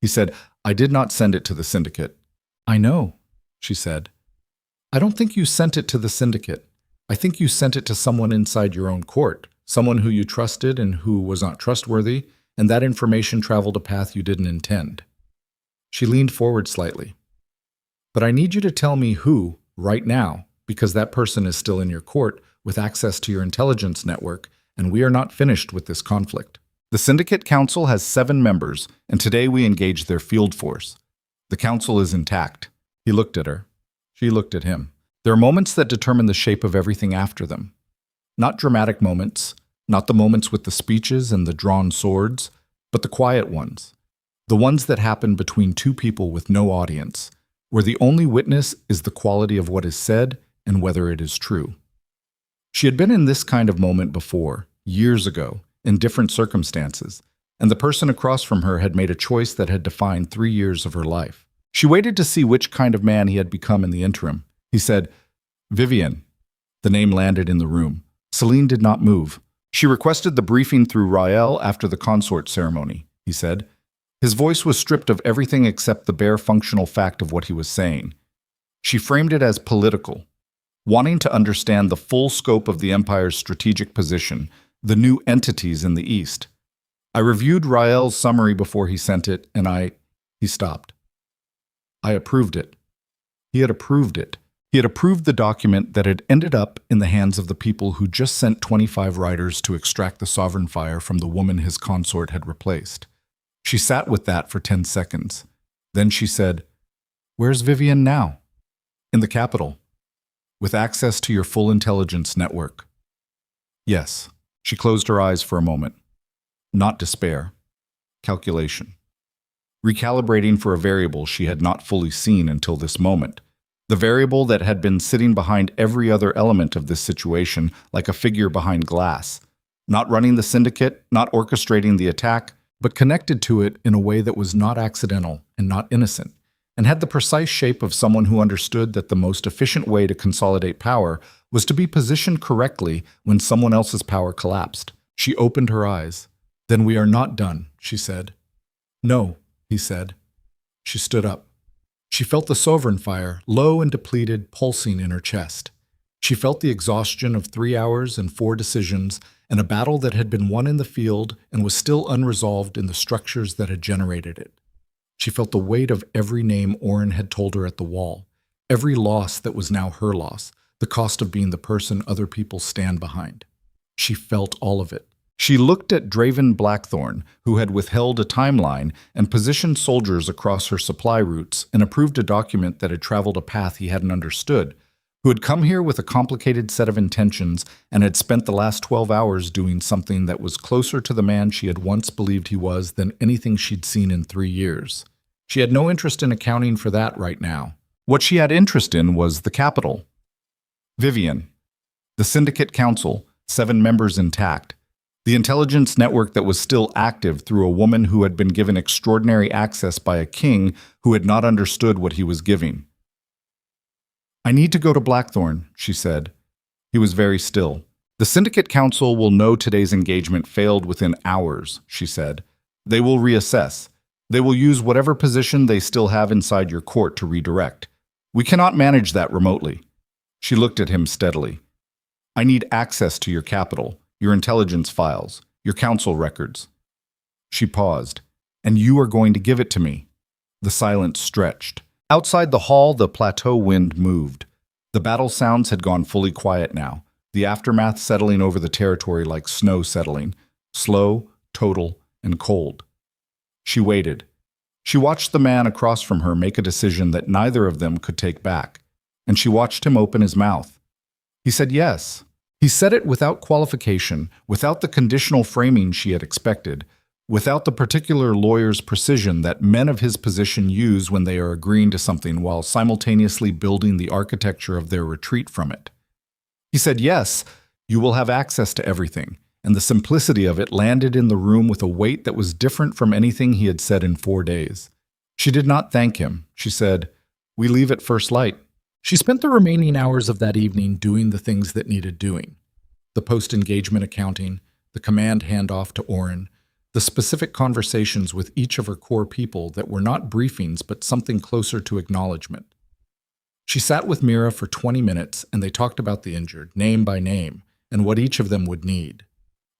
He said, "I did not send it to the Syndicate." "I know," she said. "I don't think you sent it to the Syndicate. I think you sent it to someone inside your own court, someone who you trusted and who was not trustworthy, and that information traveled a path you didn't intend." She leaned forward slightly. "But I need you to tell me who, right now, because that person is still in your court with access to your intelligence network, and we are not finished with this conflict. The Syndicate Council has 7 members, and today we engaged their field force. The council is intact." He looked at her. She looked at him. There are moments that determine the shape of everything after them. Not dramatic moments, not the moments with the speeches and the drawn swords, but the quiet ones. The ones that happen between two people with no audience, where the only witness is the quality of what is said and whether it is true. She had been in this kind of moment before, years ago, in different circumstances, and the person across from her had made a choice that had defined 3 years of her life. She waited to see which kind of man he had become in the interim. He said, "Vivian." The name landed in the room. Selene did not move. "She requested the briefing through Rael after the consort ceremony," he said. His voice was stripped of everything except the bare functional fact of what he was saying. She framed it as political, wanting to understand the full scope of the Empire's strategic position, the new entities in the East. "I reviewed Rael's summary before he sent it, and He stopped. "I approved it." He had approved it. He had approved the document that had ended up in the hands of the people who just sent 25 riders to extract the sovereign fire from the woman his consort had replaced. She sat with that for 10 seconds. Then she said, "Where's Vivian now?" "In the capital, with access to your full intelligence network." "Yes." She closed her eyes for a moment. Not despair. Calculation. Recalibrating for a variable she had not fully seen until this moment. The variable that had been sitting behind every other element of this situation, like a figure behind glass. Not running the Syndicate, not orchestrating the attack, but connected to it in a way that was not accidental and not innocent, and had the precise shape of someone who understood that the most efficient way to consolidate power was to be positioned correctly when someone else's power collapsed. She opened her eyes. "Then we are not done," she said. "No," he said. She stood up. She felt the sovereign fire, low and depleted, pulsing in her chest. She felt the exhaustion of 3 hours and 4 decisions, and a battle that had been won in the field and was still unresolved in the structures that had generated it. She felt the weight of every name Orin had told her at the wall, every loss that was now her loss, the cost of being the person other people stand behind. She felt all of it. She looked at Draven Blackthorn, who had withheld a timeline and positioned soldiers across her supply routes and approved a document that had traveled a path he hadn't understood, who had come here with a complicated set of intentions and had spent the last 12 hours doing something that was closer to the man she had once believed he was than anything she'd seen in 3 years. She had no interest in accounting for that right now. What she had interest in was the capital. Vivian. The Syndicate Council, 7 members intact. The intelligence network that was still active through a woman who had been given extraordinary access by a king who had not understood what he was giving. "I need to go to Blackthorn," she said. He was very still. The Syndicate Council will know today's engagement failed within hours, she said. They will reassess. They will use whatever position they still have inside your court to redirect. We cannot manage that remotely. She looked at him steadily. I need access to your capital, your intelligence files, your council records. She paused. And you are going to give it to me. The silence stretched. Outside the hall, the plateau wind moved. The battle sounds had gone fully quiet now, the aftermath settling over the territory like snow settling, slow, total, and cold. She waited. She watched the man across from her make a decision that neither of them could take back, and she watched him open his mouth. He said yes. He said it without qualification, without the conditional framing she had expected, without the particular lawyer's precision that men of his position use when they are agreeing to something while simultaneously building the architecture of their retreat from it. He said, yes, you will have access to everything, and the simplicity of it landed in the room with a weight that was different from anything he had said in 4 days. She did not thank him. She said, we leave at first light. She spent the remaining hours of that evening doing the things that needed doing. The post-engagement accounting, the command handoff to Oren, the specific conversations with each of her core people that were not briefings but something closer to acknowledgement. She sat with Mira for 20 minutes and they talked about the injured, name by name, and what each of them would need.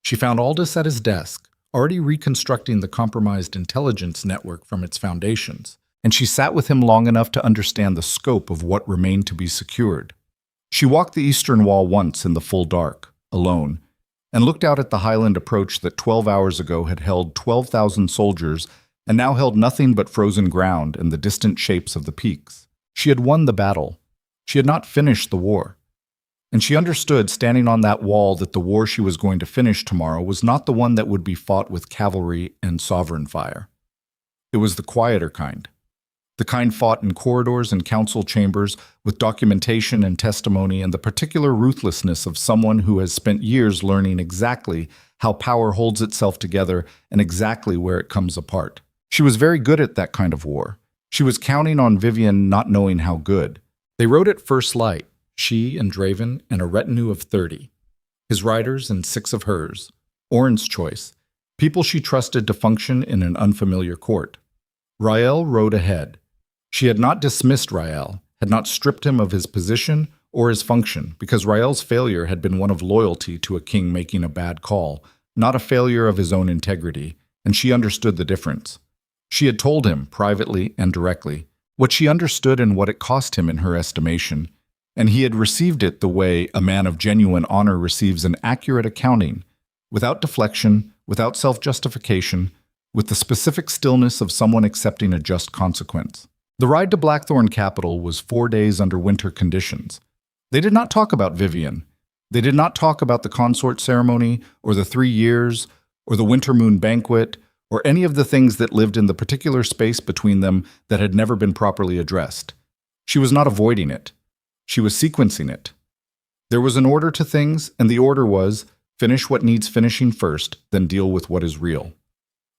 She found Aldous at his desk, already reconstructing the compromised intelligence network from its foundations, and she sat with him long enough to understand the scope of what remained to be secured. She walked the eastern wall once in the full dark, alone, and looked out at the highland approach that 12 hours ago had held 12,000 soldiers and now held nothing but frozen ground and the distant shapes of the peaks. She had won the battle. She had not finished the war. And she understood, standing on that wall, that the war she was going to finish tomorrow was not the one that would be fought with cavalry and sovereign fire. It was the quieter kind. The kind fought in corridors and council chambers with documentation and testimony and the particular ruthlessness of someone who has spent years learning exactly how power holds itself together and exactly where it comes apart. She was very good at that kind of war. She was counting on Vivian not knowing how good. They rode at first light, she and Draven and a retinue of 30. His riders and 6 of hers. Oren's choice. People she trusted to function in an unfamiliar court. Rael rode ahead. She had not dismissed Rael, had not stripped him of his position or his function, because Rael's failure had been one of loyalty to a king making a bad call, not a failure of his own integrity, and she understood the difference. She had told him, privately and directly, what she understood and what it cost him in her estimation, and he had received it the way a man of genuine honor receives an accurate accounting, without deflection, without self-justification, with the specific stillness of someone accepting a just consequence. The ride to Blackthorn Capital was 4 days under winter conditions. They did not talk about Vivian. They did not talk about the consort ceremony, or the 3 years, or the winter moon banquet, or any of the things that lived in the particular space between them that had never been properly addressed. She was not avoiding it. She was sequencing it. There was an order to things, and the order was, finish what needs finishing first, then deal with what is real.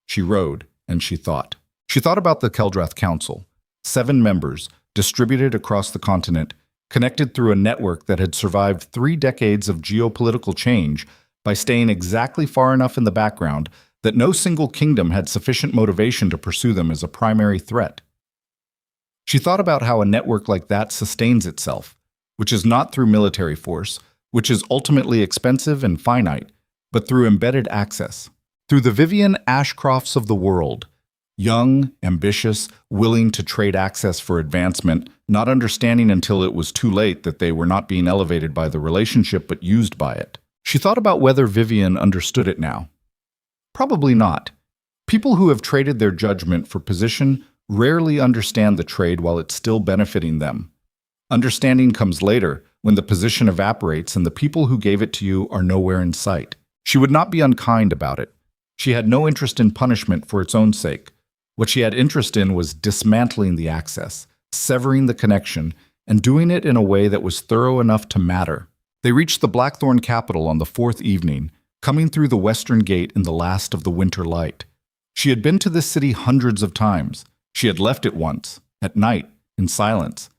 She rode, and she thought. She thought about the Keldrath Council. 7 members, distributed across the continent, connected through a network that had survived 3 decades of geopolitical change by staying exactly far enough in the background that no single kingdom had sufficient motivation to pursue them as a primary threat. She thought about how a network like that sustains itself, which is not through military force, which is ultimately expensive and finite, but through embedded access, through the Vivian Ashcrofts of the world, young, ambitious, willing to trade access for advancement, not understanding until it was too late that they were not being elevated by the relationship but used by it. She thought about whether Vivian understood it now. Probably not. People who have traded their judgment for position rarely understand the trade while it's still benefiting them. Understanding comes later, when the position evaporates and the people who gave it to you are nowhere in sight. She would not be unkind about it. She had no interest in punishment for its own sake. What she had interest in was dismantling the access, severing the connection, and doing it in a way that was thorough enough to matter. They reached the Blackthorn capital on the 4th evening, coming through the western gate in the last of the winter light. She had been to this city hundreds of times. She had left it once, at night, in silence,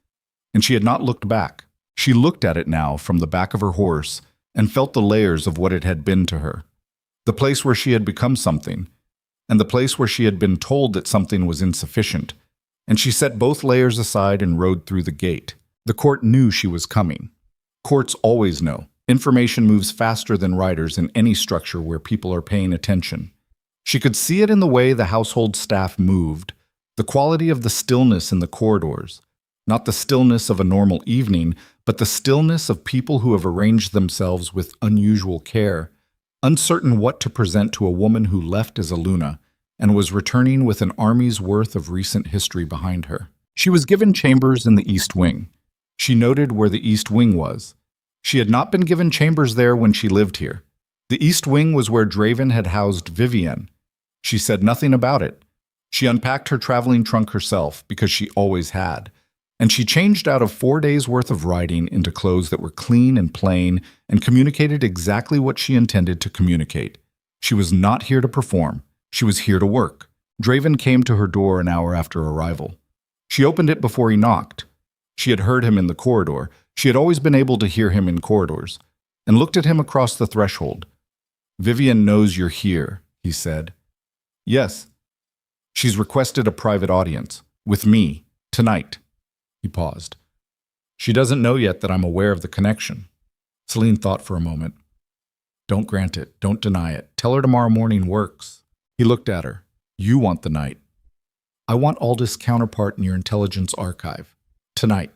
and she had not looked back. She looked at it now from the back of her horse, and felt the layers of what it had been to her. The place where she had become something, and the place where she had been told that something was insufficient, and she set both layers aside and rode through the gate. The court knew she was coming. Courts always know. Information moves faster than riders in any structure where people are paying attention. She could see it in the way the household staff moved, the quality of the stillness in the corridors. Not the stillness of a normal evening, but the stillness of people who have arranged themselves with unusual care, uncertain what to present to a woman who left as a Luna and was returning with an army's worth of recent history behind her. She was given chambers in the East Wing. She noted where the East Wing was. She had not been given chambers there when she lived here. The East Wing was where Draven had housed Vivienne. She said nothing about it. She unpacked her traveling trunk herself, because she always had, and she changed out of 4 days' worth of riding into clothes that were clean and plain and communicated exactly what she intended to communicate. She was not here to perform. She was here to work. Draven came to her door an hour after arrival. She opened it before he knocked. She had heard him in the corridor. She had always been able to hear him in corridors, and looked at him across the threshold. "Vivienne knows you're here," he said. "Yes. She's requested a private audience. With me. Tonight." He paused. "She doesn't know yet that I'm aware of the connection." Selene thought for a moment. "Don't grant it. Don't deny it. Tell her tomorrow morning works." He looked at her. "You want the night. I want Aldous' counterpart in your intelligence archive. Tonight.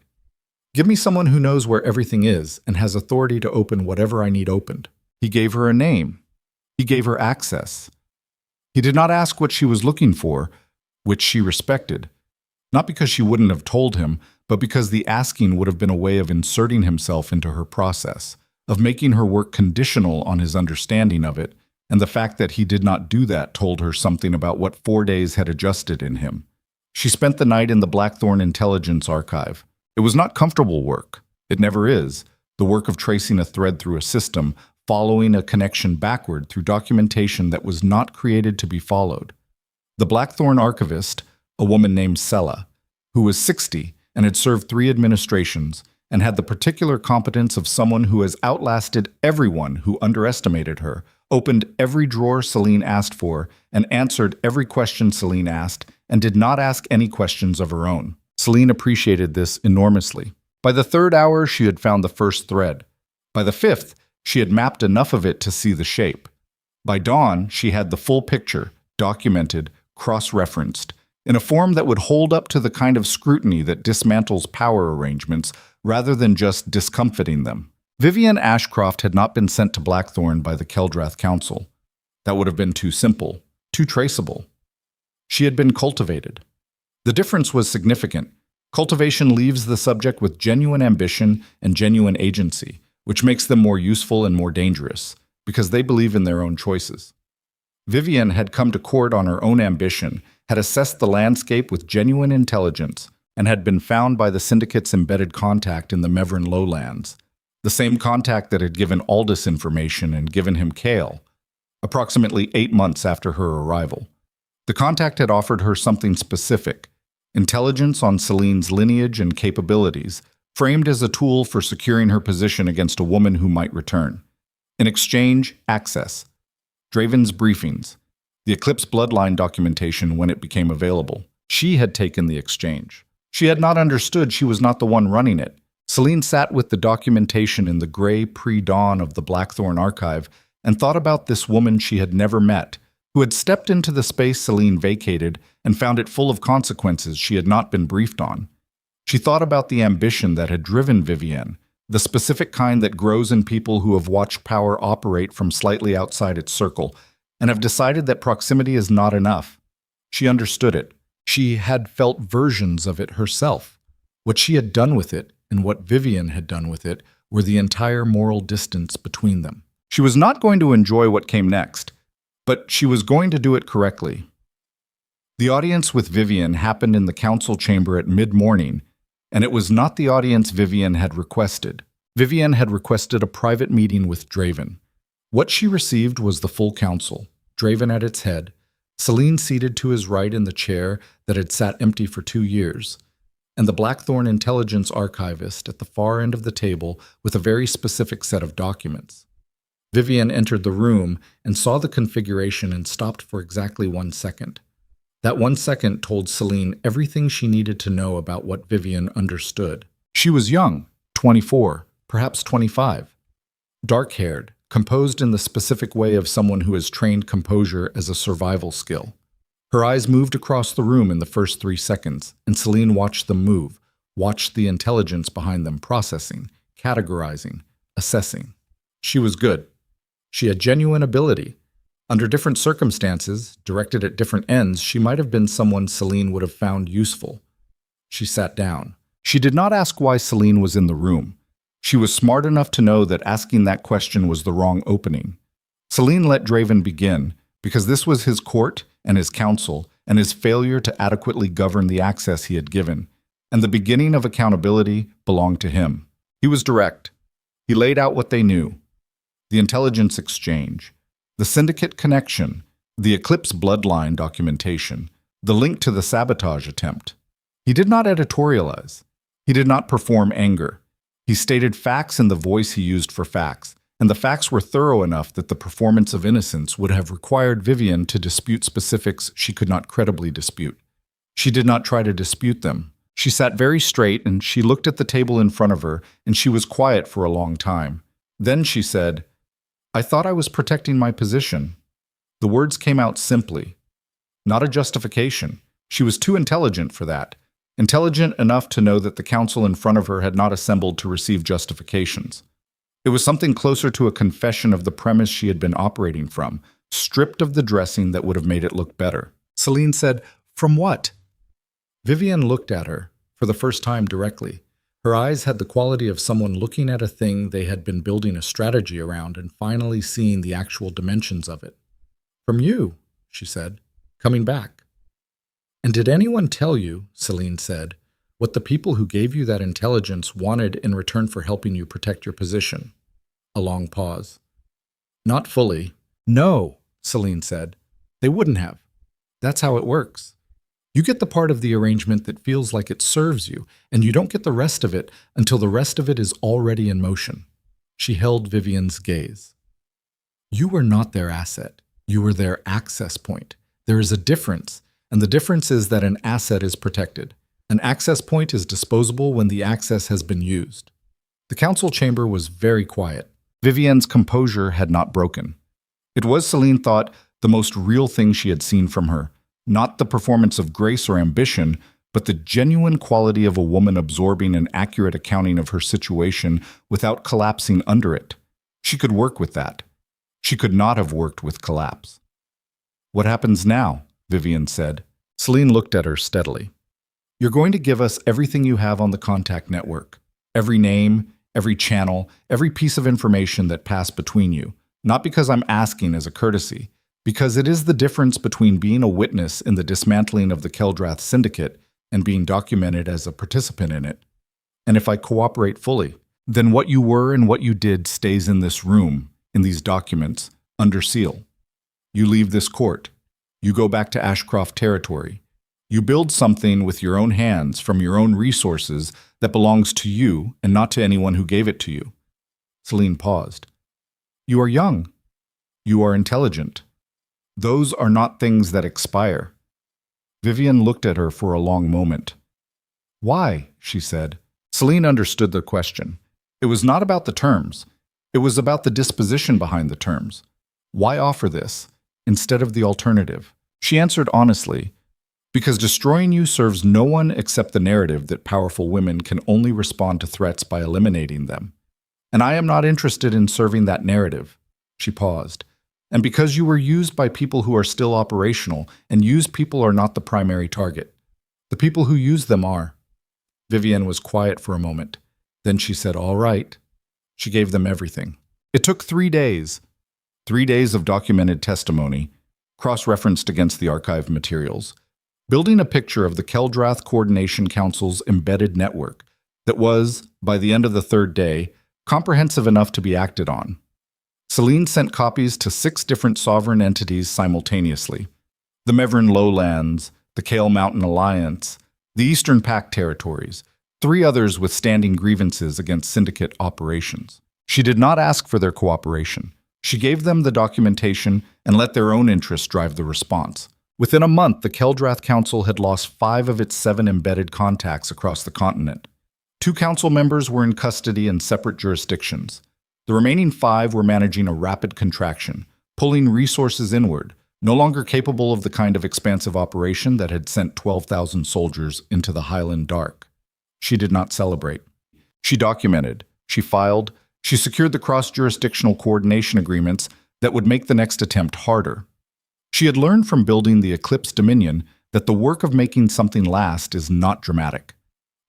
Give me someone who knows where everything is and has authority to open whatever I need opened." He gave her a name. He gave her access. He did not ask what she was looking for, which she respected, not because she wouldn't have told him, but because the asking would have been a way of inserting himself into her process, of making her work conditional on his understanding of it, and the fact that he did not do that told her something about what 4 days had adjusted in him. She spent the night in the Blackthorn Intelligence Archive. It was not comfortable work. It never is. The work of tracing a thread through a system, following a connection backward through documentation that was not created to be followed. The Blackthorn archivist, a woman named Sella, who was 60 and had served 3 administrations, and had the particular competence of someone who has outlasted everyone who underestimated her, opened every drawer Selene asked for, and answered every question Selene asked, and did not ask any questions of her own. Selene appreciated this enormously. By the 3rd hour, she had found the first thread. By the 5th, she had mapped enough of it to see the shape. By dawn, she had the full picture, documented, cross-referenced, in a form that would hold up to the kind of scrutiny that dismantles power arrangements rather than just discomfiting them. Vivienne Ashcroft had not been sent to Blackthorn by the Keldrath Council. That would have been too simple, too traceable. She had been cultivated. The difference was significant. Cultivation leaves the subject with genuine ambition and genuine agency, which makes them more useful and more dangerous, because they believe in their own choices. Vivienne had come to court on her own ambition, had assessed the landscape with genuine intelligence, and had been found by the Syndicate's embedded contact in the Mevran lowlands, the same contact that had given Aldous information and given him Kale, approximately 8 months after her arrival. The contact had offered her something specific, intelligence on Selene's lineage and capabilities, framed as a tool for securing her position against a woman who might return. In exchange, access. Draven's briefings. The Eclipse bloodline documentation when it became available. She had taken the exchange. She had not understood she was not the one running it. Selene sat with the documentation in the gray pre-dawn of the Blackthorn archive and thought about this woman she had never met, who had stepped into the space Selene vacated and found it full of consequences she had not been briefed on. She thought about the ambition that had driven Vivienne, the specific kind that grows in people who have watched power operate from slightly outside its circle, and have decided that proximity is not enough. She understood it. She had felt versions of it herself. What she had done with it, and what Vivienne had done with it, were the entire moral distance between them. She was not going to enjoy what came next, but she was going to do it correctly. The audience with Vivienne happened in the council chamber at mid-morning, and it was not the audience Vivienne had requested. Vivienne had requested a private meeting with Draven. What she received was the full council, Draven at its head, Selene seated to his right in the chair that had sat empty for 2 years, and the Blackthorn intelligence archivist at the far end of the table with a very specific set of documents. Vivian entered the room and saw the configuration and stopped for exactly 1 second. That 1 second told Selene everything she needed to know about what Vivian understood. She was young, 24, perhaps 25. Dark-haired, composed in the specific way of someone who has trained composure as a survival skill. Her eyes moved across the room in the first 3 seconds, and Selene watched them move, watched the intelligence behind them processing, categorizing, assessing. She was good. She had genuine ability. Under different circumstances, directed at different ends, she might have been someone Selene would have found useful. She sat down. She did not ask why Selene was in the room. She was smart enough to know that asking that question was the wrong opening. Selene let Draven begin, because this was his court and his council, and his failure to adequately govern the access he had given, and the beginning of accountability belonged to him. He was direct. He laid out what they knew. The intelligence exchange, the syndicate connection, the Eclipse bloodline documentation, the link to the sabotage attempt. He did not editorialize. He did not perform anger. He stated facts in the voice he used for facts, and the facts were thorough enough that the performance of innocence would have required Vivian to dispute specifics she could not credibly dispute. She did not try to dispute them. She sat very straight and she looked at the table in front of her, and she was quiet for a long time. Then she said, "I thought I was protecting my position." The words came out simply. Not a justification. She was too intelligent for that. Intelligent enough to know that the council in front of her had not assembled to receive justifications. It was something closer to a confession of the premise she had been operating from, stripped of the dressing that would have made it look better. Selene said, "From what?" Vivian looked at her, for the first time directly. Her eyes had the quality of someone looking at a thing they had been building a strategy around and finally seeing the actual dimensions of it. "From you," she said, "coming back." "And did anyone tell you," Selene said, "what the people who gave you that intelligence wanted in return for helping you protect your position?" A long pause. "Not fully." "No," Selene said. "They wouldn't have. That's how it works. You get the part of the arrangement that feels like it serves you, and you don't get the rest of it until the rest of it is already in motion." She held Vivian's gaze. "You were not their asset. You were their access point. There is a difference, and the difference is that an asset is protected. An access point is disposable when the access has been used." The council chamber was very quiet. Vivian's composure had not broken. It was, Selene thought, the most real thing she had seen from her. Not the performance of grace or ambition, but the genuine quality of a woman absorbing an accurate accounting of her situation without collapsing under it. She could work with that. She could not have worked with collapse. "What happens now?" Vivian said. Selene looked at her steadily. "You're going to give us everything you have on the contact network. Every name, every channel, every piece of information that passed between you. Not because I'm asking as a courtesy, because it is the difference between being a witness in the dismantling of the Keldrath Syndicate and being documented as a participant in it. And if I cooperate fully, then what you were and what you did stays in this room, in these documents, under seal. You leave this court. You go back to Ashcroft territory. You build something with your own hands from your own resources that belongs to you and not to anyone who gave it to you." Selene paused. "You are young. You are intelligent. Those are not things that expire." Vivian looked at her for a long moment. "Why?" she said. Selene understood the question. It was not about the terms. It was about the disposition behind the terms. Why offer this instead of the alternative? She answered honestly, "Because destroying you serves no one except the narrative that powerful women can only respond to threats by eliminating them. And I am not interested in serving that narrative." She paused. "And because you were used by people who are still operational, and used people are not the primary target. The people who use them are." Vivian was quiet for a moment. Then she said, "All right." She gave them everything. It took 3 days. 3 days of documented testimony, cross-referenced against the archive materials, building a picture of the Keldrath Coordination Council's embedded network that was, by the end of the 3rd day, comprehensive enough to be acted on. Selene sent copies to 6 different sovereign entities simultaneously: the Mevran Lowlands, the Kale Mountain Alliance, the Eastern Pact territories, 3 others with standing grievances against syndicate operations. She did not ask for their cooperation. She gave them the documentation and let their own interests drive the response. Within a month, the Keldrath Council had lost 5 of its 7 embedded contacts across the continent. 2 council members were in custody in separate jurisdictions. The remaining 5 were managing a rapid contraction, pulling resources inward, no longer capable of the kind of expansive operation that had sent 12,000 soldiers into the Highland Dark. She did not celebrate. She documented, she filed, she secured the cross-jurisdictional coordination agreements that would make the next attempt harder. She had learned from building the Eclipse Dominion that the work of making something last is not dramatic.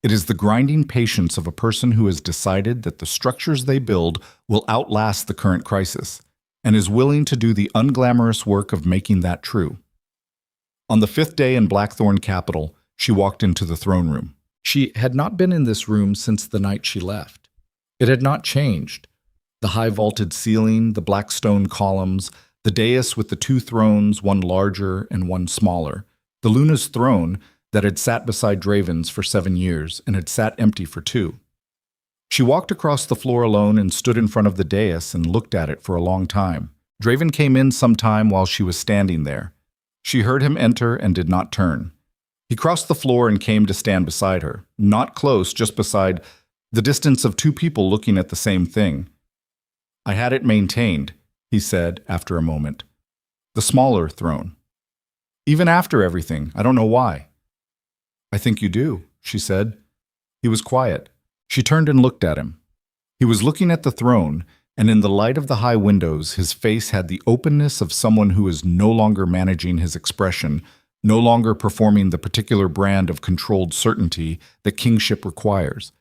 It is the grinding patience of a person who has decided that the structures they build will outlast the current crisis, and is willing to do the unglamorous work of making that true. On the 5th day in Blackthorn Capital, she walked into the throne room. She had not been in this room since the night she left. It had not changed. The high vaulted ceiling, the black stone columns, the dais with the 2 thrones, one larger and one smaller, the Luna's throne that had sat beside Draven's for 7 years and had sat empty for 2. She walked across the floor alone and stood in front of the dais and looked at it for a long time. Draven came in some time while she was standing there. She heard him enter and did not turn. He crossed the floor and came to stand beside her, not close, just beside, the distance of 2 people looking at the same thing. "I had it maintained," he said after a moment. "The smaller throne. Even after everything, I don't know why." "I think you do," she said. He was quiet. She turned and looked at him. He was looking at the throne, and in the light of the high windows, his face had the openness of someone who is no longer managing his expression, no longer performing the particular brand of controlled certainty that kingship requires.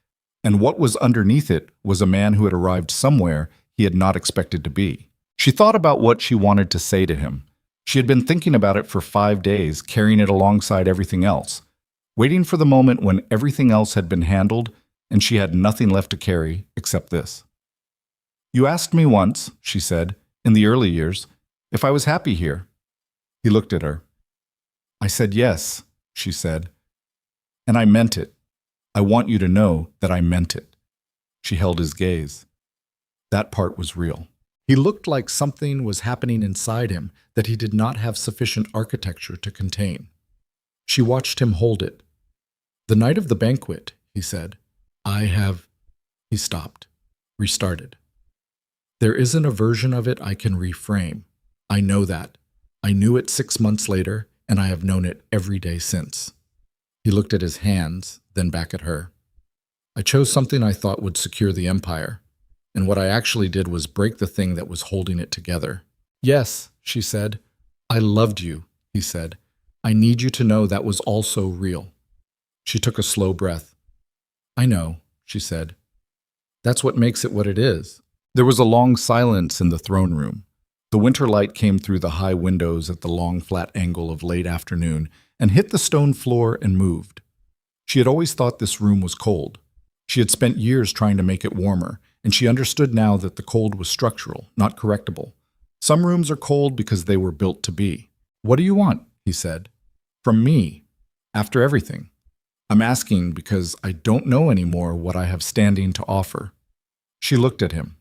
And what was underneath it was a man who had arrived somewhere he had not expected to be. She thought about what she wanted to say to him. She had been thinking about it for 5 days, carrying it alongside everything else, waiting for the moment when everything else had been handled and she had nothing left to carry except this. "You asked me once," she said, "in the early years, if I was happy here." He looked at her. "I said yes," she said, "and I meant it. I want you to know that I meant it." She held his gaze. That part was real. He looked like something was happening inside him that he did not have sufficient architecture to contain. She watched him hold it. "The night of the banquet," he said, He stopped, restarted. "There isn't a version of it I can reframe. I know that. I knew it 6 months later, and I have known it every day since." He looked at his hands, then back at her. "I chose something I thought would secure the empire, and what I actually did was break the thing that was holding it together." "Yes," she said. "I loved you," he said. "I need you to know that was also real." She took a slow breath. "I know," she said. "That's what makes it what it is." There was a long silence in the throne room. The winter light came through the high windows at the long flat angle of late afternoon and hit the stone floor and moved. She had always thought this room was cold. She had spent years trying to make it warmer, and she understood now that the cold was structural, not correctable. Some rooms are cold because they were built to be. "What do you want?" he said. "From me, after everything. I'm asking because I don't know anymore what I have standing to offer." She looked at him.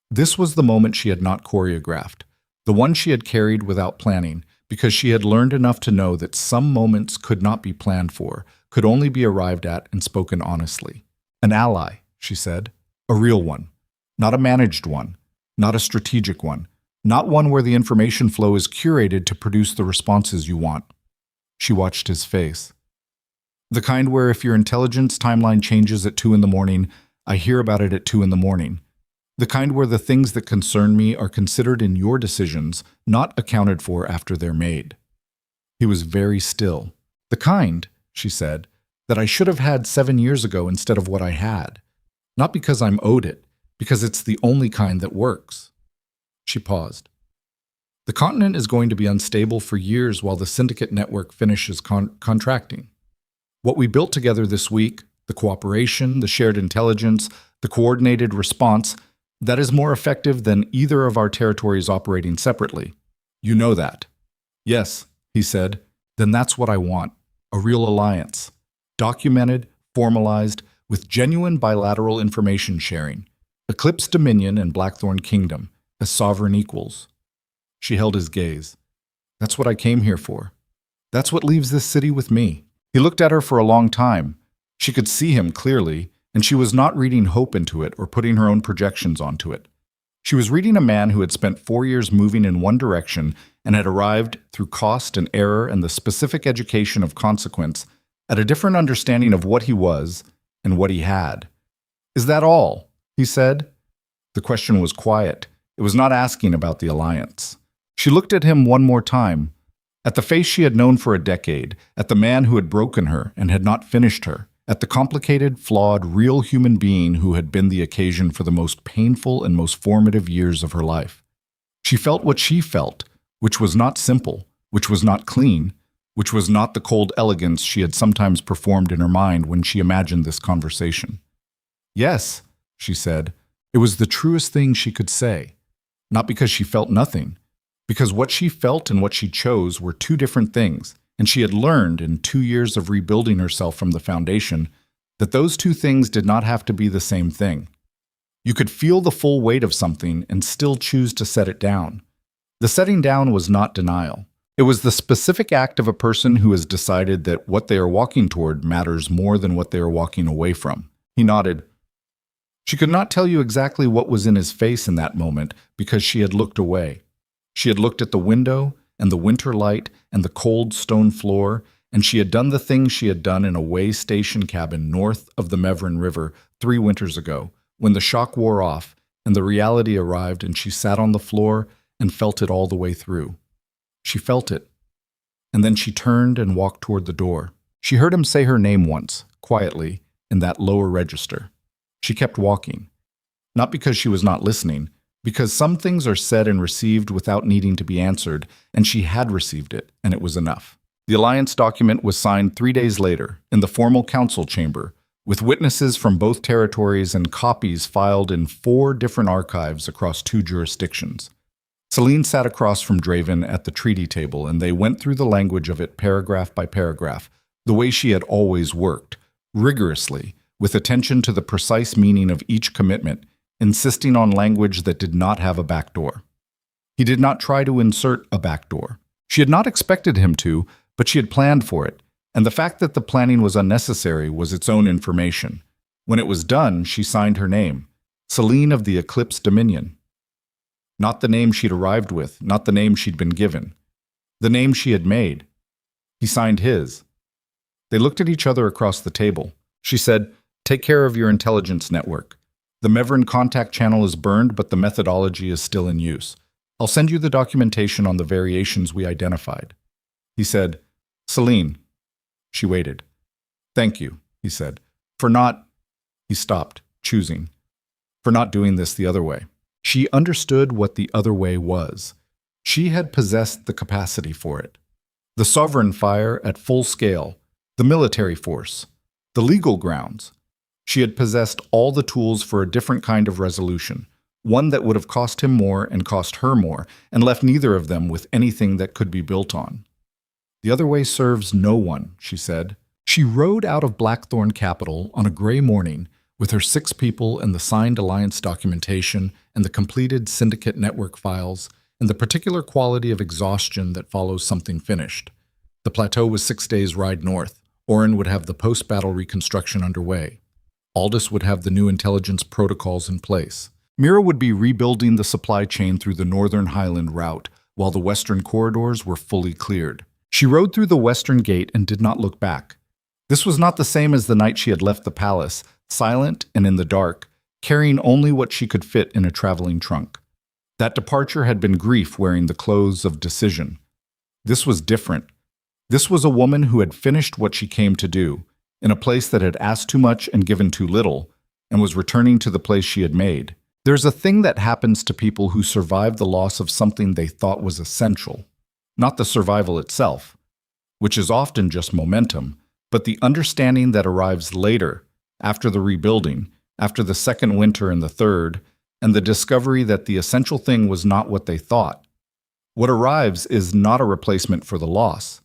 This was the moment she had not choreographed, the one she had carried without planning, because she had learned enough to know that some moments could not be planned for, could only be arrived at and spoken honestly. "An ally," she said. "A real one. Not a managed one. Not a strategic one. Not one where the information flow is curated to produce the responses you want." She watched his face. "The kind where if your intelligence timeline changes at 2 in the morning, I hear about it at 2 in the morning. The kind where the things that concern me are considered in your decisions, not accounted for after they're made." He was very still. "The kind," she said, "that I should have had 7 years ago instead of what I had. Not because I'm owed it, because it's the only kind that works." She paused. "The continent is going to be unstable for years while the syndicate network finishes contracting. What we built together this week, the cooperation, the shared intelligence, the coordinated response, that is more effective than either of our territories operating separately. You know that." "Yes," he said. "Then that's what I want. A real alliance. Documented, formalized, with genuine bilateral information sharing. Eclipse Dominion and Blackthorn Kingdom. as sovereign equals. She held his gaze. That's what I came here for. That's what leaves this city with me. He looked at her for a long time. She could see him clearly, and she was not reading hope into it or putting her own projections onto it. She was reading a man who had spent 4 years moving in one direction and had arrived, through cost and error and the specific education of consequence, at a different understanding of what he was and what he had. Is that all? He said. The question was quiet. It was not asking about the alliance. She looked at him one more time, at the face she had known for a decade, at the man who had broken her and had not finished her, at the complicated, flawed, real human being who had been the occasion for the most painful and most formative years of her life. She felt what she felt, which was not simple, which was not clean, which was not the cold elegance she had sometimes performed in her mind when she imagined this conversation. Yes, she said, it was the truest thing she could say, not because she felt nothing, because what she felt and what she chose were two different things, and she had learned in 2 years of rebuilding herself from the foundation that those two things did not have to be the same thing. You could feel the full weight of something and still choose to set it down. The setting down was not denial. It was the specific act of a person who has decided that what they are walking toward matters more than what they are walking away from. He nodded. She could not tell you exactly what was in his face in that moment because she had looked away. She had looked at the window and the winter light and the cold stone floor, and she had done the things she had done in a way station cabin north of the Mevron River 3 winters ago, when the shock wore off and the reality arrived and she sat on the floor and felt it all the way through. She felt it. And then she turned and walked toward the door. She heard him say her name once, quietly, in that lower register. She kept walking. Not because she was not listening, because some things are said and received without needing to be answered, and she had received it, and it was enough. The alliance document was signed 3 days later, in the formal council chamber, with witnesses from both territories and copies filed in 4 different archives across 2 jurisdictions. Selene sat across from Draven at the treaty table, and they went through the language of it paragraph by paragraph, the way she had always worked, rigorously, with attention to the precise meaning of each commitment, insisting on language that did not have a backdoor. He did not try to insert a backdoor. She had not expected him to, but she had planned for it, and the fact that the planning was unnecessary was its own information. When it was done, she signed her name, Selene of the Eclipse Dominion. Not the name she'd arrived with, not the name she'd been given. The name she had made. He signed his. They looked at each other across the table. She said, "Take care of your intelligence network. The Mevron contact channel is burned, but the methodology is still in use. I'll send you the documentation on the variations we identified." He said, "Selene." She waited. "Thank you," he said, "for not—" He stopped, choosing. "For not doing this the other way." She understood what the other way was. She had possessed the capacity for it. The sovereign fire at full scale, the military force, the legal grounds. She had possessed all the tools for a different kind of resolution, one that would have cost him more and cost her more, and left neither of them with anything that could be built on. "The other way serves no one," she said. She rode out of Blackthorn Capital on a gray morning with her 6 people and the signed alliance documentation and the completed syndicate network files and the particular quality of exhaustion that follows something finished. The plateau was 6 days' ride north. Orin would have the post-battle reconstruction underway. Aldous would have the new intelligence protocols in place. Mira would be rebuilding the supply chain through the Northern Highland route, while the western corridors were fully cleared. She rode through the western gate and did not look back. This was not the same as the night she had left the palace, silent and in the dark, carrying only what she could fit in a traveling trunk. That departure had been grief wearing the clothes of decision. This was different. This was a woman who had finished what she came to do, in a place that had asked too much and given too little, and was returning to the place she had made. There's a thing that happens to people who survive the loss of something they thought was essential, not the survival itself, which is often just momentum, but the understanding that arrives later, after the rebuilding, after the second winter and the third, and the discovery that the essential thing was not what they thought. What arrives is not a replacement for the loss.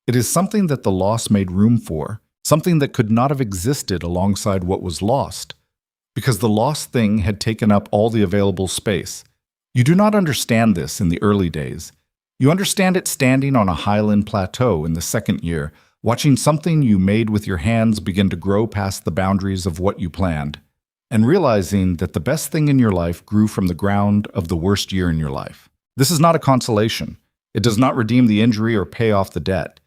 It is something that the loss made room for, something that could not have existed alongside what was lost, because the lost thing had taken up all the available space. You do not understand this in the early days. You understand it standing on a highland plateau in the second year, watching something you made with your hands begin to grow past the boundaries of what you planned, and realizing that the best thing in your life grew from the ground of the worst year in your life. This is not a consolation. It does not redeem the injury or pay off the debt.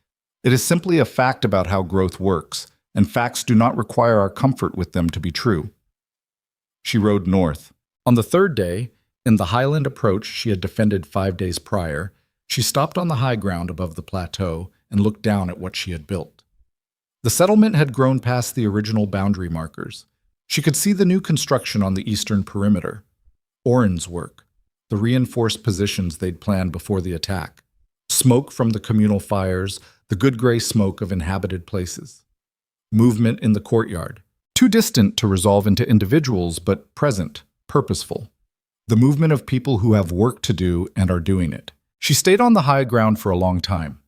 It is simply a fact about how growth works, and facts do not require our comfort with them to be true. She rode north. On the third day, in the highland approach she had defended 5 days prior, she stopped on the high ground above the plateau and looked down at what she had built. The settlement had grown past the original boundary markers. She could see the new construction on the eastern perimeter. Oren's work, the reinforced positions they'd planned before the attack. Smoke from the communal fires, the good gray smoke of inhabited places. Movement in the courtyard, too distant to resolve into individuals, but present, purposeful. The movement of people who have work to do and are doing it. She stayed on the high ground for a long time.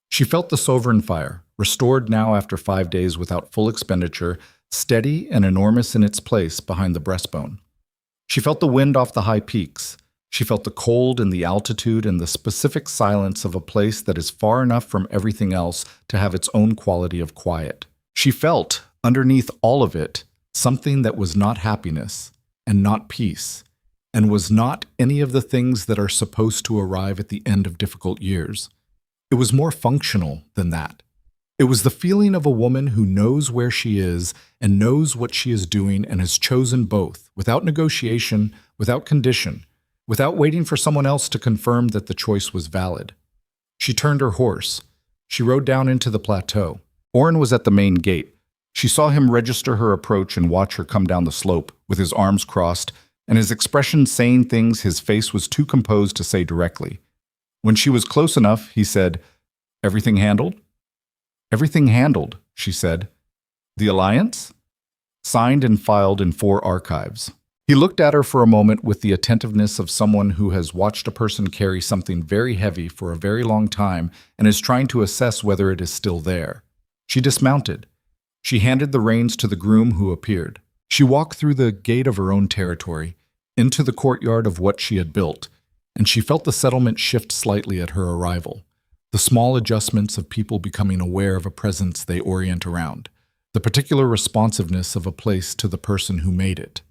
She felt the sovereign fire, restored now after 5 days without full expenditure, steady and enormous in its place behind the breastbone. She felt the wind off the high peaks. She felt the cold and the altitude and the specific silence of a place that is far enough from everything else to have its own quality of quiet. She felt, underneath all of it, something that was not happiness and not peace, and was not any of the things that are supposed to arrive at the end of difficult years. It was more functional than that. It was the feeling of a woman who knows where she is and knows what she is doing and has chosen both, without negotiation, without condition, without waiting for someone else to confirm that the choice was valid. She turned her horse. She rode down into the plateau. Oren was at the main gate. She saw him register her approach and watch her come down the slope, with his arms crossed, and his expression saying things his face was too composed to say directly. When she was close enough, he said, "Everything handled?" "Everything handled," she said. "The alliance?" "Signed and filed in 4 archives." He looked at her for a moment with the attentiveness of someone who has watched a person carry something very heavy for a very long time and is trying to assess whether it is still there. She dismounted. She handed the reins to the groom who appeared. She walked through the gate of her own territory, into the courtyard of what she had built, and she felt the settlement shift slightly at her arrival, the small adjustments of people becoming aware of a presence they orient around, the particular responsiveness of a place to the person who made it.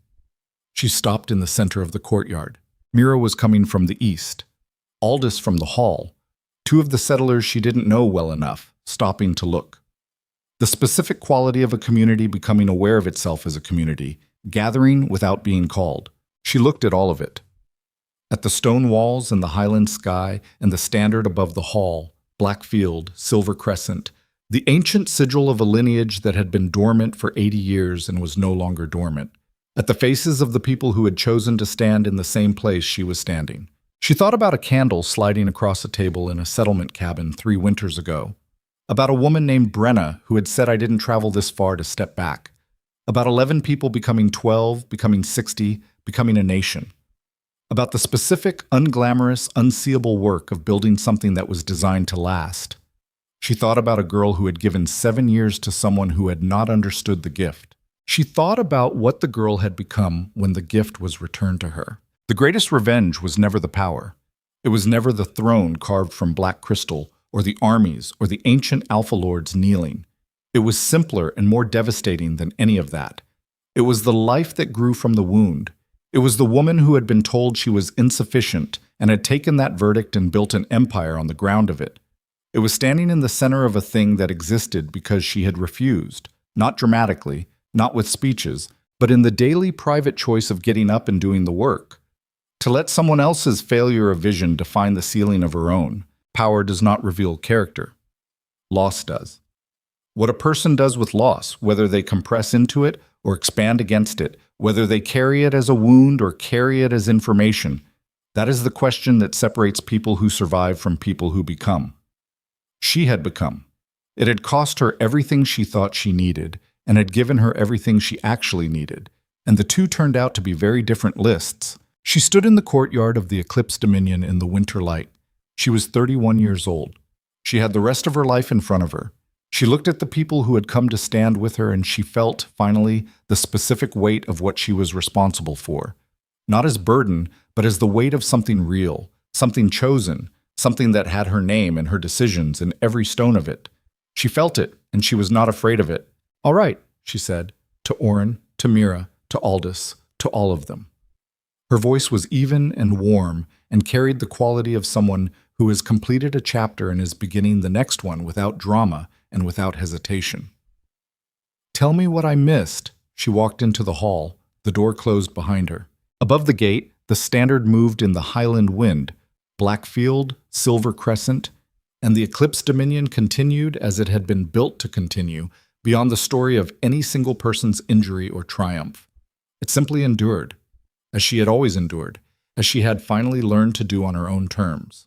She stopped in the center of the courtyard. Mira was coming from the east, Aldous from the hall, 2 of the settlers she didn't know well enough, stopping to look. The specific quality of a community becoming aware of itself as a community, gathering without being called. She looked at all of it. At the stone walls and the highland sky and the standard above the hall, black field, silver crescent, the ancient sigil of a lineage that had been dormant for 80 years and was no longer dormant. At the faces of the people who had chosen to stand in the same place she was standing. She thought about a candle sliding across a table in a settlement cabin 3 winters ago. About a woman named Brenna who had said I didn't travel this far to step back. About 11 people becoming 12, becoming 60, becoming a nation. About the specific, unglamorous, unseeable work of building something that was designed to last. She thought about a girl who had given 7 years to someone who had not understood the gift. She thought about what the girl had become when the gift was returned to her. The greatest revenge was never the power. It was never the throne carved from black crystal, or the armies, or the ancient alpha lords kneeling. It was simpler and more devastating than any of that. It was the life that grew from the wound. It was the woman who had been told she was insufficient and had taken that verdict and built an empire on the ground of it. It was standing in the center of a thing that existed because she had refused, not dramatically, not with speeches, but in the daily private choice of getting up and doing the work. To let someone else's failure of vision define the ceiling of her own. Power does not reveal character. Loss does. What a person does with loss, whether they compress into it or expand against it, whether they carry it as a wound or carry it as information, that is the question that separates people who survive from people who become. She had become. It had cost her everything she thought she needed, and had given her everything she actually needed, and the two turned out to be very different lists. She stood in the courtyard of the Eclipse Dominion in the winter light. She was 31 years old. She had the rest of her life in front of her. She looked at the people who had come to stand with her, and she felt, finally, the specific weight of what she was responsible for. not as burden, but as the weight of something real, something chosen, something that had her name and her decisions in every stone of it. She felt it, and she was not afraid of it. "All right," she said, to Orin, to Mira, to Aldous, to all of them. Her voice was even and warm and carried the quality of someone who has completed a chapter and is beginning the next one without drama and without hesitation. "Tell me what I missed." She walked into the hall, the door closed behind her. Above the gate, the standard moved in the Highland wind, black field, silver crescent, and the Eclipse Dominion continued as it had been built to continue, beyond the story of any single person's injury or triumph. It simply endured, as she had always endured, as she had finally learned to do on her own terms.